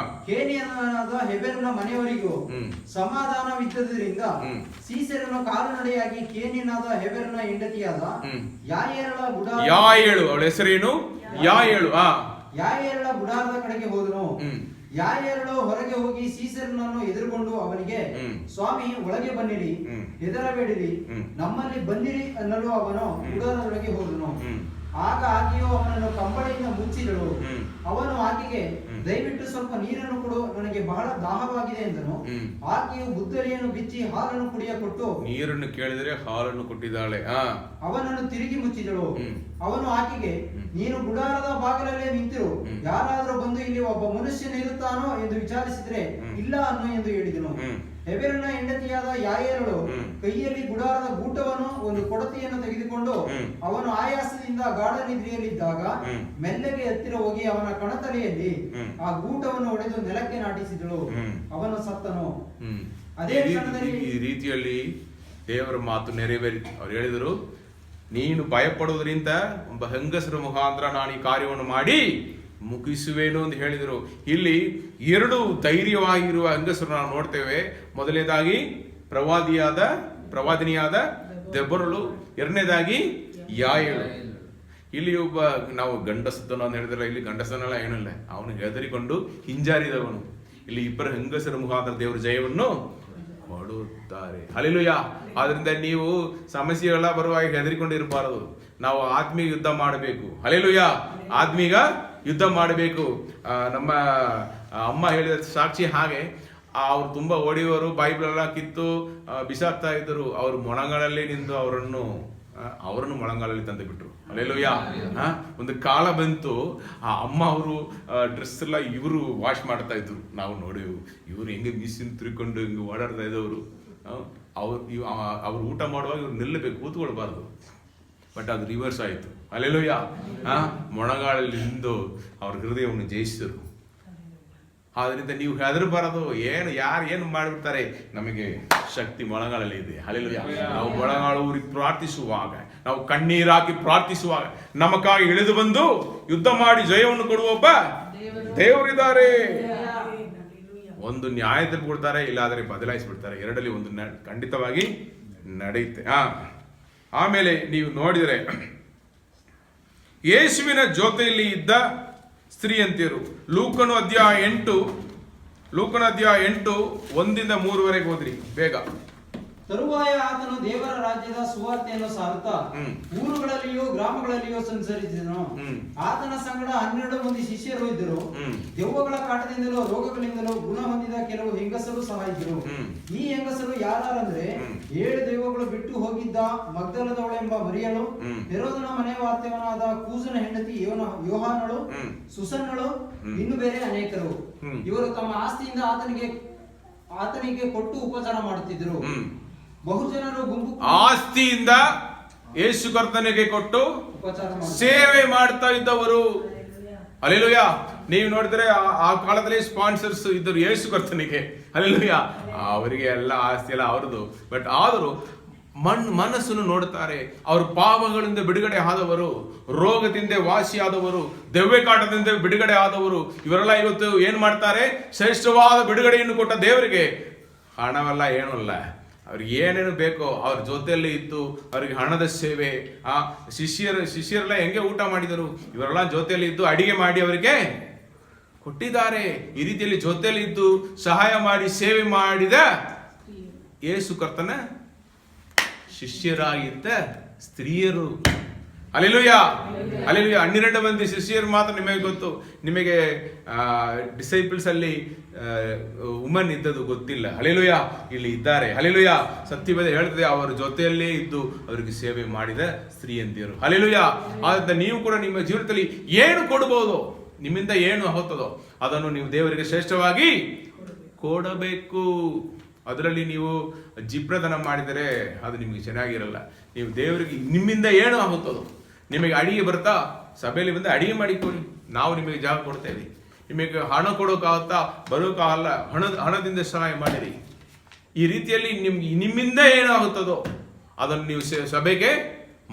ಕೇನಿಯನಾದ ಹೆಬೆರನ ಮನೆಯವರಿಗೂ ಸಮಾಧಾನವಿದ್ದರಿಂದ ಸೀಸೆರನು ಕಾಲುನಡೆಯಾಗಿ ಕೇನಿಯನಾದ ಹೆಬೆರನ ಹೆಂಡತಿಯಾದ ಯಾಯೇಲಳ ಯಾಯೇಳು, ಅವಳ ಹೆಸರೇನು? ಯಾಯೇಳು. ಯಾಯೇಲಳ ಗುಡಾರದ ಕಡೆಗೆ ಹೋದನು. ಯಾಯೇಲಳು ಹೊರಗೆ ಹೋಗಿ ಸೀಸೆರನನ್ನು ಎದುರುಗೊಂಡು ಅವನಿಗೆ, ಸ್ವಾಮಿ, ಒಳಗೆ ಬನ್ನಿರಿ, ಹೆದರಬೇಡಿರಿ, ನಮ್ಮಲ್ಲಿ ಬಂದಿರಿ ಅನ್ನಲು ಅವನು ಗುಡಾರದೊಳಗೆ ಹೋದನು. ಆಗ ಆಕೆಯು ಅವನನ್ನು ಕಂಬಳಿಯಿಂದ ಮುಚ್ಚಿದಳು. ಅವನು ಆಕೆಗೆ, ದಯವಿಟ್ಟು ಸ್ವಲ್ಪ ನೀರನ್ನು ಕೊಡು, ನನಗೆ ಬಹಳ ದಾಹವಾಗಿದೆ ಎಂದನು. ಆಕೆಯು ಬುದ್ದಲಿಯನ್ನು ಬಿಚ್ಚಿ ಹಾಲನ್ನು ಕುಡಿಯಕೊಟ್ಟು, ನೀರನ್ನು ಕೇಳಿದರೆ ಹಾಲನ್ನು ಕೊಟ್ಟಿದ್ದಾಳೆ. ಅವನನ್ನು ತಿರುಗಿ ಮುಚ್ಚಿದಳು. ಅವನು ಆಕೆಗೆ, ನೀನು ಗುಡಾರದ ಬಾಗಿಲಲ್ಲೇ ನಿಂತಿರು, ಯಾರಾದರೂ ಬಂದು ಇಲ್ಲಿ ಒಬ್ಬ ಮನುಷ್ಯನಿರುತ್ತಾನೋ ಎಂದು ವಿಚಾರಿಸಿದ್ರೆ ಇಲ್ಲ ಅನ್ನು ಎಂದು ಹೇಳಿದನು. ಹೆಬೆರನ ಹೆಂಡತಿಯಾದ ಯಾಯೇಲಳು ಕೈಯಲ್ಲಿ ಗುಡಾರದ ಗೂಟವನ್ನು, ಒಂದು ಕೊಡತಿಯನ್ನು ತೆಗೆದುಕೊಂಡು ಅವನು ಆಯಾಸದಿಂದ ಗಾಢ ನಿದ್ರೆಯಲ್ಲಿದ್ದಾಗ ಮೆಲ್ಲಗೆ ಹತ್ತಿರ ಹೋಗಿ ಅವನ ಕಣತಲೆಯಲ್ಲಿ ಆ ಗೂಟವನ್ನು ಹೊಡೆದು ನೆಲಕ್ಕೆ ನಾಟಿಸಿದಳು. ಅವನು ಸತ್ತನು. ಅದೇ ಈ ರೀತಿಯಲ್ಲಿ ದೇವರ ಮಾತು ನೆರವೇರಿತು. ಅವ್ರು ಹೇಳಿದರು, ನೀನು ಭಯಪಡುವುದರಿಂದ ಒಬ್ಬ ಹೆಂಗಸರ ಮುಖಾಂತರ ನಾನು ಈ ಕಾರ್ಯವನ್ನು ಮಾಡಿ ಮುಗಿಸುವೇನು ಅಂತ ಹೇಳಿದರು. ಇಲ್ಲಿ 2 ಧೈರ್ಯವಾಗಿರುವ ಹೆಂಗಸರು ನಾವು ನೋಡ್ತೇವೆ. ಮೊದಲನೇದಾಗಿ ಪ್ರವಾದಿನಿಯಾದ ದೆಬೋರಳು, 2ನೇದಾಗಿ ಯಾಯೇಲು. ಇಲ್ಲಿ ಒಬ್ಬ ನಾವು ಗಂಡಸತನ ಅಂತ ಹೇಳಿದ್ರೆ, ಇಲ್ಲಿ ಗಂಡಸನೆಲ್ಲ ಏನಿಲ್ಲ, ಅವನು ಹೆದರಿಕೊಂಡು ಹಿಂಜಾರಿದವನು. ಇಲ್ಲಿ 2 ಹೆಂಗಸರ ಮುಖಾಂತರ ದೇವರ ಜಯವನ್ನು ಮಾಡುತ್ತಾರೆ. ಹಲ್ಲೆಲೂಯಾ. ಆದ್ರಿಂದ ನೀವು ಸಮಸ್ಯೆಗಳ ಬರುವಾಗ ಹೆದರಿಕೊಂಡಿರಬಾರದು. ನಾವು ಆತ್ಮೀಯ ಯುದ್ಧ ಮಾಡಬೇಕು. ಹಲ್ಲೆಲೂಯಾ. ಆತ್ಮೀಯ ಯುದ್ಧ ಮಾಡಬೇಕು. ನಮ್ಮ ಅಮ್ಮ ಹೇಳಿದ ಸಾಕ್ಷಿ ಹಾಗೆ, ಅವ್ರು ತುಂಬಾ ಓಡಿಯವರು, ಬೈಬಲ್ ಎಲ್ಲ ಕಿತ್ತು ಬಿಸಾಕ್ತಾ ಇದ್ದರು. ಅವರು ಮೊಣಗಳಲ್ಲಿ ನಿಂತು ಅವರನ್ನು ಮೊಳಂಗಾಲಲ್ಲಿ ತಂದು ಬಿಟ್ರು. ಹಲ್ಲೆಲೂಯಾ. ಒಂದು ಕಾಲ ಬಂತು, ಆ ಅಮ್ಮ ಅವರು ಡ್ರೆಸ್ ಎಲ್ಲ ಇವರು ವಾಶ್ ಮಾಡ್ತಾ ಇದ್ರು. ನಾವು ನೋಡೇವು, ಇವರು ಹೆಂಗೆ ಮೀಸಿನ ತಿರ್ಕೊಂಡು ಹಿಂಗೆ ಓಡಾಡ್ತಾ ಇದ್ದವರು. ಅವ್ರು ಊಟ ಮಾಡುವಾಗ ಇವ್ರು ನಿಲ್ಲಬೇಕು, ಕೂತ್ಕೊಳ್ಬಾರ್ದು. ಬಟ್ ಅದು ರಿವರ್ಸ್ ಆಯಿತು. ಹಲ್ಲೆಲೂಯಾ. ಮೊಣಗಾಳಲ್ಲಿ ನಿಂದು ಅವ್ರ ಹೃದಯವನ್ನು ಜಯಿಸಿದರು. ಆದ್ರಿಂದ ನೀವು ಹೆದರಬಾರದು. ಯಾರು ಏನು ಮಾಡಿಬಿಡ್ತಾರೆ, ನಮಗೆ ಶಕ್ತಿ ಮೊಳಗಾಳಲ್ಲಿ ಇದೆ. ಹಲ್ಲೆಲೂಯಾ. ನಾವು ಮೊಳಗಾಳು ಊರಿಗೆ ಪ್ರಾರ್ಥಿಸುವಾಗ, ನಾವು ಕಣ್ಣೀರಾಕಿ ಪ್ರಾರ್ಥಿಸುವಾಗ ನಮಗಾಗಿ ಇಳಿದು ಬಂದು ಯುದ್ಧ ಮಾಡಿ ಜಯವನ್ನು ಕೊಡುವ ಒಬ್ಬ ದೇವರಿದ್ದಾರೆ. ಒಂದು ನ್ಯಾಯದಲ್ಲಿ ಕೊಡ್ತಾರೆ, ಇಲ್ಲಾದರೆ ಬದಲಾಯಿಸಿಬಿಡ್ತಾರೆ. 2ರಲ್ಲಿ ಒಂದು ಖಂಡಿತವಾಗಿ ನಡೆಯುತ್ತೆ. ಆಮೇಲೆ ನೀವು ನೋಡಿದರೆ ಯೇಸುವಿನ ಜೊತೆಯಲ್ಲಿ ಇದ್ದ ಸ್ತ್ರೀಯಂತಿಯರು, ಲೂಕನ ಅಧ್ಯಾಯ 8 1-3 ಓದ್ರಿ ಬೇಗ. ತರುವಾಯ ಆತನು ದೇವರ ರಾಜ್ಯದ ಸುವಾರ್ತೆಯನ್ನು ಸಾರುತ್ತಾ ಊರುಗಳಲ್ಲಿಯೂ ಗ್ರಾಮಗಳಲ್ಲಿಯೂ ಸಂಚರಿಸಿದನು. ಆತನ ಸಂಗಡ 12 ಮಂದಿ ಶಿಷ್ಯರು ಇದ್ದರು. ದೆವ್ವಗಳ ಕಾಟದಿಂದಲೂ ರೋಗಗಳಿಂದಲೂ ಗುಣ ಹೊಂದಿದ ಕೆಲವು ಹೆಂಗಸರು ಸಹ ಇದ್ದರು. ಈ ಹೆಂಗಸರು ಯಾರಂದ್ರೆ 7 ದೆವ್ವಗಳು ಬಿಟ್ಟು ಹೋಗಿದ್ದ ಮಗ್ದಲದವಳೆಂಬ ಮರಿಯಳು, ಹೆರೋದನ ಮನೆ ವಾರ್ತೆಯವನಾದ ಕೂಸನ ಹೆಂಡತಿ ಯೋಹಾನಳು, ಸುಸನ್ನಳು, ಇನ್ನು ಬೇರೆ ಅನೇಕರು. ಇವರು ತಮ್ಮ ಆಸ್ತಿಯಿಂದ ಆತನಿಗೆ ಕೊಟ್ಟು ಉಪಚಾರ ಮಾಡುತ್ತಿದ್ದರು. ಬಹುಜನರು ಗುಂಪು ಆಸ್ತಿಯಿಂದ ಯೇಸು ಕರ್ತನಿಗೆ ಕೊಟ್ಟು ಸೇವೆ ಮಾಡ್ತಾ ಇದ್ದವರು. ಹಲ್ಲೆಲೂಯಾ. ನೀವು ನೋಡಿದ್ರೆ ಆ ಕಾಲದಲ್ಲಿ ಸ್ಪಾನ್ಸರ್ಸ್ ಇದ್ದರು ಯೇಸು ಕರ್ತನಿಗೆ. ಹಲ್ಲೆಲೂಯಾ. ಅವರಿಗೆ ಎಲ್ಲ ಆಸ್ತಿ ಎಲ್ಲ ಅವ್ರದ್ದು. ಬಟ್ ಆದರೂ ಮನಸ್ಸನ್ನು ನೋಡುತ್ತಾರೆ. ಅವರು ಪಾಪಗಳಿಂದ ಬಿಡುಗಡೆ ಆದವರು, ರೋಗದಿಂದ ವಾಸಿಯಾದವರು, ದೆವ್ವಕಾಟದಿಂದ ಬಿಡುಗಡೆ ಆದವರು, ಇವರೆಲ್ಲ ಇವತ್ತು ಏನ್ ಮಾಡ್ತಾರೆ? ಶ್ರೇಷ್ಠವಾದ ಬಿಡುಗಡೆಯನ್ನು ಕೊಟ್ಟ ದೇವರಿಗೆ ಹಣವಲ್ಲ, ಏನೂ ಅಲ್ಲ, ಅವ್ರಿಗೆ ಏನೇನು ಬೇಕೋ ಅವ್ರ ಜೊತೆಯಲ್ಲಿ ಇದ್ದು ಅವ್ರಿಗೆ ಹಣದ ಸೇವೆ. ಶಿಷ್ಯರೆಲ್ಲ ಹೆಂಗೆ ಊಟ ಮಾಡಿದರು? ಇವರೆಲ್ಲ ಜೊತೆಯಲ್ಲಿ ಇದ್ದು ಅಡಿಗೆ ಮಾಡಿ ಅವರಿಗೆ ಕೊಟ್ಟಿದ್ದಾರೆ. ಈ ರೀತಿಯಲ್ಲಿ ಜೊತೆಯಲ್ಲಿ ಇದ್ದು ಸಹಾಯ ಮಾಡಿ ಸೇವೆ ಮಾಡಿದ ಯೇಸು ಕರ್ತನ ಶಿಷ್ಯರಾಗಿದ್ದ ಸ್ತ್ರೀಯರು. Hallelujah, hallelujah. 12 ಮಂದಿ ಶಿಷ್ಯರು ಮಾತ್ರ ನಿಮಗೆ ಗೊತ್ತು. ನಿಮಗೆ ಡಿಸೈಪಲ್ಸ್ ಅಲ್ಲಿ ವುಮನ್ ಇದ್ದದ್ದು ಗೊತ್ತಿಲ್ಲ. ಹಲ್ಲೆಲೂಯಾ. ಇಲ್ಲಿ ಇದ್ದಾರೆ. ಹಲ್ಲೆಲೂಯಾ. ಸತ್ಯವೇದ ಹೇಳ್ತದೆ ಅವರ ಜೊತೆಯಲ್ಲೇ ಇದ್ದು ಅವರಿಗೆ ಸೇವೆ ಮಾಡಿದ ಸ್ತ್ರೀಯಂದಿಯರು. ಹಲ್ಲೆಲೂಯಾ. ಆದ್ದರಿಂದ ನೀವು ಕೂಡ ನಿಮ್ಮ ಜೀವಿತದಲ್ಲಿ ಏನು ಕೊಡಬಹುದು, ನಿಮ್ಮಿಂದ ಏನು ಹೋಗ್ತದೋ ಅದನ್ನು ನೀವು ದೇವರಿಗೆ ಶ್ರೇಷ್ಠವಾಗಿ ಕೊಡಬೇಕು. ಅದರಲ್ಲಿ ನೀವು ಜಿಪ್ರದನ ಮಾಡಿದರೆ ಅದು ನಿಮಗೆ ಚೆನ್ನಾಗಿರಲ್ಲ. ನೀವು ದೇವರಿಗೆ ನಿಮ್ಮಿಂದ ಏನು ಆಗುತ್ತದೋ, ನಿಮಗೆ ಅಡಿಗೆ ಬರ್ತಾ ಸಭೆಯಲ್ಲಿ ಬಂದು ಅಡಿಗೆ ಮಾಡಿಕೊಡಿ, ನಾವು ನಿಮಗೆ ಜಾಗ ಕೊಡ್ತೇವೆ. ನಿಮಗೆ ಹಣ ಕೊಡೋಕ್ಕಾಗುತ್ತಾ? ಬರೋಕ್ಕಾಗಲ್ಲ, ಹಣದಿಂದ ಸಹಾಯ ಮಾಡಿರಿ. ಈ ರೀತಿಯಲ್ಲಿ ನಿಮ್ಮಿಂದ ಏನಾಗುತ್ತದೋ ಅದನ್ನು ನೀವು ಸಭೆಗೆ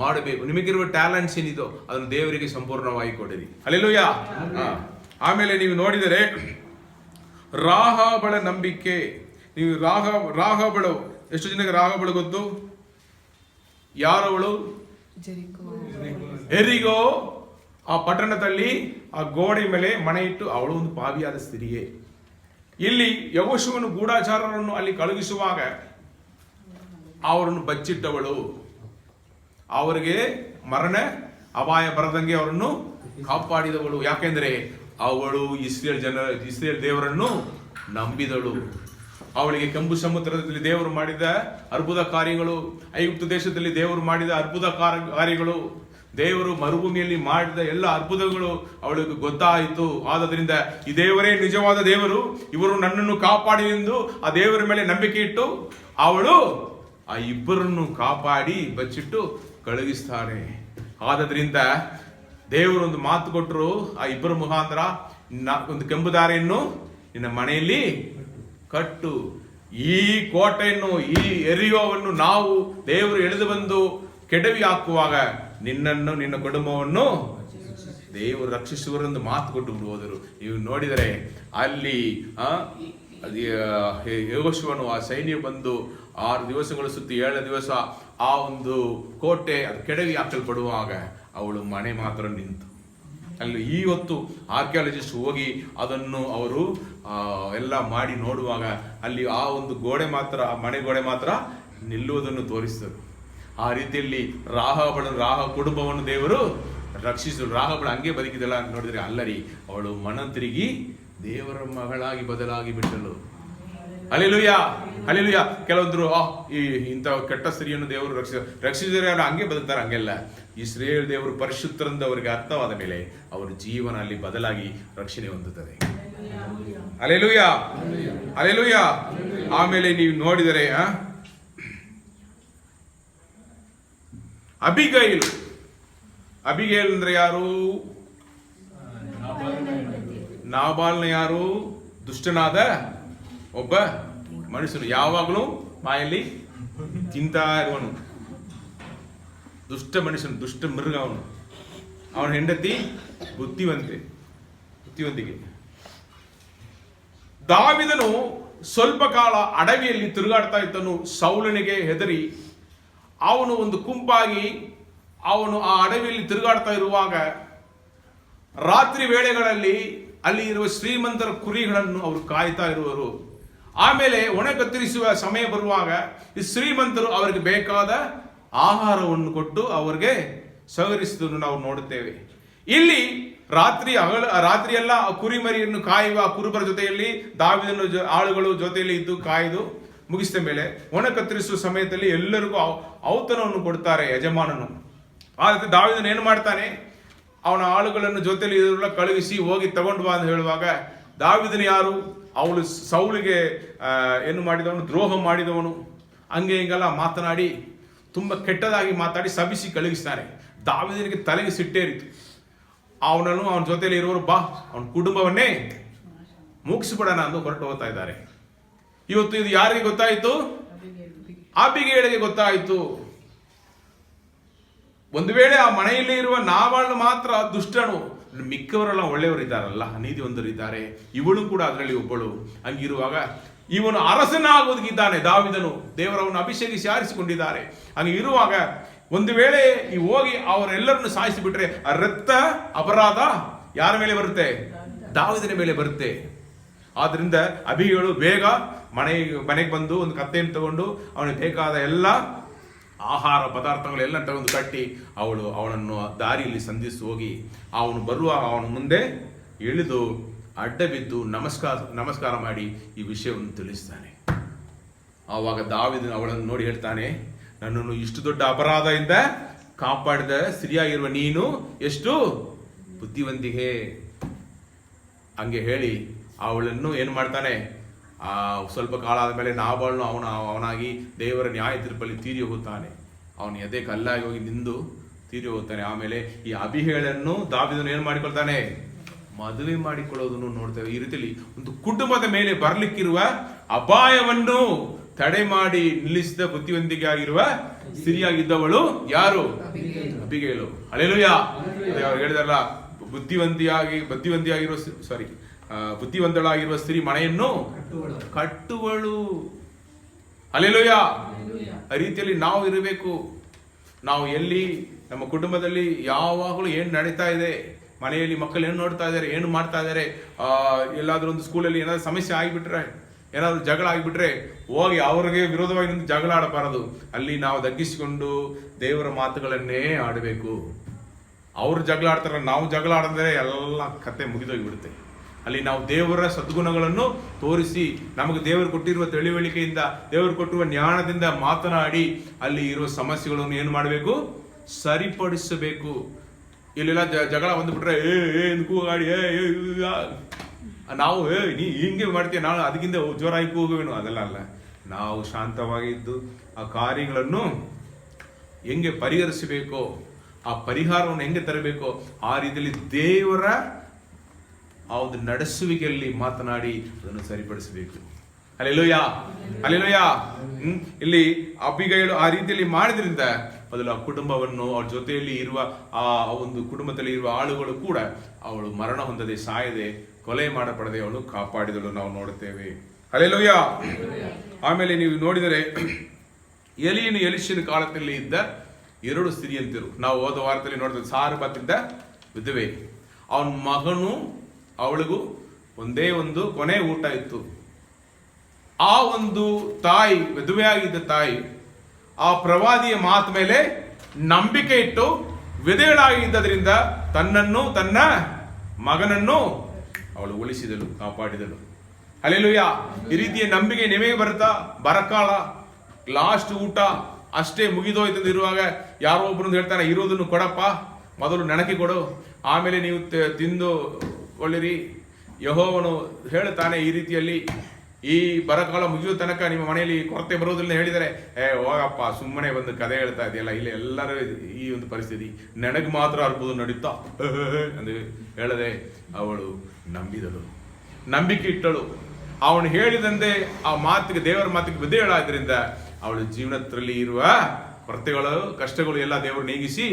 ಮಾಡಬೇಕು. ನಿಮಗಿರುವ ಟ್ಯಾಲೆಂಟ್ಸ್ ಏನಿದೋ ಅದನ್ನು ದೇವರಿಗೆ ಸಂಪೂರ್ಣವಾಗಿ ಕೊಡಿರಿ. ಹಲ್ಲೆಲೂಯಾ. ಆಮೇಲೆ ನೀವು ನೋಡಿದರೆ ರಾಹಾಬಳ ನಂಬಿಕೆ. ನೀವು ರಾಹಾಬಳು, ಎಷ್ಟು ಜನಕ್ಕೆ ರಾಹಾಬಳು ಗೊತ್ತು? ಯಾರವಳು? ಎರಿಗೋ ಆ ಪಟ್ಟಣದಲ್ಲಿ ಆ ಗೋಡೆ ಮೇಲೆ ಮನೆ ಇಟ್ಟು ಅವಳು ಒಂದು ಪಾವಿಯಾದ ಸ್ತ್ರೀಯೇ. ಇಲ್ಲಿ ಯೆಹೋಶುವನು ಗೂಢಚಾರರನ್ನು ಅಲ್ಲಿ ಕಳುಹಿಸುವಾಗ ಅವರನ್ನು ಬಚ್ಚಿಟ್ಟವಳು, ಅವರಿಗೆ ಮರಣ ಅಪಾಯ ಬರದಂಗೆ ಅವರನ್ನು ಕಾಪಾಡಿದವಳು. ಯಾಕೆಂದ್ರೆ ಅವಳು ಇಸ್ರೇಲ್ ದೇವರನ್ನು ನಂಬಿದಳು. ಅವಳಿಗೆ ಕೆಂಪು ಸಮುದ್ರದಲ್ಲಿ ದೇವರು ಮಾಡಿದ ಅದ್ಭುತ ಕಾರ್ಯಗಳು, ಐಗುಪ್ತ ದೇಶದಲ್ಲಿ ದೇವರು ಮಾಡಿದ ಅದ್ಭುತ ಕಾರ್ಯಗಳು, ದೇವರು ಮರುಭೂಮಿಯಲ್ಲಿ ಮಾಡಿದ ಎಲ್ಲ ಅದ್ಭುತಗಳು ಅವಳಿಗೆ ಗೊತ್ತಾಯಿತು. ಆದ್ದರಿಂದ ಈ ದೇವರೇ ನಿಜವಾದ ದೇವರು, ಇವರು ನನ್ನನ್ನು ಕಾಪಾಡಿ ಎಂದು ಆ ದೇವರ ಮೇಲೆ ನಂಬಿಕೆ ಇಟ್ಟು ಅವಳು ಆ ಇಬ್ಬರನ್ನು ಕಾಪಾಡಿ ಬಚ್ಚಿಟ್ಟು ಕಳುಹಿಸ್ತಾನೆ. ಆದ್ದರಿಂದ ದೇವರು ಒಂದು ಮಾತು ಕೊಟ್ಟರು, ಆ ಇಬ್ಬರ ಮುಖಾಂತರ ಒಂದು ಕೆಂಪು ದಾರಿಯನ್ನು ನಿನ್ನ ಮನೆಯಲ್ಲಿ ಕಟ್ಟು. ಈ ಕೋಟೆಯನ್ನು, ಈ ಎರಿಯೋವನ್ನು ನಾವು ದೇವರು ಎಳೆದು ಬಂದು ಕೆಡವಿ ಹಾಕುವಾಗ ನಿನ್ನನ್ನು ನಿನ್ನ ಕುಟುಂಬವನ್ನು ದೇವರು ರಕ್ಷಿಸುವರೆಂದು ಮಾತು ಕೊಟ್ಟು ಹೋದರು. ನೀವು ನೋಡಿದರೆ ಅಲ್ಲಿ ಯೆಹೋಶುವನು ಆ ಸೈನ್ಯ ಬಂದು 6 ದಿವಸಗಳು ಸುತ್ತಿ 7 ದಿವಸ ಆ ಒಂದು ಕೋಟೆ ಅದು ಕೆಡವಿ ಹಾಕಲ್ಪಡುವಾಗ ಅವಳು ಮನೆ ಮಾತ್ರ ನಿಂತು. ಅಲ್ಲಿ ಇವತ್ತು ಆರ್ಕಿಯಾಲಜಿಸ್ಟ್ ಹೋಗಿ ಅದನ್ನು ಅವರು ಎಲ್ಲ ಮಾಡಿ ನೋಡುವಾಗ ಅಲ್ಲಿ ಆ ಒಂದು ಗೋಡೆ ಮಾತ್ರ, ಆ ಮನೆ ಗೋಡೆ ಮಾತ್ರ ನಿಲ್ಲುವುದನ್ನು ತೋರಿಸಿದರು. ಆ ರೀತಿಯಲ್ಲಿ ರಾಹ ಕುಟುಂಬವನ್ನು ದೇವರು ರಕ್ಷಿಸಿದರು. ರಾಹಬಳು ಹಂಗೆ ಬದುಕಿದಲ್ಲ ನೋಡಿದ್ರೆ ಅಲ್ಲರಿ, ಅವಳು ಮನ ತಿರುಗಿ ದೇವರ ಮಗಳಾಗಿ ಬದಲಾಗಿ ಬಿಟ್ಟಳು. Hallelujah, hallelujah. ಕೆಲವೊಂದ್ರು ಇಂಥ ಕೆಟ್ಟ ಸ್ತ್ರೀಯನ್ನು ದೇವರು ರಕ್ಷಿಸಿದರೆ ಹಂಗೆ ಬದುಕ್ತಾರೆ. ಹಂಗೆಲ್ಲ ಇಸ್ರೇಲ್ ದೇವರು ಪರಿಶುದ್ಧರಿಂದ ಅವರಿಗೆ ಅರ್ಥವಾದ ಮೇಲೆ ಅವರ ಜೀವನ ಅಲ್ಲಿ ಬದಲಾಗಿ ರಕ್ಷಣೆ ಹೊಂದುತ್ತದೆ. Hallelujah, hallelujah. ಆಮೇಲೆ ನೀವು ನೋಡಿದರೆ ಅಬಿಗೈಲ್ ಅಂದ್ರೆ ಯಾರು? ನಾಬಾಲ್ನ ಯಾರು? ದುಷ್ಟನಾದ ಒಬ್ಬ ಮನುಷ್ಯನು, ಯಾವಾಗಲೂ ಬಾಯಲ್ಲಿ ತಿಂತಾ ಇರುವನು, ದುಷ್ಟ ಮನುಷ್ಯನು, ದುಷ್ಟ ಮೃಗ ಅವನು. ಅವನ ಹೆಂಡತಿ ಬುದ್ಧಿವಂತಿಕೆ. ದಾವೀದನು ಸ್ವಲ್ಪ ಕಾಲ ಅಡವಿಯಲ್ಲಿ ತಿರುಗಾಡ್ತಾ ಇದ್ದನು. ಸೌಲನಿಗೆ ಹೆದರಿ ಅವನು ಒಂದು ಗುಂಪಾಗಿ ಅವನು ಆ ಅಡವಿಯಲ್ಲಿ ತಿರುಗಾಡ್ತಾ ಇರುವಾಗ ರಾತ್ರಿ ವೇಳೆಗಳಲ್ಲಿ ಅಲ್ಲಿ ಇರುವ ಶ್ರೀಮಂತರ ಕುರಿಗಳನ್ನು ಅವರು ಕಾಯ್ತಾ ಇರುವರು. ಆಮೇಲೆ ಒಣ ಕತ್ತರಿಸುವ ಸಮಯ ಬರುವಾಗ ಈ ಶ್ರೀಮಂತರು ಅವರಿಗೆ ಬೇಕಾದ ಆಹಾರವನ್ನು ಕೊಟ್ಟು ಅವರಿಗೆ ಸಹಕರಿಸುವುದನ್ನು ನಾವು ನೋಡುತ್ತೇವೆ. ಇಲ್ಲಿ ರಾತ್ರಿಯೆಲ್ಲ ಕುರಿಮರಿಯನ್ನು ಕಾಯುವ ಕುರುಬರ ಜೊತೆಯಲ್ಲಿ ದಾವೀದನ ಆಳುಗಳು ಜೊತೆಯಲ್ಲಿ ಇದ್ದು ಕಾಯ್ದು ಮುಗಿಸಿದ ಮೇಲೆ ಒಣ ಕತ್ತರಿಸುವ ಸಮಯದಲ್ಲಿ ಎಲ್ಲರಿಗೂ ಔತಣವನ್ನು ಕೊಡ್ತಾರೆ ಯಜಮಾನನು. ಆದರೆ ದಾವೀದನು ಏನು ಮಾಡ್ತಾನೆ, ಅವನ ಆಳುಗಳನ್ನು ಜೊತೆಯಲ್ಲಿ ಇದೆಲ್ಲ ಕಳುಹಿಸಿ ಹೋಗಿ ತಗೊಂಡು ಬಾ ಅಂತ ಹೇಳುವಾಗ ದಾವೀದನು ಯಾರು? ಅವಳು ಸೌಲಿಗೆ ಏನು ಮಾಡಿದವನು? ದ್ರೋಹ ಮಾಡಿದವನು. ಹಂಗೆ ಹಿಂಗೆಲ್ಲ ಮಾತನಾಡಿ ತುಂಬ ಕೆಟ್ಟದಾಗಿ ಮಾತಾಡಿ ಸಬಿಸಿ ಕಳುಹಿಸ್ತಾನೆ. ದಾವೀದನಿಗೆ ತಲೆಗೆ ಸಿಟ್ಟೇರಿತು. ಅವನನ್ನು ಅವನ ಜೊತೆಯಲ್ಲಿ ಇರುವವರು ಬಾ ಅವನ ಕುಟುಂಬವನ್ನೇ ಮುಗಿಸ್ಬಿಡೋಣ ಅಂದು ಹೊರಟು ಹೋಗ್ತಾ ಇದ್ದಾರೆ. ಇವತ್ತು ಇದು ಯಾರಿಗೆ ಗೊತ್ತಾಯಿತು? ಅಬಿಗೈಲಿಗೆ ಗೊತ್ತಾಯಿತು. ಒಂದು ವೇಳೆ ಆ ಮನೆಯಲ್ಲಿ ಇರುವ ನಾವಳು ಮಾತ್ರ ದುಷ್ಟನು, ಮಿಕ್ಕವರೆಲ್ಲ ಒಳ್ಳೆಯವರಿದ್ದಾರಲ್ಲ, ನೀತಿವಂತರಿದ್ದಾರೆ, ಇವಳು ಕೂಡ ಅದರಲ್ಲಿ ಒಬ್ಬಳು. ಹಂಗಿರುವಾಗ ಇವನು ಅರಸನಾಗೋದಕ್ಕಿದ್ದಾನೆ ದಾವಿದನು, ದೇವರವನು ಅಭಿಷೇಕಿಸಿ ಆರಿಸಿಕೊಂಡಿದ್ದಾರೆ. ಹಂಗೆ ಇರುವಾಗ ಒಂದು ವೇಳೆ ಈ ಹೋಗಿ ಅವರೆಲ್ಲರನ್ನು ಸಾಯಿಸಿಬಿಟ್ರೆ ಆ ರಕ್ತ ಅಪರಾಧ ಯಾರ ಮೇಲೆ ಬರುತ್ತೆ? ದಾವಿದನ ಮೇಲೆ ಬರುತ್ತೆ. ಆದ್ರಿಂದ ಅಬಿಗೈಲು ಬೇಗ ಮನೆಗೆ ಬಂದು ಒಂದು ಕತ್ತೆಯನ್ನು ತಗೊಂಡು ಅವನಿಗೆ ಬೇಕಾದ ಎಲ್ಲ ಆಹಾರ ಪದಾರ್ಥಗಳೆಲ್ಲ ತಗೊಂಡು ಕಟ್ಟಿ ಅವಳನ್ನು ದಾರಿಯಲ್ಲಿ ಸಂಧಿಸಿ ಹೋಗಿ ಅವನು ಬರುವಾಗ ಅವನ ಮುಂದೆ ಇಳಿದು ಅಡ್ಡ ಬಿದ್ದು ನಮಸ್ಕಾರ ಮಾಡಿ ಈ ವಿಷಯವನ್ನು ತಿಳಿಸ್ತಾನೆ. ಆವಾಗ ದಾವಿದನು ಅವಳನ್ನು ನೋಡಿ ಹೇಳ್ತಾನೆ, ನನ್ನನ್ನು ಇಷ್ಟು ದೊಡ್ಡ ಅಪರಾಧದಿಂದ ಕಾಪಾಡಿದ ಸ್ತ್ರೀಯಾಗಿರುವ ನೀನು ಎಷ್ಟು ಬುದ್ಧಿವಂತಿಕೆ. ಹಂಗೆ ಹೇಳಿ ಅವಳನ್ನು ಏನು ಮಾಡ್ತಾನೆ, ಸ್ವಲ್ಪ ಕಾಲ ಆದಮೇಲೆ ನಾಬಾಳನ್ನು ಅವನಾಗಿ ದೇವರ ನ್ಯಾಯ ತೀರ್ಪಲ್ಲಿ ತೀರಿ ಹೋಗುತ್ತಾನೆ. ಅವನು ಎದೆ ಕಲ್ಲಾಗಿ ಹೋಗಿ ನಿಂದು ತೀರಿ ಹೋಗ್ತಾನೆ. ಆಮೇಲೆ ಈ ಅಬಿಗೈಲನ್ನು ದಾವಿದನು ಏನು ಮಾಡಿಕೊಳ್ತಾನೆ, ಮದುವೆ ಮಾಡಿಕೊಳ್ಳೋದನ್ನು ನೋಡ್ತೇವೆ. ಈ ರೀತಿಯಲ್ಲಿ ಒಂದು ಕುಟುಂಬದ ಮೇಲೆ ಬರಲಿಕ್ಕಿರುವ ಅಪಾಯವನ್ನು ತಡೆ ಮಾಡಿ ನಿಲ್ಲಿಸಿದ ಬುದ್ಧಿವಂತಿಕೆ ಆಗಿರುವ ಸ್ತ್ರೀಯಾಗಿದ್ದವಳು ಯಾರು? ಅಬಿಗೈಲು. ಹಲ್ಲೆಲೂಯಾ. ಅವ್ರು ಹೇಳಿದಾರಲ್ಲ, ಬುದ್ಧಿವಂತಳಾಗಿರುವ ಸ್ತ್ರೀ ಮನೆಯನ್ನು ಕಟ್ಟುವಳು. ಹಲ್ಲೆಲೂಯಾ. ಆ ರೀತಿಯಲ್ಲಿ ನಾವು ಇರಬೇಕು. ನಾವು ಎಲ್ಲಿ ನಮ್ಮ ಕುಟುಂಬದಲ್ಲಿ ಯಾವಾಗಲೂ ಏನು ನಡೀತಾ ಇದೆ, ಮನೆಯಲ್ಲಿ ಮಕ್ಕಳು ಏನು ನೋಡ್ತಾ ಇದ್ದಾರೆ, ಏನು ಮಾಡ್ತಾ ಇದ್ದಾರೆ, ಎಲ್ಲಾದ್ರೂ ಒಂದು ಸ್ಕೂಲಲ್ಲಿ ಏನಾದ್ರು ಸಮಸ್ಯೆ ಆಗಿಬಿಟ್ರೆ, ಏನಾದ್ರು ಜಗಳ ಆಗಿಬಿಟ್ರೆ ಹೋಗಿ ಅವ್ರಿಗೆ ವಿರೋಧವಾಗಿ ನಿಂತು ಜಗಳ ಆಡಬಾರದು. ಅಲ್ಲಿ ನಾವು ದಗ್ಗಿಸಿಕೊಂಡು ದೇವರ ಮಾತುಗಳನ್ನೇ ಆಡಬೇಕು. ಅವ್ರು ಜಗಳ ಆಡ್ತಾರೆ, ನಾವು ಜಗಳ ಆಡಿದ್ರೆ ಎಲ್ಲ ಕತೆ ಮುಗಿದೋಗಿಬಿಡುತ್ತೆ. ಅಲ್ಲಿ ನಾವು ದೇವರ ಸದ್ಗುಣಗಳನ್ನು ತೋರಿಸಿ, ನಮಗೆ ದೇವರು ಕೊಟ್ಟಿರುವ ತಿಳಿವಳಿಕೆಯಿಂದ, ದೇವರು ಕೊಟ್ಟಿರುವ ಜ್ಞಾನದಿಂದ ಮಾತನಾಡಿ ಅಲ್ಲಿ ಇರುವ ಸಮಸ್ಯೆಗಳನ್ನು ಏನು ಮಾಡಬೇಕು, ಸರಿಪಡಿಸಬೇಕು. ಇಲ್ಲೆಲ್ಲ ಜಗಳ ಬಂದುಬಿಟ್ರೆ ಕೂಗಾಡಿ ನಾವು ನೀ ಹಿಂಗೆ ಮಾಡ್ತೀಯ, ನಾನು ಅದಕ್ಕಿಂತ ಜೋರಾಗಿ ಕೂಗುವೇನು, ಅದೆಲ್ಲ ಅಲ್ಲ. ನಾವು ಶಾಂತವಾಗಿದ್ದು ಆ ಕಾರ್ಯಗಳನ್ನು ಹೆಂಗೆ ಪರಿಹರಿಸಬೇಕೋ, ಆ ಪರಿಹಾರವನ್ನು ಹೆಂಗೆ ತರಬೇಕೋ ಆ ರೀತಿಯಲ್ಲಿ ದೇವರ ಆ ಒಂದು ನಡೆಸುವಿಕೆಯಲ್ಲಿ ಮಾತನಾಡಿ ಅದನ್ನು ಸರಿಪಡಿಸಬೇಕು. Hallelujah, hallelujah. ಇಲ್ಲಿ ಅಬಿಗೈಲು ಆ ರೀತಿಯಲ್ಲಿ ಮಾಡಿದ್ರಿಂದ ಮೊದಲು ಆ ಕುಟುಂಬವನ್ನು, ಅವಳ ಜೊತೆಯಲ್ಲಿ ಇರುವ ಆ ಒಂದು ಕುಟುಂಬದಲ್ಲಿ ಇರುವ ಆಳುಗಳು ಕೂಡ ಅವಳು ಮರಣ ಹೊಂದದೆ, ಸಾಯದೆ, ಕೊಲೆ ಮಾಡಪಡದೆ ಅವಳು ಕಾಪಾಡಿದಳು ನಾವು ನೋಡುತ್ತೇವೆ. ಹಲ್ಲೆಲೂಯಾ. ಆಮೇಲೆ ನೀವು ನೋಡಿದರೆ ಎಲಿಷನ ಕಾಲದಲ್ಲಿ ಇದ್ದ 2 ಸ್ತ್ರೀಯಂತಿರು, ನಾವು ಹೋದ ವಾರದಲ್ಲಿ ನೋಡಿದ್ರೆ ಸಾರಬತ್ತಿದ್ದ ವಿಧವೆ, ಅವನ ಮಗನು ಅವಳಿಗೂ ಒಂದೇ ಒಂದು ಕೊನೆ ಊಟ ಇತ್ತು. ಆ ಒಂದು ತಾಯಿ, ವಿಧವೆಯಾಗಿದ್ದ ತಾಯಿ, ಆ ಪ್ರವಾದಿಯ ಮಾತು ಮೇಲೆ ನಂಬಿಕೆ ಇಟ್ಟು ವಿಧವೆಯಾಗಿದ್ದರಿಂದ ತನ್ನನ್ನು, ತನ್ನ ಮಗನನ್ನು ಅವಳು ಉಳಿಸಿದಳು, ಕಾಪಾಡಿದಳು. ಹಲ್ಲೆಲೂಯಾ. ಈ ರೀತಿಯ ನಂಬಿಕೆ ನಿಮಗೆ ಬರಕಾಲ ಲಾಸ್ಟ್ ಊಟ ಅಷ್ಟೇ ಮುಗಿದೋಯ್ತಂದು ಇರುವಾಗ ಯಾರೋ ಒಬ್ಬರು ಹೇಳ್ತಾನೆ, ಇರೋದನ್ನು ಕೊಡಪ್ಪ, ಮೊದಲು ನೆನಕಿ ಕೊಡು, ಆಮೇಲೆ ನೀವು ತಿಂದು ಕೊಳ್ಳಿರಿ. ಯೆಹೋವನು ಹೇಳುತ್ತಾನೆ ಈ ರೀತಿಯಲ್ಲಿ, ಈ ಬರಕಾಲ ಮುಗಿಯೋ ತನಕ ನಿಮ್ಮ ಮನೆಯಲ್ಲಿ ಕೊರತೆ ಬರೋದಿಲ್ಲ ಹೇಳಿದರೆ, ಹೋಗಪ್ಪ ಸುಮ್ಮನೆ ಒಂದು ಕಥೆ ಹೇಳ್ತಾ ಇದೆಯಲ್ಲ, ಇಲ್ಲಿ ಎಲ್ಲರೂ ಈ ಒಂದು ಪರಿಸ್ಥಿತಿ, ನನಗೆ ಮಾತ್ರ ಅರ್ಬೋದು ನಡೀತಾ ಎಂದು ಹೇಳದೆ ಅವಳು ನಂಬಿದಳು, ನಂಬಿಕೆ ಇಟ್ಟಳು. ಅವನು ಹೇಳಿದಂತೆ ಆ ಮಾತಿಗೆ, ದೇವರ ಮಾತಿಗೆ ವಿಧೇಯಳಾದ್ರಿಂದ ಅವಳ ಜೀವನದಲ್ಲಿ ಇರುವ ಕೊರತೆಗಳು, ಕಷ್ಟಗಳು ಎಲ್ಲ ದೇವರು ನೀಗಿಸಿ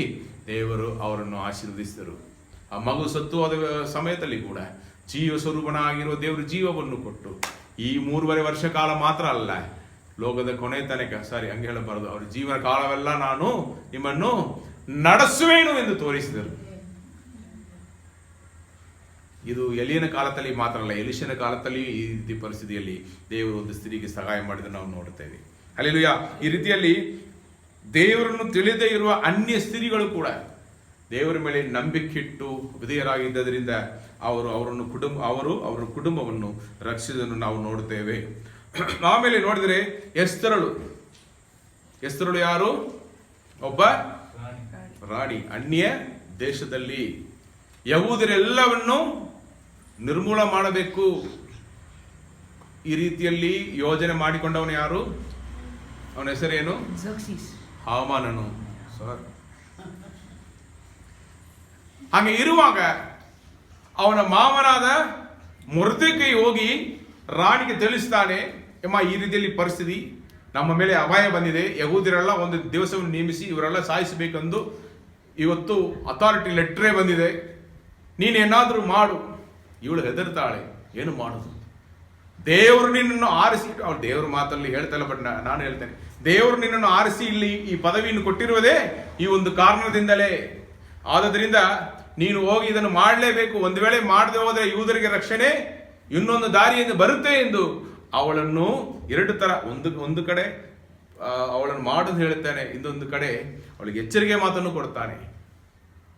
ದೇವರು ಅವರನ್ನು ಆಶೀರ್ವದಿಸಿದರು. ಆ ಮಗು ಸತ್ತು ಹೋದ ಸಮಯದಲ್ಲಿ ಕೂಡ ಜೀವ ಸ್ವರೂಪನಾಗಿರುವ ದೇವರು ಜೀವವನ್ನು ಕೊಟ್ಟು ಈ 3.5 ವರ್ಷ ಕಾಲ ಮಾತ್ರ ಅಲ್ಲ, ಲೋಕದ ಕೊನೆ ತನಕ, ಹಂಗೆ ಹೇಳಬಾರದು, ಅವರ ಜೀವನ ಕಾಲವೆಲ್ಲ ನಾನು ನಿಮ್ಮನ್ನು ನಡೆಸುವೇನು ಎಂದು ತೋರಿಸಿದರು. ಇದು ಎಲಿಯನ ಕಾಲದಲ್ಲಿ ಮಾತ್ರ ಅಲ್ಲ, ಎಲಿಷನ ಕಾಲದಲ್ಲಿ ಈ ರೀತಿ ಪರಿಸ್ಥಿತಿಯಲ್ಲಿ ದೇವರು ಒಂದು ಸ್ತ್ರೀಗೆ ಸಹಾಯ ಮಾಡಿದ್ರೆ ನಾವು ನೋಡುತ್ತೇವೆ. ಹಲ್ಲೆಲೂಯಾ. ಈ ರೀತಿಯಲ್ಲಿ ದೇವರನ್ನು ತಿಳಿದೇ ಇರುವ ಅನ್ಯ ಸ್ತ್ರೀಗಳು ಕೂಡ ದೇವರ ಮೇಲೆ ನಂಬಿಕೆಯಿಟ್ಟು ವಿಧೇಯರಾಗಿದ್ದರಿಂದ ಅವರ ಕುಟುಂಬವನ್ನು ರಕ್ಷಿಸನ್ನು ನಾವು ನೋಡುತ್ತೇವೆ. ಆಮೇಲೆ ನೋಡಿದರೆ ಎಸ್ತರಳು ಯಾರು? ಒಬ್ಬ ರಾಣಿ. ಅನ್ಯ ದೇಶದಲ್ಲಿ ಯಹೂದರೆಲ್ಲವನ್ನು ನಿರ್ಮೂಲ ಮಾಡಬೇಕು ಈ ರೀತಿಯಲ್ಲಿ ಯೋಜನೆ ಮಾಡಿಕೊಂಡವನು ಯಾರು? ಅವನ ಹೆಸರೇನು? ಹಾಮಾನನು. ಹಾಗೆ ಇರುವಾಗ ಅವನ ಮಾವನಾದ ಮೊರ್ದೆಕೈ ಹೋಗಿ ರಾಣಿಗೆ ತಿಳಿಸ್ತಾನೆ, ಅಮ್ಮ ಈ ರೀತಿಯಲ್ಲಿ ಪರಿಸ್ಥಿತಿ, ನಮ್ಮ ಮೇಲೆ ಅಪಾಯ ಬಂದಿದೆ, ಯಹೂದ್ಯರೆಲ್ಲ ಒಂದು ದಿವಸವನ್ನು ನೇಮಿಸಿ ಇವರೆಲ್ಲ ಸಾಯಿಸಬೇಕೆಂದು ಇವತ್ತು ಅಥಾರಿಟಿ ಲೆಟ್ರೇ ಬಂದಿದೆ, ನೀನೇನಾದರೂ ಮಾಡು. ಇವಳು ಹೆದರ್ತಾಳೆ, ಏನು ಮಾಡೋದು? ದೇವರು ನಿನ್ನನ್ನು ಆರಿಸಿ, ಅವಳು ದೇವ್ರ ಮಾತಲ್ಲಿ ಹೇಳ್ತಲ್ಲ, ಬಟ್ ನಾನು ಹೇಳ್ತೇನೆ, ದೇವರು ನಿನ್ನನ್ನು ಆರಿಸಿ ಇಲ್ಲಿ ಈ ಪದವಿಯನ್ನು ಕೊಟ್ಟಿರುವುದೇ ಈ ಒಂದು ಕಾರಣದಿಂದಲೇ. ಆದ್ರಿಂದ ನೀನು ಹೋಗಿ ಇದನ್ನು ಮಾಡಲೇಬೇಕು. ಒಂದು ವೇಳೆ ಮಾಡದೆ ಹೋದರೆ ಯೂದರಿಗೆ ರಕ್ಷಣೆ ಇನ್ನೊಂದು ದಾರಿಯಿಂದ ಬರುತ್ತೆ ಎಂದು ಅವಳನ್ನು ಎರಡು ತರ, ಒಂದು ಕಡೆ ಅವಳನ್ನು ಮಾಡೋದು ಹೇಳ್ತಾನೆ, ಇನ್ನೊಂದು ಕಡೆ ಅವಳಿಗೆ ಎಚ್ಚರಿಕೆ ಮಾತನ್ನು ಕೊಡ್ತಾನೆ.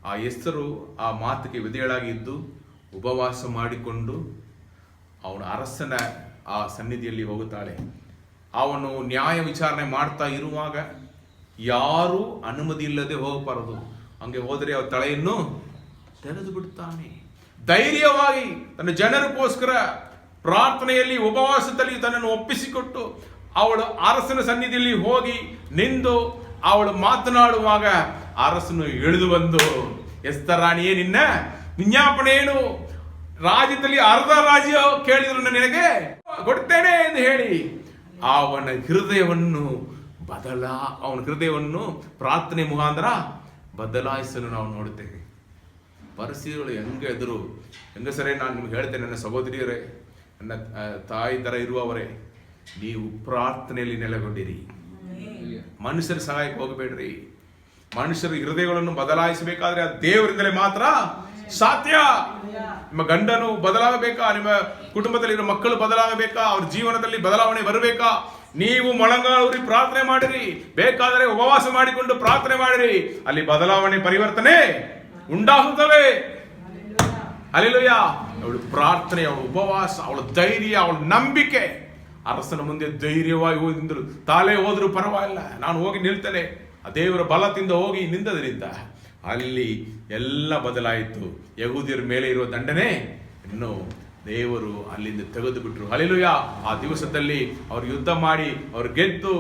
ಆ ಹೆಸರು ಆ ಮಾತಿಗೆ ವಿಧೇಯಳಾಗಿ ಇದ್ದು ಉಪವಾಸ ಮಾಡಿಕೊಂಡು ಅವನ ಅರಸನ ಆ ಸನ್ನಿಧಿಯಲ್ಲಿ ಹೋಗುತ್ತಾಳೆ. ಅವನು ನ್ಯಾಯ ವಿಚಾರಣೆ ಮಾಡ್ತಾ ಇರುವಾಗ ಯಾರು ಅನುಮತಿ ಇಲ್ಲದೆ ಹೋಗಬಾರದು, ಹಂಗೆ ಹೋದರೆ ಅವರ ತಲೆಯನ್ನು ತೆರೆದು ಬಿಡುತ್ತಾನೆ. ಧೈರ್ಯವಾಗಿ ತನ್ನ ಜನರಿಗೋಸ್ಕರ ಪ್ರಾರ್ಥನೆಯಲ್ಲಿ ಉಪವಾಸದಲ್ಲಿ ತನ್ನನ್ನು ಒಪ್ಪಿಸಿಕೊಟ್ಟು ಅವಳು ಅರಸನ ಸನ್ನಿಧಿಯಲ್ಲಿ ಹೋಗಿ ನಿಂದು ಅವಳು ಮಾತನಾಡುವಾಗ ಅರಸನು ಇಳಿದು ಬಂದು, ಎಸ್ತರ್ ರಾಣಿಯೇ, ನಿನ್ನ ವಿಜ್ಞಾಪನೆ ಏನು? ರಾಜ್ಯದಲ್ಲಿ ಅರ್ಧ ರಾಜ್ಯ ಕೇಳಿದ್ರು ನಿನಗೆ ಕೊಡ್ತೇನೆ ಎಂದು ಹೇಳಿ ಅವನ ಹೃದಯವನ್ನು ಪ್ರಾರ್ಥನೆ ಮುಖಾಂತರ ಬದಲಾಯಿಸಲು ನಾವು ನೋಡುತ್ತೇವೆ. ಪರಿಸ್ಥಿತಿಗಳು ಹೆಂಗಸರೇ, ನಾನು ನಿಮ್ಗೆ ಹೇಳ್ತೇನೆ, ನನ್ನ ಸಹೋದರಿಯರೇ, ನನ್ನ ತಾಯಿ ತರ ಇರುವವರೇ, ನೀವು ಪ್ರಾರ್ಥನೆಯಲ್ಲಿ ನೆಲೆಗೊಂಡಿರಿ. ಮನುಷ್ಯರ ಸಹಾಯಕ್ಕೆ ಹೋಗಬೇಡ್ರಿ. ಮನುಷ್ಯರ ಹೃದಯಗಳನ್ನು ಬದಲಾಯಿಸಬೇಕಾದ್ರೆ ಅದು ದೇವರಿಂದಲೇ ಮಾತ್ರ ಸಾಧ್ಯ. ನಿಮ್ಮ ಗಂಡನು ಬದಲಾಗಬೇಕಾ? ನಿಮ್ಮ ಕುಟುಂಬದಲ್ಲಿರೋ ಮಕ್ಕಳು ಬದಲಾಗಬೇಕಾ? ಅವ್ರ ಜೀವನದಲ್ಲಿ ಬದಲಾವಣೆ ಬರಬೇಕಾ? ನೀವು ಮೊಳಗಾಲೂರಿ ಪ್ರಾರ್ಥನೆ ಮಾಡಿರಿ, ಬೇಕಾದರೆ ಉಪವಾಸ ಮಾಡಿಕೊಂಡು ಪ್ರಾರ್ಥನೆ ಮಾಡಿರಿ, ಅಲ್ಲಿ ಬದಲಾವಣೆ ಪರಿವರ್ತನೆ ಉಂಟಾಗುತ್ತವೆ. ಹಲ್ಲೆಲೂಯಾ. ಅವಳು ಪ್ರಾರ್ಥನೆ, ಅವಳ ಉಪವಾಸ, ಅವಳ ಧೈರ್ಯ, ಅವಳ ನಂಬಿಕೆ, ಅರಸನ ಮುಂದೆ ಧೈರ್ಯವಾಗಿ ಹೋಗಿ ನಿಂತರು. ತಾಲೇ ಹೋದ್ರು ಪರವಾಗಿಲ್ಲ, ನಾನು ಹೋಗಿ ನಿಲ್ತೇನೆ. ಆ ದೇವರ ಬಲದಿಂದ ಹೋಗಿ ನಿಂತದ್ರಿಂದ ಅಲ್ಲಿ ಎಲ್ಲ ಬದಲಾಯಿತು. ಯಹೂದ್ಯರ ಮೇಲೆ ಇರುವ ದಂಡನೆ ಇನ್ನು ದೇವರು ಅಲ್ಲಿಂದ ತೆಗೆದು ಬಿಟ್ರು. ಹಲ್ಲೆಲೂಯಾ. ಆ ದಿವಸದಲ್ಲಿ ಅವರು ಯುದ್ಧ ಮಾಡಿ ಅವರು ಗೆದ್ದು,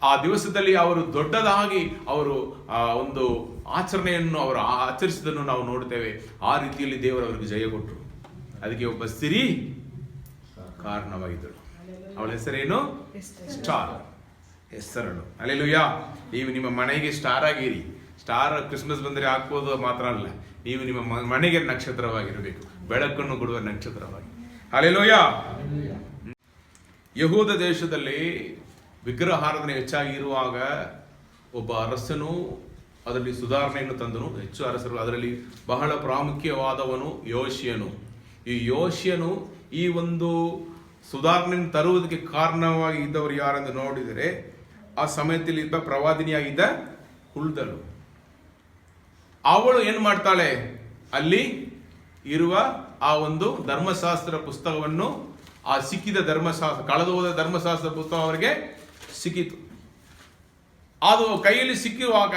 ಆ ದಿವಸದಲ್ಲಿ ಅವರು ದೊಡ್ಡದಾಗಿ ಅವರು ಒಂದು ಆಚರಣೆಯನ್ನು ಅವರು ಆಚರಿಸಿದನ್ನು ನಾವು ನೋಡ್ತೇವೆ. ಆ ರೀತಿಯಲ್ಲಿ ದೇವರು ಅವರಿಗೆ ಜಯ ಕೊಟ್ಟರು. ಅದಕ್ಕೆ ಒಬ್ಬ ಸ್ತ್ರೀ ಕಾರಣವಾಗಿದ್ದಳು. ಅವಳ ಹೆಸರೇನು? ಸ್ಟಾರ್, ಹೆಸರಳು. ಹಲ್ಲೆಲೂಯಾ. ನೀವು ನಿಮ್ಮ ಮನೆಗೆ ಸ್ಟಾರ್ ಆಗಿರಿ. ಸ್ಟಾರ್ ಕ್ರಿಸ್ಮಸ್ ಬಂದರೆ ಹಾಕೋದು ಮಾತ್ರ ಅಲ್ಲ, ನೀವು ನಿಮ್ಮ ಮನೆಗೆ ನಕ್ಷತ್ರವಾಗಿರಬೇಕು, ಬೆಳಕನ್ನು ಕೊಡುವ ನಕ್ಷತ್ರವಾಗಿ. ಹಲ್ಲೆಲೂಯಾ. ಯಹೂದ ದೇಶದಲ್ಲಿ ವಿಗ್ರಹಾರಾಧನೆ ಹೆಚ್ಚಾಗಿ ಇರುವಾಗ ಒಬ್ಬ ಅರಸನು ಅದರಲ್ಲಿ ಸುಧಾರಣೆಯನ್ನು ತಂದನು. ಹೆಚ್ಚು ಅರಸರು, ಅದರಲ್ಲಿ ಬಹಳ ಪ್ರಾಮುಖ್ಯವಾದವನು ಯೋಷಿಯನು. ಈ ಯೋಷಿಯನು ಈ ಒಂದು ಸುಧಾರಣೆಯನ್ನು ತರುವುದಕ್ಕೆ ಕಾರಣವಾಗಿ ಇದ್ದವರು ಯಾರೆಂದು ನೋಡಿದರೆ ಆ ಸಮಯದಲ್ಲಿ ಇದ್ದ ಪ್ರವಾದಿನಿಯಾಗಿದ್ದ ಹುಲ್ದಳು. ಅವಳು ಏನು ಮಾಡ್ತಾಳೆ, ಅಲ್ಲಿ ಇರುವ ಆ ಒಂದು ಧರ್ಮಶಾಸ್ತ್ರ ಪುಸ್ತಕವನ್ನು, ಆ ಸಿಕ್ಕಿದ ಧರ್ಮಶಾಸ್ತ್ರ, ಕಳೆದು ಹೋದ ಧರ್ಮಶಾಸ್ತ್ರ ಪುಸ್ತಕ ಅವರಿಗೆ ಸಿಕ್ಕಿತು. ಅದು ಕೈಯಲ್ಲಿ ಸಿಕ್ಕಿರುವಾಗ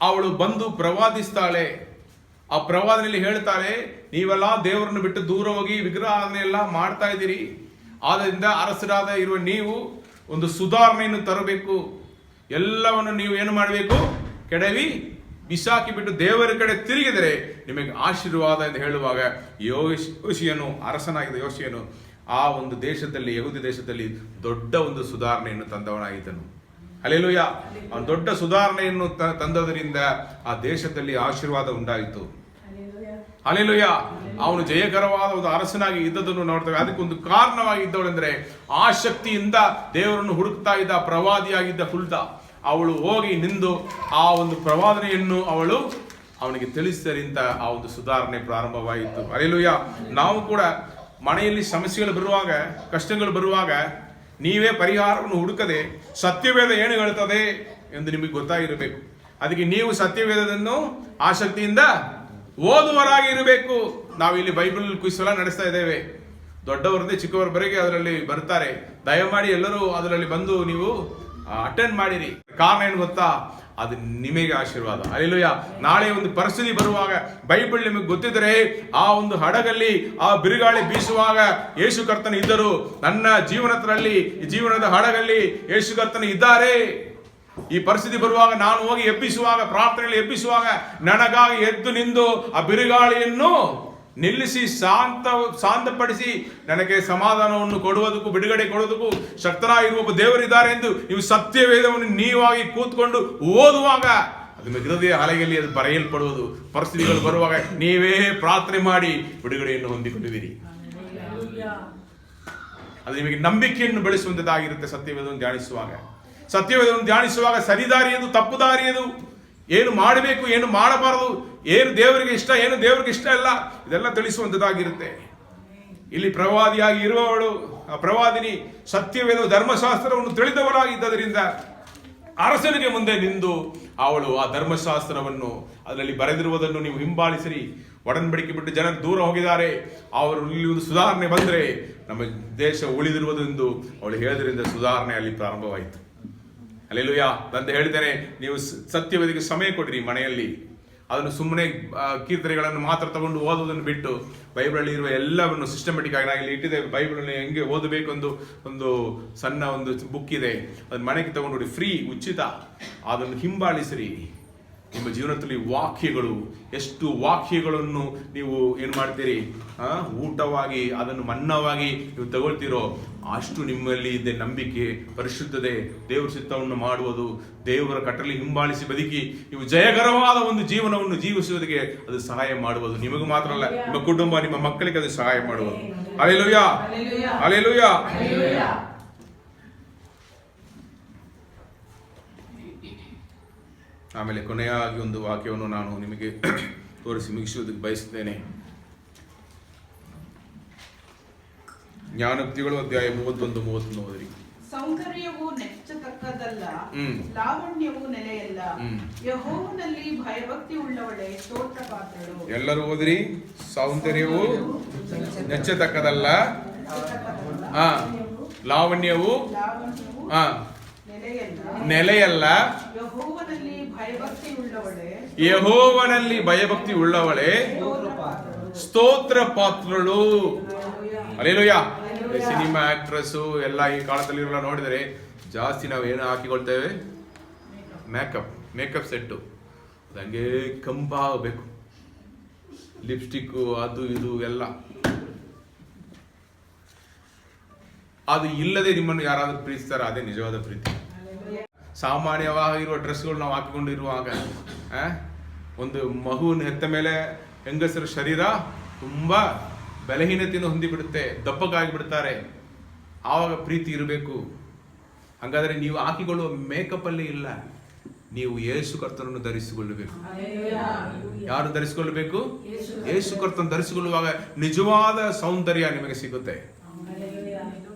ಅವಳು ಬಂದು ಪ್ರವಾದಿಸ್ತಾಳೆ. ಆ ಪ್ರವಾದನೆಯಲ್ಲಿ ಹೇಳ್ತಾಳೆ, ನೀವೆಲ್ಲ ದೇವರನ್ನು ಬಿಟ್ಟು ದೂರ ಹೋಗಿ ವಿಗ್ರಹಾರಾಧನೆ ಎಲ್ಲ ಮಾಡ್ತಾ ಇದ್ದೀರಿ. ಆದ್ದರಿಂದ ಅರಸರಾದ ಇರುವ ನೀವು ಒಂದು ಸುಧಾರಣೆಯನ್ನು ತರಬೇಕು. ಎಲ್ಲವನ್ನು ನೀವು ಏನು ಮಾಡಬೇಕು, ಕೆಡವಿ ಬಿಸಾಕಿ ಬಿಟ್ಟು ದೇವರ ಕಡೆ ತಿರುಗಿದರೆ ನಿಮಗೆ ಆಶೀರ್ವಾದ ಎಂದು ಹೇಳುವಾಗ ಯೋಷಿಯನು, ಅರಸನಾಗಿದ್ದ ಯೋಷಿಯನು ಆ ಒಂದು ದೇಶದಲ್ಲಿ, ಯಹೂದ ದೇಶದಲ್ಲಿ ದೊಡ್ಡ ಒಂದು ಸುಧಾರಣೆಯನ್ನು ತಂದವನಾಗಿದ್ದನು. ಹಲ್ಲೆಲೂಯಾ. ಅವನು ದೊಡ್ಡ ಸುಧಾರಣೆಯನ್ನು ತಂದದರಿಂದ ಆ ದೇಶದಲ್ಲಿ ಆಶೀರ್ವಾದ ಉಂಟಾಯಿತು. ಹಲ್ಲೆಲೂಯಾ. ಅವನು ಜಯಕರವಾದ ಒಂದು ಅರಸನಾಗಿ ಇದ್ದದನ್ನು ನೋಡ್ತೇವೆ. ಅದಕ್ಕೊಂದು ಕಾರಣವಾಗಿದ್ದವಳೆಂದರೆ ಆಸಕ್ತಿಯಿಂದ ದೇವರನ್ನು ಹುಡುಕ್ತಾ ಇದ್ದ ಪ್ರವಾದಿಯಾಗಿದ್ದ ಹುಲ್ದ. ಅವಳು ಹೋಗಿ ನಿಂದು ಆ ಒಂದು ಪ್ರವಾದನೆಯನ್ನು ಅವಳು ಅವನಿಗೆ ತಿಳಿಸಿದರಿಂದ ಆ ಒಂದು ಸುಧಾರಣೆ ಪ್ರಾರಂಭವಾಯಿತು. ಹಲ್ಲೆಲೂಯಾ. ನಾವು ಕೂಡ ಮನೆಯಲ್ಲಿ ಸಮಸ್ಯೆಗಳು ಬರುವಾಗ, ಕಷ್ಟಗಳು ಬರುವಾಗ ನೀವೇ ಪರಿಹಾರವನ್ನು ಹುಡುಕದೆ ಸತ್ಯವೇದ ಏನು ಹೇಳ್ತದೆ ಎಂದು ನಿಮಗೆ ಗೊತ್ತಾಗಿರಬೇಕು. ಅದಕ್ಕೆ ನೀವು ಸತ್ಯವೇದವನ್ನು ಆಸಕ್ತಿಯಿಂದ ಓದುವರಾಗಿ ಇರಬೇಕು. ನಾವಿಲ್ಲಿ ಬೈಬಲ್ ಕ್ವಿಜ್ ಎಲ್ಲ ನಡೆಸ್ತಾ ಇದ್ದೇವೆ. ದೊಡ್ಡವರಿಂದ ಚಿಕ್ಕವರವರೆಗೆ ಅದರಲ್ಲಿ ಬರ್ತಾರೆ. ದಯಮಾಡಿ ಎಲ್ಲರೂ ಅದರಲ್ಲಿ ಬಂದು ನೀವು ಅಟೆಂಡ್ ಮಾಡಿರಿ. ಕಾರಣ ಏನು ಗೊತ್ತಾ, ಅದು ನಿಮಗೆ ಆಶೀರ್ವಾದ. ಹಲ್ಲೆಲೂಯಾ. ನಾಳೆ ಒಂದು ಪರಿಸ್ಥಿತಿ ಬರುವಾಗ ಬೈಬಲ್ ನಿಮಗೆ ಗೊತ್ತಿದ್ರೆ, ಆ ಒಂದು ಹಡಗಲ್ಲಿ ಆ ಬಿರುಗಾಳಿ ಬೀಸುವಾಗ ಯೇಸು ಕರ್ತನು ಇದ್ದರು. ನನ್ನ ಜೀವನದಲ್ಲಿ, ಜೀವನದ ಹಡಗಲ್ಲಿ ಯೇಸು ಕರ್ತನು ಇದ್ದಾರೆ. ಈ ಪರಿಸ್ಥಿತಿ ಬರುವಾಗ ನಾನು ಹೋಗಿ ಎಬ್ಬಿಸುವಾಗ, ಪ್ರಾರ್ಥನೆಯಲ್ಲಿ ಎಬ್ಬಿಸುವಾಗ ನನಗಾಗಿ ಎದ್ದು ನಿಂದು ಆ ಬಿರುಗಾಳಿಯನ್ನು ನಿಲ್ಲಿಸಿ ಶಾಂತಪಡಿಸಿ ನನಗೆ ಸಮಾಧಾನವನ್ನು ಕೊಡುವುದಕ್ಕೂ ಬಿಡುಗಡೆ ಕೊಡುವುದಕ್ಕೂ ಶಕ್ತರಾಗಿರುವ ಒಬ್ಬ ದೇವರಿದ್ದಾರೆ ಎಂದು ನೀವು ಸತ್ಯವೇದವನ್ನು ನೀವಾಗಿ ಕೂತ್ಕೊಂಡು ಓದುವಾಗ ಅದು ನಿಮ್ಮ ಹೃದಯ ಅಲೆಯಲ್ಲಿ ಅದು ಬರೆಯಲ್ಪಡುವುದು. ಪರಿಸ್ಥಿತಿಗಳು ಬರುವಾಗ ನೀವೇ ಪ್ರಾರ್ಥನೆ ಮಾಡಿ ಬಿಡುಗಡೆಯನ್ನು ಹೊಂದಿಕೊಂಡಿದ್ದೀರಿ. ಅದು ನಿಮಗೆ ನಂಬಿಕೆಯನ್ನು ಬೆಳೆಸುವಂತದ್ದಾಗಿರುತ್ತೆ. ಸತ್ಯವೇದವನ್ನು ಧ್ಯಾನಿಸುವಾಗ ಸರಿದಾರಿಯದು, ತಪ್ಪು ದಾರಿಯದು, ಏನು ಮಾಡಬೇಕು, ಏನು ಮಾಡಬಾರದು, ಏನು ದೇವರಿಗೆ ಇಷ್ಟ, ಏನು ದೇವರಿಗೆ ಇಷ್ಟ ಇಲ್ಲ, ಇದೆಲ್ಲ ತಿಳಿಸುವಂತದ್ದಾಗಿರುತ್ತೆ. ಇಲ್ಲಿ ಪ್ರವಾದಿಯಾಗಿ ಇರುವವಳು, ಆ ಪ್ರವಾದಿನಿ ಸತ್ಯವೇದ ಧರ್ಮಶಾಸ್ತ್ರವನ್ನು ತಿಳಿದವರಾಗಿದ್ದರಿಂದ ಅರಸನಿಗೆ ಮುಂದೆ ನಿಂದು ಅವಳು ಆ ಧರ್ಮಶಾಸ್ತ್ರವನ್ನು ಅದರಲ್ಲಿ ಬರೆದಿರುವುದನ್ನು ನೀವು ಹಿಂಬಾಲಿಸಿರಿ. ಒಡಂಬಡಿಕೆ ಬಿಟ್ಟು ಜನರು ದೂರ ಹೋಗಿದ್ದಾರೆ, ಅವರು ಇಲ್ಲಿ ಒಂದು ಸುಧಾರಣೆ ಬಂದರೆ ನಮ್ಮ ದೇಶ ಉಳಿದಿರುವುದು ಎಂದು ಅವಳು ಹೇಳಿದ್ರಿಂದ ಸುಧಾರಣೆ ಅಲ್ಲಿ ಪ್ರಾರಂಭವಾಯಿತು. ಹಲ್ಲೆಲೂಯಾ ಅಂತ ಹೇಳ್ತೇನೆ. ನೀವು ಸತ್ಯವೇದಿಗೆ ಸಮಯ ಕೊಡ್ರಿ ಮನೆಯಲ್ಲಿ. ಅದನ್ನು ಸುಮ್ಮನೆ ಕೀರ್ತನೆಗಳನ್ನು ಮಾತ್ರ ತಗೊಂಡು ಓದೋದನ್ನು ಬಿಟ್ಟು ಬೈಬಲಲ್ಲಿ ಇರುವ ಎಲ್ಲವನ್ನು ಸಿಸ್ಟಮೆಟಿಕ್ ಆಗಿ ನಾನು ಇಲ್ಲಿ ಇಟ್ಟಿದೆ. ಬೈಬಲನ್ನು ಹೆಂಗೆ ಓದಬೇಕು ಒಂದು ಸಣ್ಣ ಒಂದು ಬುಕ್ ಇದೆ, ಅದನ್ನ ಮನೆಗೆ ತಗೊಂಡು ನೋಡಿ, ಫ್ರೀ, ಉಚಿತ. ಅದನ್ನು ಹಿಂಬಾಲಿಸಿರಿ. ನಿಮ್ಮ ಜೀವನದಲ್ಲಿ ವಾಕ್ಯಗಳು, ಎಷ್ಟು ವಾಕ್ಯಗಳನ್ನು ನೀವು ಏನು ಮಾಡ್ತೀರಿ, ಊಟವಾಗಿ ಅದನ್ನು ಮನ್ನವಾಗಿ ನೀವು ತಗೊಳ್ತೀರೋ ಅಷ್ಟು ನಿಮ್ಮಲ್ಲಿ ಇದೆ ನಂಬಿಕೆ, ಪರಿಶುದ್ಧತೆ, ದೇವರ ಚಿತ್ತವನ್ನು ಮಾಡುವುದು, ದೇವರ ಕಟ್ಟಲೆ ಹಿಂಬಾಲಿಸಿ ಬದುಕಿ ನೀವು ಜಯಕರವಾದ ಒಂದು ಜೀವನವನ್ನು ಜೀವಿಸುವುದಕ್ಕೆ ಅದು ಸಹಾಯ ಮಾಡುವುದು. ನಿಮಗೂ ಮಾತ್ರ ಅಲ್ಲ, ನಿಮ್ಮ ಕುಟುಂಬ, ನಿಮ್ಮ ಮಕ್ಕಳಿಗೆ ಅದು ಸಹಾಯ ಮಾಡುವುದು. Hallelujah, hallelujah. ಆಮೇಲೆ ಕೊನೆಯಾಗಿ ಒಂದು ವಾಕ್ಯವನ್ನು ನಾನು ನಿಮಗೆ ತೋರಿಸಿ ಮುಗಿಸುವುದಕ್ಕೆ ಬಯಸುತ್ತೇನೆ. ಜ್ಞಾನೋಕ್ತಿಗಳು ಅಧ್ಯಾಯ 31-31 ಓದಿರಿ. ಸೌಂದರ್ಯವು ನೆಚ್ಚತಕ್ಕದಲ್ಲ, ಲಾವಣ್ಯವು ನೆಲೆಯಲ್ಲ, ಯೆಹೋವನಲ್ಲಿ ಭಯಭಕ್ತಿ ಉಳ್ಳವಳೆ ಸ್ತೋತ್ರ ಪಾತ್ರಳು. ಎಲ್ಲರೂ ಓದಿರಿ. ಸೌಂದರ್ಯವು ನೆಚ್ಚತಕ್ಕದಲ್ಲ, ಲಾವಣ್ಯವು ನೆಲೆಯಲ್ಲ, ಯೆಹೋವನಲ್ಲಿ ಭಯಭಕ್ತಿ ಉಳ್ಳವಳೆ ಸ್ತೋತ್ರ ಪಾತ್ರಳು. ಹಲ್ಲೆಲೂಯಾ. ಸಿನಿಮಾ ಆಕ್ಟ್ರೆಸ್ ಎಲ್ಲ ಈ ಕಾಲದಲ್ಲಿ ನೋಡಿದರೆ ಜಾಸ್ತಿ ನಾವು ಏನು ಹಾಕಿಕೊಳ್ತೇವೆ, ಮೇಕಪ್ ಸೆಟ್ಟು, ಹಂಗೆ ಕಂಪಾಗಬೇಕು, ಲಿಪ್ಸ್ಟಿಕ್ಕು, ಅದು ಇದು ಎಲ್ಲ. ಅದು ಇಲ್ಲದೆ ನಿಮ್ಮನ್ನು ಯಾರಾದ್ರೂ ಪ್ರೀತಿಸ್ತಾರ, ಅದೇ ನಿಜವಾದ ಪ್ರೀತಿ. ಸಾಮಾನ್ಯವಾಗಿರುವ ಡ್ರೆಸ್ಗಳು ನಾವು ಹಾಕಿಕೊಂಡಿರುವಾಗ ಒಂದು ಮಗುವಿನ ಹೆತ್ತ ಮೇಲೆ ಹೆಂಗಸರ ಶರೀರ ತುಂಬಾ ಬಲಹೀನತೆಯನ್ನು ಹೊಂದಿಬಿಡುತ್ತೆ, ದಪ್ಪಗಾಗಿಬಿಡ್ತಾರೆ. ಆವಾಗ ಪ್ರೀತಿ ಇರಬೇಕು. ಹಾಗಾದರೆ ನೀವು ಹಾಕಿಕೊಳ್ಳುವ ಮೇಕಪ್ ಅಲ್ಲಿ ಇಲ್ಲ, ನೀವು ಯೇಸು ಕರ್ತನನ್ನು ಧರಿಸಿಕೊಳ್ಳಬೇಕು. ಯಾರು ಧರಿಸಿಕೊಳ್ಳಬೇಕು? ಯೇಸು ಕರ್ತನ ಧರಿಸಿಕೊಳ್ಳುವಾಗ ನಿಜವಾದ ಸೌಂದರ್ಯ ನಿಮಗೆ ಸಿಗುತ್ತೆ.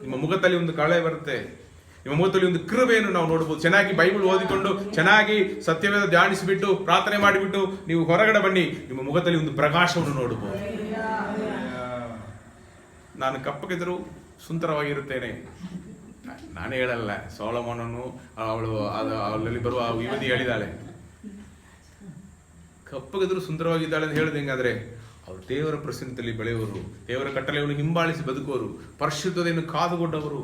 ನಿಮ್ಮ ಮುಖದಲ್ಲಿ ಒಂದು ಕಳೆ ಬರುತ್ತೆ, ನಿಮ್ಮ ಮುಖದಲ್ಲಿ ಒಂದು ಕೃಪೆಯನ್ನು ನಾವು ನೋಡಬಹುದು. ಚೆನ್ನಾಗಿ ಬೈಬಲ್ ಓದಿಕೊಂಡು, ಚೆನ್ನಾಗಿ ಸತ್ಯವೇದ ಧ್ಯಾನಿಸಿಬಿಟ್ಟು, ಪ್ರಾರ್ಥನೆ ಮಾಡಿಬಿಟ್ಟು ನೀವು ಹೊರಗಡೆ ಬನ್ನಿ, ನಿಮ್ಮ ಮುಖದಲ್ಲಿ ಒಂದು ಪ್ರಕಾಶವನ್ನು ನೋಡಬಹುದು. ನಾನು ಕಪ್ಪಗಿದ್ದರೂ ಸುಂದರವಾಗಿರುತ್ತೇನೆ, ನಾನೇ ಹೇಳಲ್ಲ, ಸೊಲೊಮೋನನು ಅವಳಲ್ಲಿ ಬರುವ ಯುವತಿ ಹೇಳಿದಾಳೆ, ಕಪ್ಪಗಿದ್ರೂ ಸುಂದರವಾಗಿದ್ದಾಳೆ ಅಂತ ಹೇಳಿದ ಹೆಂಗಾದ್ರೆ ಅವರು ದೇವರ ಪ್ರಸನ್ನತೆಯಲ್ಲಿ ಬೆಳೆಯುವರು, ದೇವರ ಕಟ್ಟಳೆಯನ್ನು ಹಿಂಬಾಲಿಸಿ ಬದುಕುವರು, ಪರಿಶುದ್ಧತೆಯನ್ನು ಕಾದುಕೊಂಡವರು.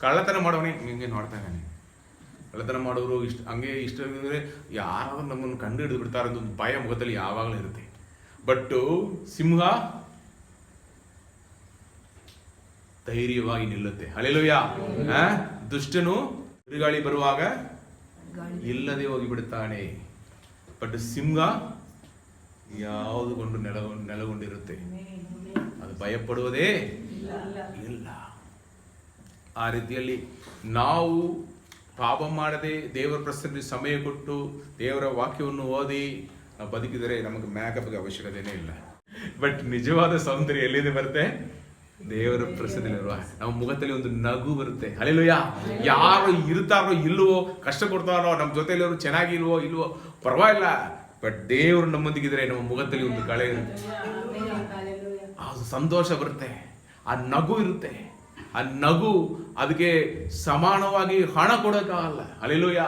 ಕಳ್ಳತನ ಮಾಡೋನೇ ಹಿಂಗೆ ನೋಡ್ತಾ ಇದ್ದಾನೆ. ಕಳ್ಳತನ ಮಾಡೋರು ಇಷ್ಟ ಯಾರಾದ್ರೂ ನಮ್ಮನ್ನು ಕಂಡು ಹಿಡಿದು ಬಿಡ್ತಾರೆ ಅಂತ ಒಂದು ಭಯ ಮುಖದಲ್ಲಿ ಯಾವಾಗಲೂ ಇರುತ್ತೆ. ಬಟ್ ಸಿಂಹ ಧೈರ್ಯವಾಗಿ ನಿಲ್ಲುತ್ತೆ. ಹಲ್ಲೆಲೂಯಾ. ದುಷ್ಟನು ಬಿರುಗಾಳಿ ಬರುವಾಗ ಇಲ್ಲದೆ ಹೋಗಿ ಬಿಡುತ್ತಾನೆ, ಬಟ್ ಸಿಂಹ ಯಾವುದು ಕೊಂಡು ನೆಲಗೊಂಡಿರುತ್ತೆ, ಅದು ಭಯಪಡುವುದೇ ಇಲ್ಲ. ಆ ರೀತಿಯಲ್ಲಿ ನಾವು ಪಾಪ ಮಾಡದೆ ದೇವರ ಪ್ರಸನ್ನತೆಗೆ ಸಮಯ ಕೊಟ್ಟು ದೇವರ ವಾಕ್ಯವನ್ನು ಓದಿ ನಾವು ಬದುಕಿದರೆ ನಮಗೆ ಮೇಕಪ್ಗೆ ಅವಶ್ಯಕತೆನೇ ಇಲ್ಲ. ಬಟ್ ನಿಜವಾದ ಸೌಂದರ್ಯ ಎಲ್ಲಿದೆ ಬರುತ್ತೆ? ದೇವರ ಪ್ರಸನ್ನತೆಯಲ್ಲಿರುವ ನಮ್ಮ ಮುಖದಲ್ಲಿ ಒಂದು ನಗು ಬರುತ್ತೆ. ಹಲ್ಲೆಲೂಯಾ. ಯಾರು ಇರ್ತಾರೋ ಇಲ್ವೋ, ಕಷ್ಟ ಕೊಡ್ತಾರೋ, ನಮ್ಮ ಜೊತೆಲಿರೋರು ಚೆನ್ನಾಗಿಲ್ವೋ ಪರವಾಗಿಲ್ಲ, ಬಟ್ ದೇವರು ನಮ್ಮೊಂದಿಗಿದ್ರೆ ನಮ್ಮ ಮುಖದಲ್ಲಿ ಒಂದು ಕಳೆ ಇರುತ್ತೆ, ಆ ಸಂತೋಷ ಬರುತ್ತೆ, ಆ ನಗು ಇರುತ್ತೆ. ಆ ನಗು ಅದಕ್ಕೆ ಸಮಾನವಾಗಿ ಹಣ ಕೊಡೋಕ್ಕಾಗಲ್ಲ. ಹಲ್ಲೆಲೂಯಾ.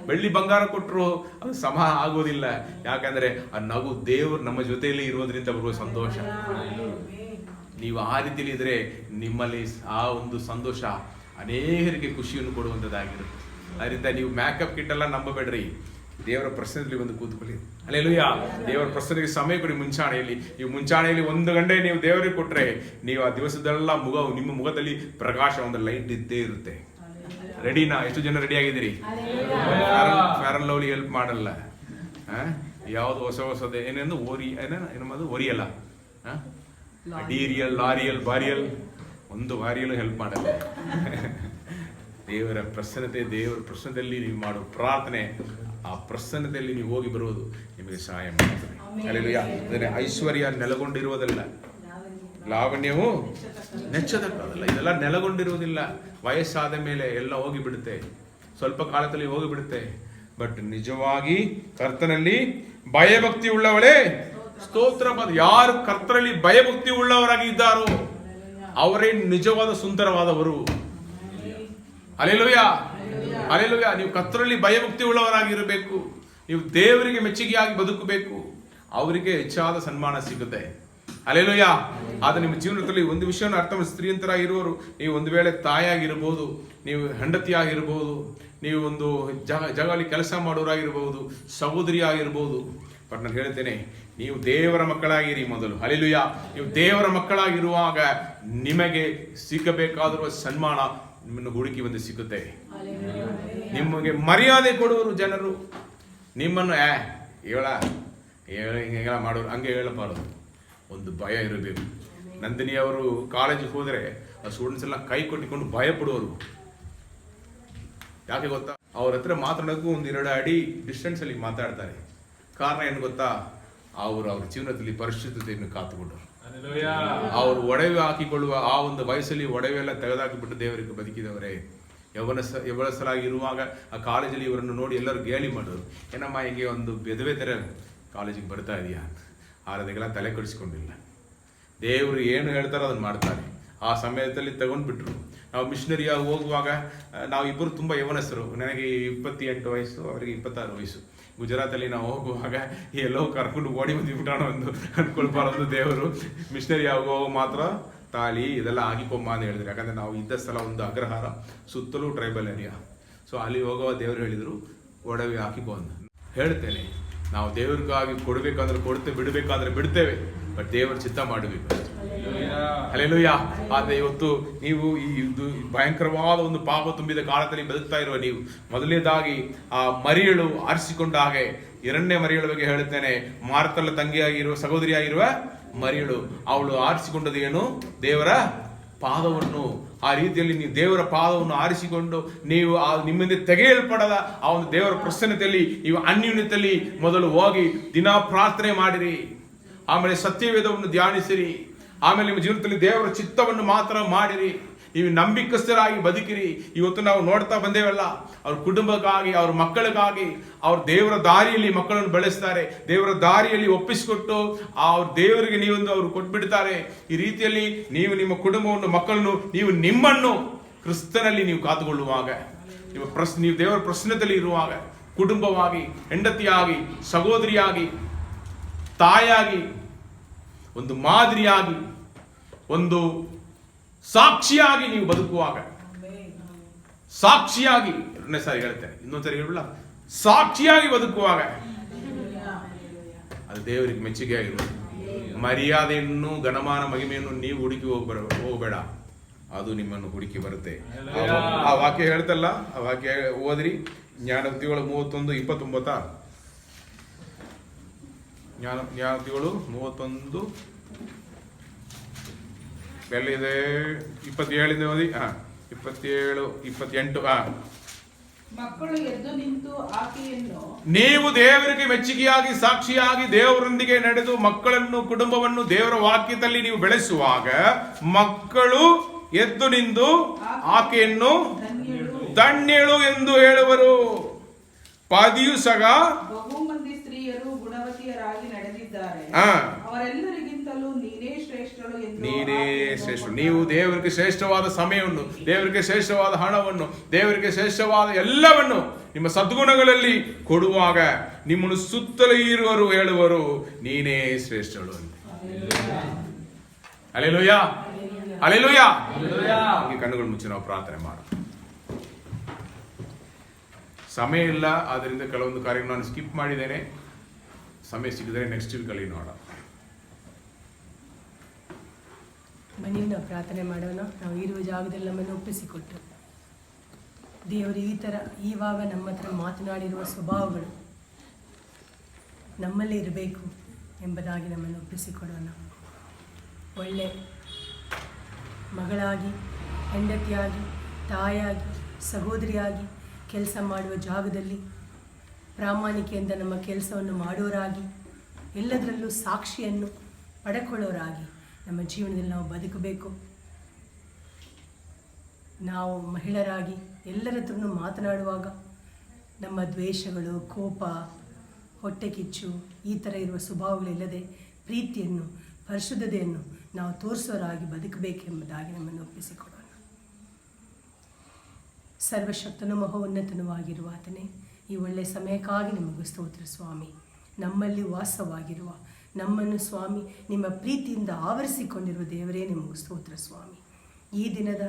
ಬೆಳ್ಳಿ ಬಂಗಾರ ಕೊಟ್ಟರು ಅದು ಸಮ ಆಗೋದಿಲ್ಲ. ಯಾಕಂದ್ರೆ ಆ ನಗು ದೇವರು ನಮ್ಮ ಜೊತೆಯಲ್ಲಿ ಇರೋದ್ರಿಂದ ಬರುವ ಸಂತೋಷ. ನೀವು ಆ ರೀತಿಯಲ್ಲಿ ಇದ್ರೆ ನಿಮ್ಮಲ್ಲಿ ಆ ಒಂದು ಸಂತೋಷ ಅನೇಕರಿಗೆ ಖುಷಿಯನ್ನು ಕೊಡುವಂಥದ್ದಾಗಿರುತ್ತೆ. ಅದರಿಂದ ನೀವು ಮೇಕಪ್ ಕಿಟ್ ಎಲ್ಲ ನಂಬಬೇಡ್ರಿ. ದೇವರ ಪ್ರಶ್ನೆಯಲ್ಲಿ ಒಂದು ಕೂತ್ಕೊಳ್ಳಿ. ಹಲ್ಲೆಲೂಯಾ. ದೇವರ ಪ್ರಶ್ನೆಗೆ ಸಮಯ ಕೊಡಿ. ಮುಂಚಾಣೆಯಲ್ಲಿ ನೀವು ಮುಂಚಾಣೆಯಲ್ಲಿ 1 ಗಂಟೆ ನೀವು ದೇವರಿಗೆ ಕೊಟ್ರೆ ನೀವು ಆ ದಿವಸದೆಲ್ಲ ನಿಮ್ಮ ಮುಖದಲ್ಲಿ ಪ್ರಕಾಶ, ಒಂದು ಲೈಟ್ ಇದ್ದೇ ಇರುತ್ತೆ. ರೆಡಿನಾ? ಎಷ್ಟು ಜನ ರೆಡಿ ಆಗಿದ್ದೀರಿ? ಫೇರ್ ಅಂಡ್ ಲವ್ಲಿ ಹೆಲ್ಪ್ ಮಾಡಲ್ಲ. ಯಾವ್ದು ಹೊಸದು ಏನೇನು ಏನದು ಒರಿಯಲ್ಲ, ಡೀರಿಯಲ್, ಲಾರಿಯಲ್, ಬಾರಿಯಲ್, ಒಂದು ಬಾರಿಯಲ್ಲೂ ಹೆಲ್ಪ್ ಮಾಡಲ್ಲ. ದೇವರ ಪ್ರಸನ್ನತೆ, ದೇವರ ಪ್ರಶ್ನದಲ್ಲಿ ನೀವು ಮಾಡೋ ಪ್ರಾರ್ಥನೆ, ಆ ಪ್ರಸನ್ನತೆಯಲ್ಲಿ ನೀವು ಹೋಗಿ ಬರುವುದು ನಿಮಗೆ ಸಹಾಯ ಮಾಡ್ತದೆ. ಹಲ್ಲೆಲೂಯಾ. ಐಶ್ವರ್ಯ ನೆಲೆಗೊಂಡಿರುವುದಲ್ಲ, ಲಾವಣ್ಯವು ನೆಚ್ಚದಕ್ಕಲ್ಲ, ಇದೆಲ್ಲ ನೆಲೆಗೊಂಡಿರುವುದಿಲ್ಲ. ವಯಸ್ಸಾದ ಮೇಲೆ ಎಲ್ಲ ಹೋಗಿಬಿಡುತ್ತೆ, ಸ್ವಲ್ಪ ಕಾಲದಲ್ಲಿ ಹೋಗಿಬಿಡುತ್ತೆ. ಬಟ್ ನಿಜವಾಗಿ ಕರ್ತನಲ್ಲಿ ಭಯಭಕ್ತಿ ಉಳ್ಳವಳೇ ಸ್ತೋತ್ರ. ಯಾರು ಕರ್ತನಲ್ಲಿ ಭಯಭಕ್ತಿ ಉಳ್ಳವರಾಗಿ ಇದ್ದಾರೋ ಅವರೇ ನಿಜವಾದ ಸುಂದರವಾದವರು. Hallelujah, hallelujah. ನೀವು ಕರ್ತನಲ್ಲಿ ಭಯಭಕ್ತಿ ಉಳ್ಳವರಾಗಿರಬೇಕು. ನೀವು ದೇವರಿಗೆ ಮೆಚ್ಚುಗೆಯಾಗಿ ಬದುಕಬೇಕು. ಅವರಿಗೆ ಹೆಚ್ಚಾದ ಸನ್ಮಾನ ಸಿಗುತ್ತೆ. ಹಲ್ಲೆಲೂಯಾ. ಆದ್ರೆ ನಿಮ್ಮ ಜೀವನದಲ್ಲಿ ಒಂದು ವಿಷಯವನ್ನು ಅರ್ಥ ಮಾಡಿ, ಸ್ತ್ರೀಯಂತರಾಗಿರುವವರು, ನೀವು ಒಂದು ವೇಳೆ ತಾಯಿಯಾಗಿರ್ಬೋದು, ನೀವು ಹೆಂಡತಿಯಾಗಿರ್ಬೋದು, ನೀವು ಒಂದು ಜಗಲಿ ಕೆಲಸ ಮಾಡೋರಾಗಿರ್ಬೋದು, ಸಹೋದರಿ ಆಗಿರ್ಬೋದು. ಬಟ್ ನಾನು ಹೇಳ್ತೇನೆ, ನೀವು ದೇವರ ಮಕ್ಕಳಾಗಿರಿ ಮೊದಲು. ಹಲ್ಲೆಲೂಯಾ. ನೀವು ದೇವರ ಮಕ್ಕಳಾಗಿರುವಾಗ ನಿಮಗೆ ಸಿಗಬೇಕಾಗಿರುವ ಸನ್ಮಾನ ನಿಮ್ಮನ್ನು ಹುಡುಕಿ ಬಂದು ಸಿಗುತ್ತೆ. ನಿಮಗೆ ಮರ್ಯಾದೆ ಕೊಡುವರು ಜನರು. ನಿಮ್ಮನ್ನು ಹಿಂಗೆಲ್ಲ ಮಾಡೋರು, ಹಂಗೆ ಹೇಳಬಾರದು. ಒಂದು ಭಯ ಇರಬೇಕು. ನಂದಿನಿ ಅವರು ಕಾಲೇಜಿಗೆ ಹೋದರೆ ಆ ಸ್ಟೂಡೆಂಟ್ಸ್ ಎಲ್ಲ ಕೈ ಕೊಟ್ಟಿಕೊಂಡು ಭಯ ಪಡುವರು. ಯಾಕೆ ಗೊತ್ತಾ? ಅವ್ರ ಹತ್ರ ಮಾತಾಡೋಕ್ಕೂ 1-2 ಅಡಿ ಡಿಸ್ಟೆನ್ಸ್ ಅಲ್ಲಿ ಮಾತಾಡ್ತಾರೆ. ಕಾರಣ ಏನು ಗೊತ್ತಾ? ಅವ್ರ ಜೀವನದಲ್ಲಿ ಪರಿಶುದ್ಧತೆಯನ್ನು ಕಾತುಕೊಂಡರು. ಅವರು ಒಡವೆ ಹಾಕಿಕೊಳ್ಳುವ ಆ ಒಂದು ವಯಸ್ಸಲ್ಲಿ ಒಡವೆ ಎಲ್ಲ ತೆಗೆದಾಕಿಬಿಟ್ಟು ದೇವರಿಗೆ ಬದುಕಿದವರೇ. ಯವನಸ್ಥರಾಗಿರುವಾಗ ಆ ಕಾಲೇಜಲ್ಲಿ ಇವರನ್ನು ನೋಡಿ ಎಲ್ಲರೂ ಗೇಲಿ ಮಾಡೋರು, ಏನಮ್ಮ ಹೀಗೆ ಒಂದು ಬೆದವೆ ಥರ ಕಾಲೇಜಿಗೆ ಬರ್ತಾ ಇದೆಯಾ? ಅದಕ್ಕೆಲ್ಲ ತಲೆ ಕೆಡಿಸ್ಕೊಂಡಿಲ್ಲ. ದೇವರು ಏನು ಹೇಳ್ತಾರೋ ಅದನ್ನು ಮಾಡ್ತಾರೆ. ಆ ಸಮಯದಲ್ಲಿ ತಗೊಂಡ್ಬಿಟ್ರು. ನಾವು ಮಿಷನರಿಯಾಗಿ ಹೋಗುವಾಗ ನಾವು ಇಬ್ಬರು ತುಂಬ ಯವನಸ್ಥರು. ನನಗೆ 28 ವಯಸ್ಸು, ಅವರಿಗೆ 26 ವಯಸ್ಸು. ಗುಜರಾತಲ್ಲಿ ನಾವು ಹೋಗುವಾಗ ಎಲ್ಲೋ ಕರ್ಕೊಂಡು ಓಡಿ ಬಂದುಬಿಟ್ಟೋಣ ಒಂದು ಅನ್ಕೊಳ್ಬಾರದು. ದೇವರು ಮಿಷನರಿ ಆಗುವಾಗ ಮಾತ್ರ ತಾಳಿ ಇದೆಲ್ಲ ಹಾಕಿಕೊಂಬ ಅಂತ ಹೇಳಿದ್ರು. ಯಾಕಂದರೆ ನಾವು ಇದ್ದ ಸ್ಥಳ ಒಂದು ಅಗ್ರಹಾರ, ಸುತ್ತಲೂ ಟ್ರೈಬಲ್ ಏರಿಯಾ. ಸೊ ಅಲ್ಲಿ ಹೋಗುವ ದೇವರು ಹೇಳಿದರು ಒಡವೆ ಹಾಕಿಕೊ ಅಂತ. ಹೇಳ್ತೇನೆ, ನಾವು ದೇವ್ರಿಗಾಗಿ ಕೊಡಬೇಕಂದ್ರೆ ಕೊಡ್ತೇವೆ, ಬಿಡಬೇಕಾದ್ರೆ ಬಿಡ್ತೇವೆ. ಬಟ್ ದೇವರ ಚಿತ್ತ ಮಾಡಬೇಕು. ಹಲ್ಲೆಲೂಯಾ. ಆದರೆ ಇವತ್ತು ನೀವು ಇದು ಭಯಂಕರವಾದ ಒಂದು ಪಾಪ ತುಂಬಿದ ಕಾಲದಲ್ಲಿ ಬದುಕ್ತಾ ಇರುವ ನೀವು, ಮೊದಲನೇದಾಗಿ ಆ ಮರಿಯಳು ಆರಿಸಿಕೊಂಡ ಹಾಗೆ, 2ನೇ ಮರಿಯಳ ಬಗ್ಗೆ ಹೇಳುತ್ತೇನೆ. ಮಾರ್ತಳ ತಂಗಿಯಾಗಿರುವ, ಸಹೋದರಿಯಾಗಿರುವ ಮರಿಯಳು, ಅವಳು ಆರಿಸಿಕೊಂಡದ್ದು ಏನು? ದೇವರ ಪಾದವನ್ನು. ಆ ರೀತಿಯಲ್ಲಿ ನೀವು ದೇವರ ಪಾದವನ್ನು ಆರಿಸಿಕೊಂಡು ನೀವು ಆ ನಿಮ್ಮಿಂದ ತೆಗೆಯಲ್ಪಡದ ಆ ಒಂದು ದೇವರ ಪ್ರಸನ್ನತೆಯಲ್ಲಿ, ನೀವು ಅನ್ಯೂನ್ಯತೆಯಲ್ಲಿ ಮೊದಲು ಹೋಗಿ ದಿನಾ ಪ್ರಾರ್ಥನೆ ಮಾಡಿರಿ. ಆಮೇಲೆ ಸತ್ಯವೇದವನ್ನು ಧ್ಯಾನಿಸಿರಿ. ಆಮೇಲೆ ನಿಮ್ಮ ಜೀವನದಲ್ಲಿ ದೇವರ ಚಿತ್ತವನ್ನು ಮಾತ್ರ ಮಾಡಿರಿ. ನೀವು ನಂಬಿಕಸ್ಥರಾಗಿ ಬದುಕಿರಿ. ಇವತ್ತು ನಾವು ನೋಡ್ತಾ ಬಂದೇವಲ್ಲ, ಅವ್ರ ಕುಟುಂಬಕ್ಕಾಗಿ, ಅವ್ರ ಮಕ್ಕಳಿಗಾಗಿ, ಅವ್ರ ದೇವರ ದಾರಿಯಲ್ಲಿ ಮಕ್ಕಳನ್ನು ಬೆಳೆಸ್ತಾರೆ. ದೇವರ ದಾರಿಯಲ್ಲಿ ಒಪ್ಪಿಸಿಕೊಟ್ಟು ಅವ್ರ ದೇವರಿಗೆ ನೀವೊಂದು ಅವರು ಕೊಟ್ಬಿಡ್ತಾರೆ. ಈ ರೀತಿಯಲ್ಲಿ ನೀವು ನಿಮ್ಮ ಕುಟುಂಬವನ್ನು, ಮಕ್ಕಳನ್ನು, ನೀವು ನಿಮ್ಮನ್ನು ಕ್ರಿಸ್ತನಲ್ಲಿ ನೀವು ಕಾತುಕೊಳ್ಳುವಾಗ, ನೀವು ದೇವರ ಪ್ರಶ್ನೆಯಲ್ಲಿ ಇರುವಾಗ, ಕುಟುಂಬವಾಗಿ, ಹೆಂಡತಿಯಾಗಿ, ಸಹೋದರಿಯಾಗಿ, ತಾಯಾಗಿ, ಒಂದು ಮಾದರಿಯಾಗಿ, ಒಂದು ಸಾಕ್ಷಿಯಾಗಿ ನೀವು ಬದುಕುವಾಗ, ಸಾಕ್ಷಿಯಾಗಿ, 2ನೇ ಸಾರಿ ಹೇಳ್ತೇನೆ, ಇನ್ನೊಂದ್ಸರಿ ಹೇಳಲ್ಲ, ಸಾಕ್ಷಿಯಾಗಿ ಬದುಕುವಾಗ ಅದು ದೇವರಿಗೆ ಮೆಚ್ಚುಗೆ ಆಗಿರುವುದು. ಮರ್ಯಾದೆಯನ್ನು, ಘನಮಾನ, ಮಹಿಮೆಯನ್ನು ನೀವು ಹುಡುಕಿ ಹೋಗಬೇಡ, ಅದು ನಿಮ್ಮನ್ನು ಹುಡುಕಿ ಬರುತ್ತೆ. ಆ ವಾಕ್ಯ ಹೇಳ್ತಲ್ಲ, ಆ ವಾಕ್ಯ ಓದ್ರಿ. ಜ್ಞಾನೋಕ್ತಿಗಳು 31:29. ಜ್ಞಾನೋಕ್ತಿಗಳು 31 ಎಲ್ಲಿದೆ? 27 ಓದಿ. 27, 28. ಮಕ್ಕಳು ಎದ್ದು ನಿಂತು ಆಕೆಯನ್ನು, ನೀವು ದೇವರಿಗೆ ಮೆಚ್ಚುಗೆಯಾಗಿ, ಸಾಕ್ಷಿಯಾಗಿ, ದೇವರೊಂದಿಗೆ ನಡೆದು ಮಕ್ಕಳನ್ನು, ಕುಟುಂಬವನ್ನು ದೇವರ ವಾಕ್ಯದಲ್ಲಿ ನೀವು ಬೆಳೆಸುವಾಗ, ಮಕ್ಕಳು ಎದ್ದು ನಿಂತು ಆಕೆಯನ್ನು ಧನ್ಯಳು ಎಂದು ಹೇಳುವರು. ಪಾದಿಯು ಸಹ ಬಹು ಮಂದಿ ಸ್ತ್ರೀಯರು ಗುಣವತಿಯರಾಗಿ ನಡೆದಿದ್ದಾರೆ, ಅವರೆಲ್ಲರಿಗಿಂತಲೂ ನೀನೇ ಶ್ರೇಷ್ಠಳು ಎಂದು. ನೀನೇ ಶ್ರೇಷ್ಠ. ನೀವು ದೇವರಿಗೆ ಶ್ರೇಷ್ಠವಾದ ಸಮಯವನ್ನು, ದೇವರಿಗೆ ಶ್ರೇಷ್ಠವಾದ ಹಣವನ್ನು, ದೇವರಿಗೆ ಶ್ರೇಷ್ಠವಾದ ಎಲ್ಲವನ್ನು ನಿಮ್ಮ ಸದ್ಗುಣಗಳಲ್ಲಿ ಕೊಡುವಾಗ ನಿಮ್ಮನ್ನು ಸುತ್ತಲೂ ಇರುವರು ಹೇಳುವರು, ನೀನೇ ಶ್ರೇಷ್ಠಳು ಅಂತ. Hallelujah, hallelujah. ಕಣ್ಣುಗಳು ಮುಚ್ಚಿ ನಾವು ಪ್ರಾರ್ಥನೆ ಮಾಡೋಣ. ಸಮಯ ಇಲ್ಲ, ಆದ್ದರಿಂದ ಕೆಲವೊಂದು ಕಾರ್ಯ ನಾನು ಸ್ಕಿಪ್ ಮಾಡಿದ್ದೇನೆ. ಸಮಯ ಸಿಕ್ಕಿದರೆ ನೆಕ್ಸ್ಟ್ ವೀಕಲ್ಲಿ ನೋಡೋಣ. ಬನ್ನಿ ನಾವು ಪ್ರಾರ್ಥನೆ ಮಾಡೋಣ. ನಾವು ಇರುವ ಜಾಗದಲ್ಲಿ ನಮ್ಮನ್ನು ಒಪ್ಪಿಸಿಕೊಟ್ಟು ದೇವರು ಈವಾಗ ನಮ್ಮ ಹತ್ರ ಮಾತನಾಡಿರುವ ಸ್ವಭಾವಗಳು ನಮ್ಮಲ್ಲಿ ಇರಬೇಕು ಎಂಬುದಾಗಿ ನಮ್ಮನ್ನು ಒಪ್ಪಿಸಿಕೊಡೋಣ. ಒಳ್ಳೆ ಮಗಳಾಗಿ, ಹೆಂಡತಿಯಾಗಿ, ತಾಯಿಯಾಗಿ, ಸಹೋದರಿಯಾಗಿ ಕೆಲಸ ಮಾಡುವ ಜಾಗದಲ್ಲಿ ಪ್ರಾಮಾಣಿಕೆಯಿಂದ ನಮ್ಮ ಕೆಲಸವನ್ನು ಮಾಡೋರಾಗಿ, ಎಲ್ಲದರಲ್ಲೂ ಸಾಕ್ಷಿಯನ್ನು ಪಡೆಕೊಳ್ಳೋರಾಗಿ ನಮ್ಮ ಜೀವನದಲ್ಲಿ ನಾವು ಬದುಕಬೇಕು. ನಾವು ಮಹಿಳೆಯರಾಗಿ ಎಲ್ಲರ ಹತ್ರನೂ ಮಾತನಾಡುವಾಗ ನಮ್ಮ ದ್ವೇಷಗಳು, ಕೋಪ, ಹೊಟ್ಟೆ ಕಿಚ್ಚು ಈ ಥರ ಇರುವ ಸ್ವಭಾವಗಳಿಲ್ಲದೆ ಪ್ರೀತಿಯನ್ನು, ಪರಿಶುದ್ಧತೆಯನ್ನು ನಾವು ತೋರಿಸೋರಾಗಿ ಬದುಕಬೇಕೆಂಬುದಾಗಿ ನಮ್ಮನ್ನು ಒಪ್ಪಿಸಿಕೊಡೋಣ. ಸರ್ವಶಕ್ತನು ಮಹೋನ್ನತನೂ ಆಗಿರುವ ಆತನೇ, ಈ ಒಳ್ಳೆಯ ಸಮಯಕ್ಕಾಗಿ ನಿಮಗೆ ಸ್ತೋತ್ರ ಸ್ವಾಮಿ. ನಮ್ಮಲ್ಲಿ ವಾಸವಾಗಿರುವ, ನಮ್ಮನ್ನು ಸ್ವಾಮಿ ನಿಮ್ಮ ಪ್ರೀತಿಯಿಂದ ಆವರಿಸಿಕೊಂಡಿರುವ ದೇವರೇ ನಿಮಗೆ ಸ್ತೋತ್ರ ಸ್ವಾಮಿ. ಈ ದಿನದ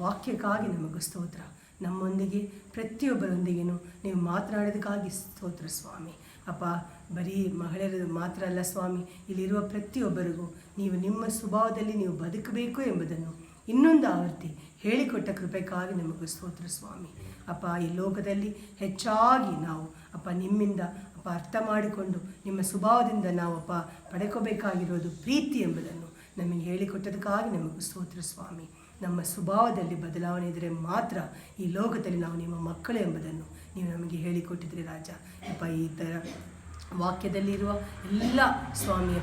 ವಾಕ್ಯಕ್ಕಾಗಿ ನಮಗೆ ಸ್ತೋತ್ರ. ನಮ್ಮೊಂದಿಗೆ ಪ್ರತಿಯೊಬ್ಬರೊಂದಿಗೂ ನೀವು ಮಾತನಾಡೋದಕ್ಕಾಗಿ ಸ್ತೋತ್ರ ಸ್ವಾಮಿ. ಬರೀ ಮಹಿಳೆಯರು ಮಾತ್ರ ಅಲ್ಲ ಸ್ವಾಮಿ, ಇಲ್ಲಿರುವ ಪ್ರತಿಯೊಬ್ಬರಿಗೂ ನೀವು ನಿಮ್ಮ ಸ್ವಭಾವದಲ್ಲಿ ನೀವು ಬದುಕಬೇಕು ಎಂಬುದನ್ನು ಇನ್ನೊಂದು ಆವರ್ತಿ ಹೇಳಿಕೊಟ್ಟ ಕೃಪೆಗಾಗಿ ನಮಗೆ ಸ್ತೋತ್ರ ಸ್ವಾಮಿ. ಈ ಲೋಕದಲ್ಲಿ ಹೆಚ್ಚಾಗಿ ನಾವು ನಿಮ್ಮಿಂದ ಅರ್ಥ ಮಾಡಿಕೊಂಡು ನಿಮ್ಮ ಸ್ವಭಾವದಿಂದ ನಾವು ಪಡ್ಕೋಬೇಕಾಗಿರೋದು ಪ್ರೀತಿ ಎಂಬುದನ್ನು ನಮಗೆ ಹೇಳಿಕೊಟ್ಟದಕ್ಕಾಗಿ ನಮಗೆ ಸ್ತೋತ್ರ ಸ್ವಾಮಿ. ನಮ್ಮ ಸ್ವಭಾವದಲ್ಲಿ ಬದಲಾವಣೆ ಇದ್ದರೆ ಮಾತ್ರ ಈ ಲೋಕದಲ್ಲಿ ನಾವು ನಿಮ್ಮ ಮಕ್ಕಳು ಎಂಬುದನ್ನು ನೀವು ನಮಗೆ ಹೇಳಿಕೊಟ್ಟಿದ್ರಿ ರಾಜ. ಈ ಥರ ವಾಕ್ಯದಲ್ಲಿರುವ ಎಲ್ಲ ಸ್ವಾಮಿ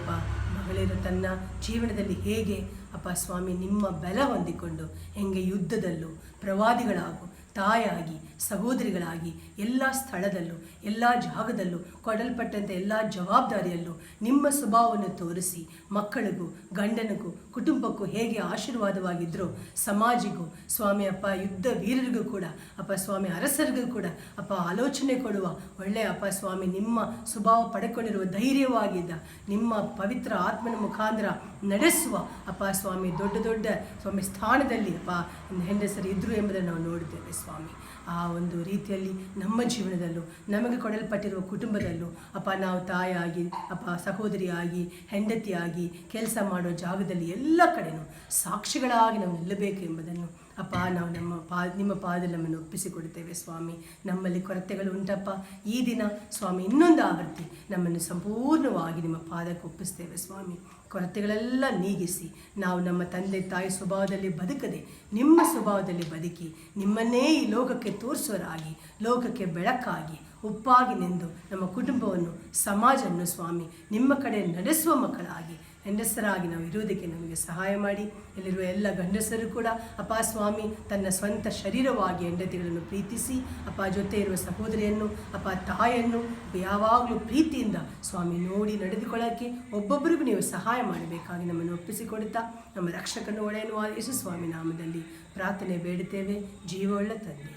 ಮಗಳಿರು ತನ್ನ ಜೀವನದಲ್ಲಿ ಹೇಗೆ ಸ್ವಾಮಿ ನಿಮ್ಮ ಬಲ ಹೊಂದಿಕೊಂಡು ಹೆಂಗೆ ಯುದ್ಧದಲ್ಲೂ ಪ್ರವಾದಿಗಳಾಗು, ತಾಯಾಗಿ, ಸಹೋದರಿಗಳಾಗಿ ಎಲ್ಲ ಸ್ಥಳದಲ್ಲೂ ಎಲ್ಲ ಜಾಗದಲ್ಲೂ ಕೊಡಲ್ಪಟ್ಟಂಥ ಎಲ್ಲ ಜವಾಬ್ದಾರಿಯಲ್ಲೂ ನಿಮ್ಮ ಸ್ವಭಾವವನ್ನು ತೋರಿಸಿ ಮಕ್ಕಳಿಗೂ, ಗಂಡನಿಗೂ, ಕುಟುಂಬಕ್ಕೂ ಹೇಗೆ ಆಶೀರ್ವಾದವಾಗಿದ್ದರೂ ಸಮಾಜಿಗೂ ಸ್ವಾಮಿ ಯುದ್ಧ ವೀರರಿಗೂ ಕೂಡ ಸ್ವಾಮಿ ಅರಸರಿಗೂ ಕೂಡ ಆಲೋಚನೆ ಕೊಡುವ ಒಳ್ಳೆಯ ಸ್ವಾಮಿ ನಿಮ್ಮ ಸ್ವಭಾವ ಪಡೆಕೊಂಡಿರುವ ಧೈರ್ಯವಾಗಿದ್ದ ನಿಮ್ಮ ಪವಿತ್ರ ಆತ್ಮನ ಮುಖಾಂತರ ನಡೆಸುವ ಸ್ವಾಮಿ ದೊಡ್ಡ ದೊಡ್ಡ ಸ್ವಾಮಿ ಸ್ಥಾನದಲ್ಲಿ ಹೆಂಡಸರು ಇದ್ದರು ಎಂಬುದನ್ನು ನಾವು ನೋಡಿದ್ದೇವೆ ಸ್ವಾಮಿ. ಆ ಒಂದು ರೀತಿಯಲ್ಲಿ ನಮ್ಮ ಜೀವನದಲ್ಲೂ ನಮಗೆ ಕೊಡಲ್ಪಟ್ಟಿರುವ ಕುಟುಂಬದಲ್ಲೂ ನಾವು ತಾಯಿಯಾಗಿ, ಸಹೋದರಿಯಾಗಿ, ಹೆಂಡತಿಯಾಗಿ ಕೆಲಸ ಮಾಡೋ ಜಾಗದಲ್ಲಿ ಎಲ್ಲ ಕಡೆಯೂ ಸಾಕ್ಷಿಗಳಾಗಿ ನಾವು ನಿಲ್ಲಬೇಕು ಎಂಬುದನ್ನು ನಾವು ನಿಮ್ಮ ಪಾದದಲ್ಲಿ ನಮ್ಮನ್ನು ಒಪ್ಪಿಸಿಕೊಡುತ್ತೇವೆ ಸ್ವಾಮಿ. ನಮ್ಮಲ್ಲಿ ಕೊರತೆಗಳು ಉಂಟಪ್ಪ, ಈ ದಿನ ಸ್ವಾಮಿ ಇನ್ನೊಂದು ಆವೃತ್ತಿ ನಮ್ಮನ್ನು ಸಂಪೂರ್ಣವಾಗಿ ನಿಮ್ಮ ಪಾದಕ್ಕೆ ಒಪ್ಪಿಸ್ತೇವೆ ಸ್ವಾಮಿ. ಕೊರತೆಗಳೆಲ್ಲ ನೀಗಿಸಿ ನಾವು ನಮ್ಮ ತಂದೆ ತಾಯಿ ಸ್ವಭಾವದಲ್ಲಿ ಬದುಕದೆ ನಿಮ್ಮ ಸ್ವಭಾವದಲ್ಲಿ ಬದುಕಿ ನಿಮ್ಮನ್ನೇ ಈ ಲೋಕಕ್ಕೆ ತೋರಿಸೋರಾಗಿ, ಲೋಕಕ್ಕೆ ಬೆಳಕಾಗಿ, ಉಪ್ಪಾಗಿ ನಿಂದು ನಮ್ಮ ಕುಟುಂಬವನ್ನು, ಸಮಾಜವನ್ನು ಸ್ವಾಮಿ ನಿಮ್ಮ ಕಡೆ ನಡೆಸುವ ಮಕ್ಕಳಾಗಿ, ಹೆಂಡಸರಾಗಿ ನಾವು ಇರುವುದಕ್ಕೆ ನಮಗೆ ಸಹಾಯ ಮಾಡಿ. ಇಲ್ಲಿರುವ ಎಲ್ಲ ಗಂಡಸರು ಕೂಡ ಸ್ವಾಮಿ ತನ್ನ ಸ್ವಂತ ಶರೀರವಾಗಿ ಹೆಂಡತಿಗಳನ್ನು ಪ್ರೀತಿಸಿ ಜೊತೆ ಇರುವ ಸಹೋದರಿಯನ್ನು, ತಾಯಿಯನ್ನು ಯಾವಾಗಲೂ ಪ್ರೀತಿಯಿಂದ ಸ್ವಾಮಿ ನೋಡಿ ನಡೆದುಕೊಳ್ಳೋಕ್ಕೆ ಒಬ್ಬೊಬ್ಬರಿಗೂ ನೀವು ಸಹಾಯ ಮಾಡಬೇಕಾಗಿ ನಮ್ಮನ್ನು ಒಪ್ಪಿಸಿಕೊಡುತ್ತಾ ನಮ್ಮ ರಕ್ಷಕನ ಒಡೆಯನು ಯೇಸು ಸ್ವಾಮಿ ನಾಮದಲ್ಲಿ ಪ್ರಾರ್ಥನೆ ಬೇಡುತ್ತೇವೆ, ಜೀವವುಳ್ಳ ತಂದೆ.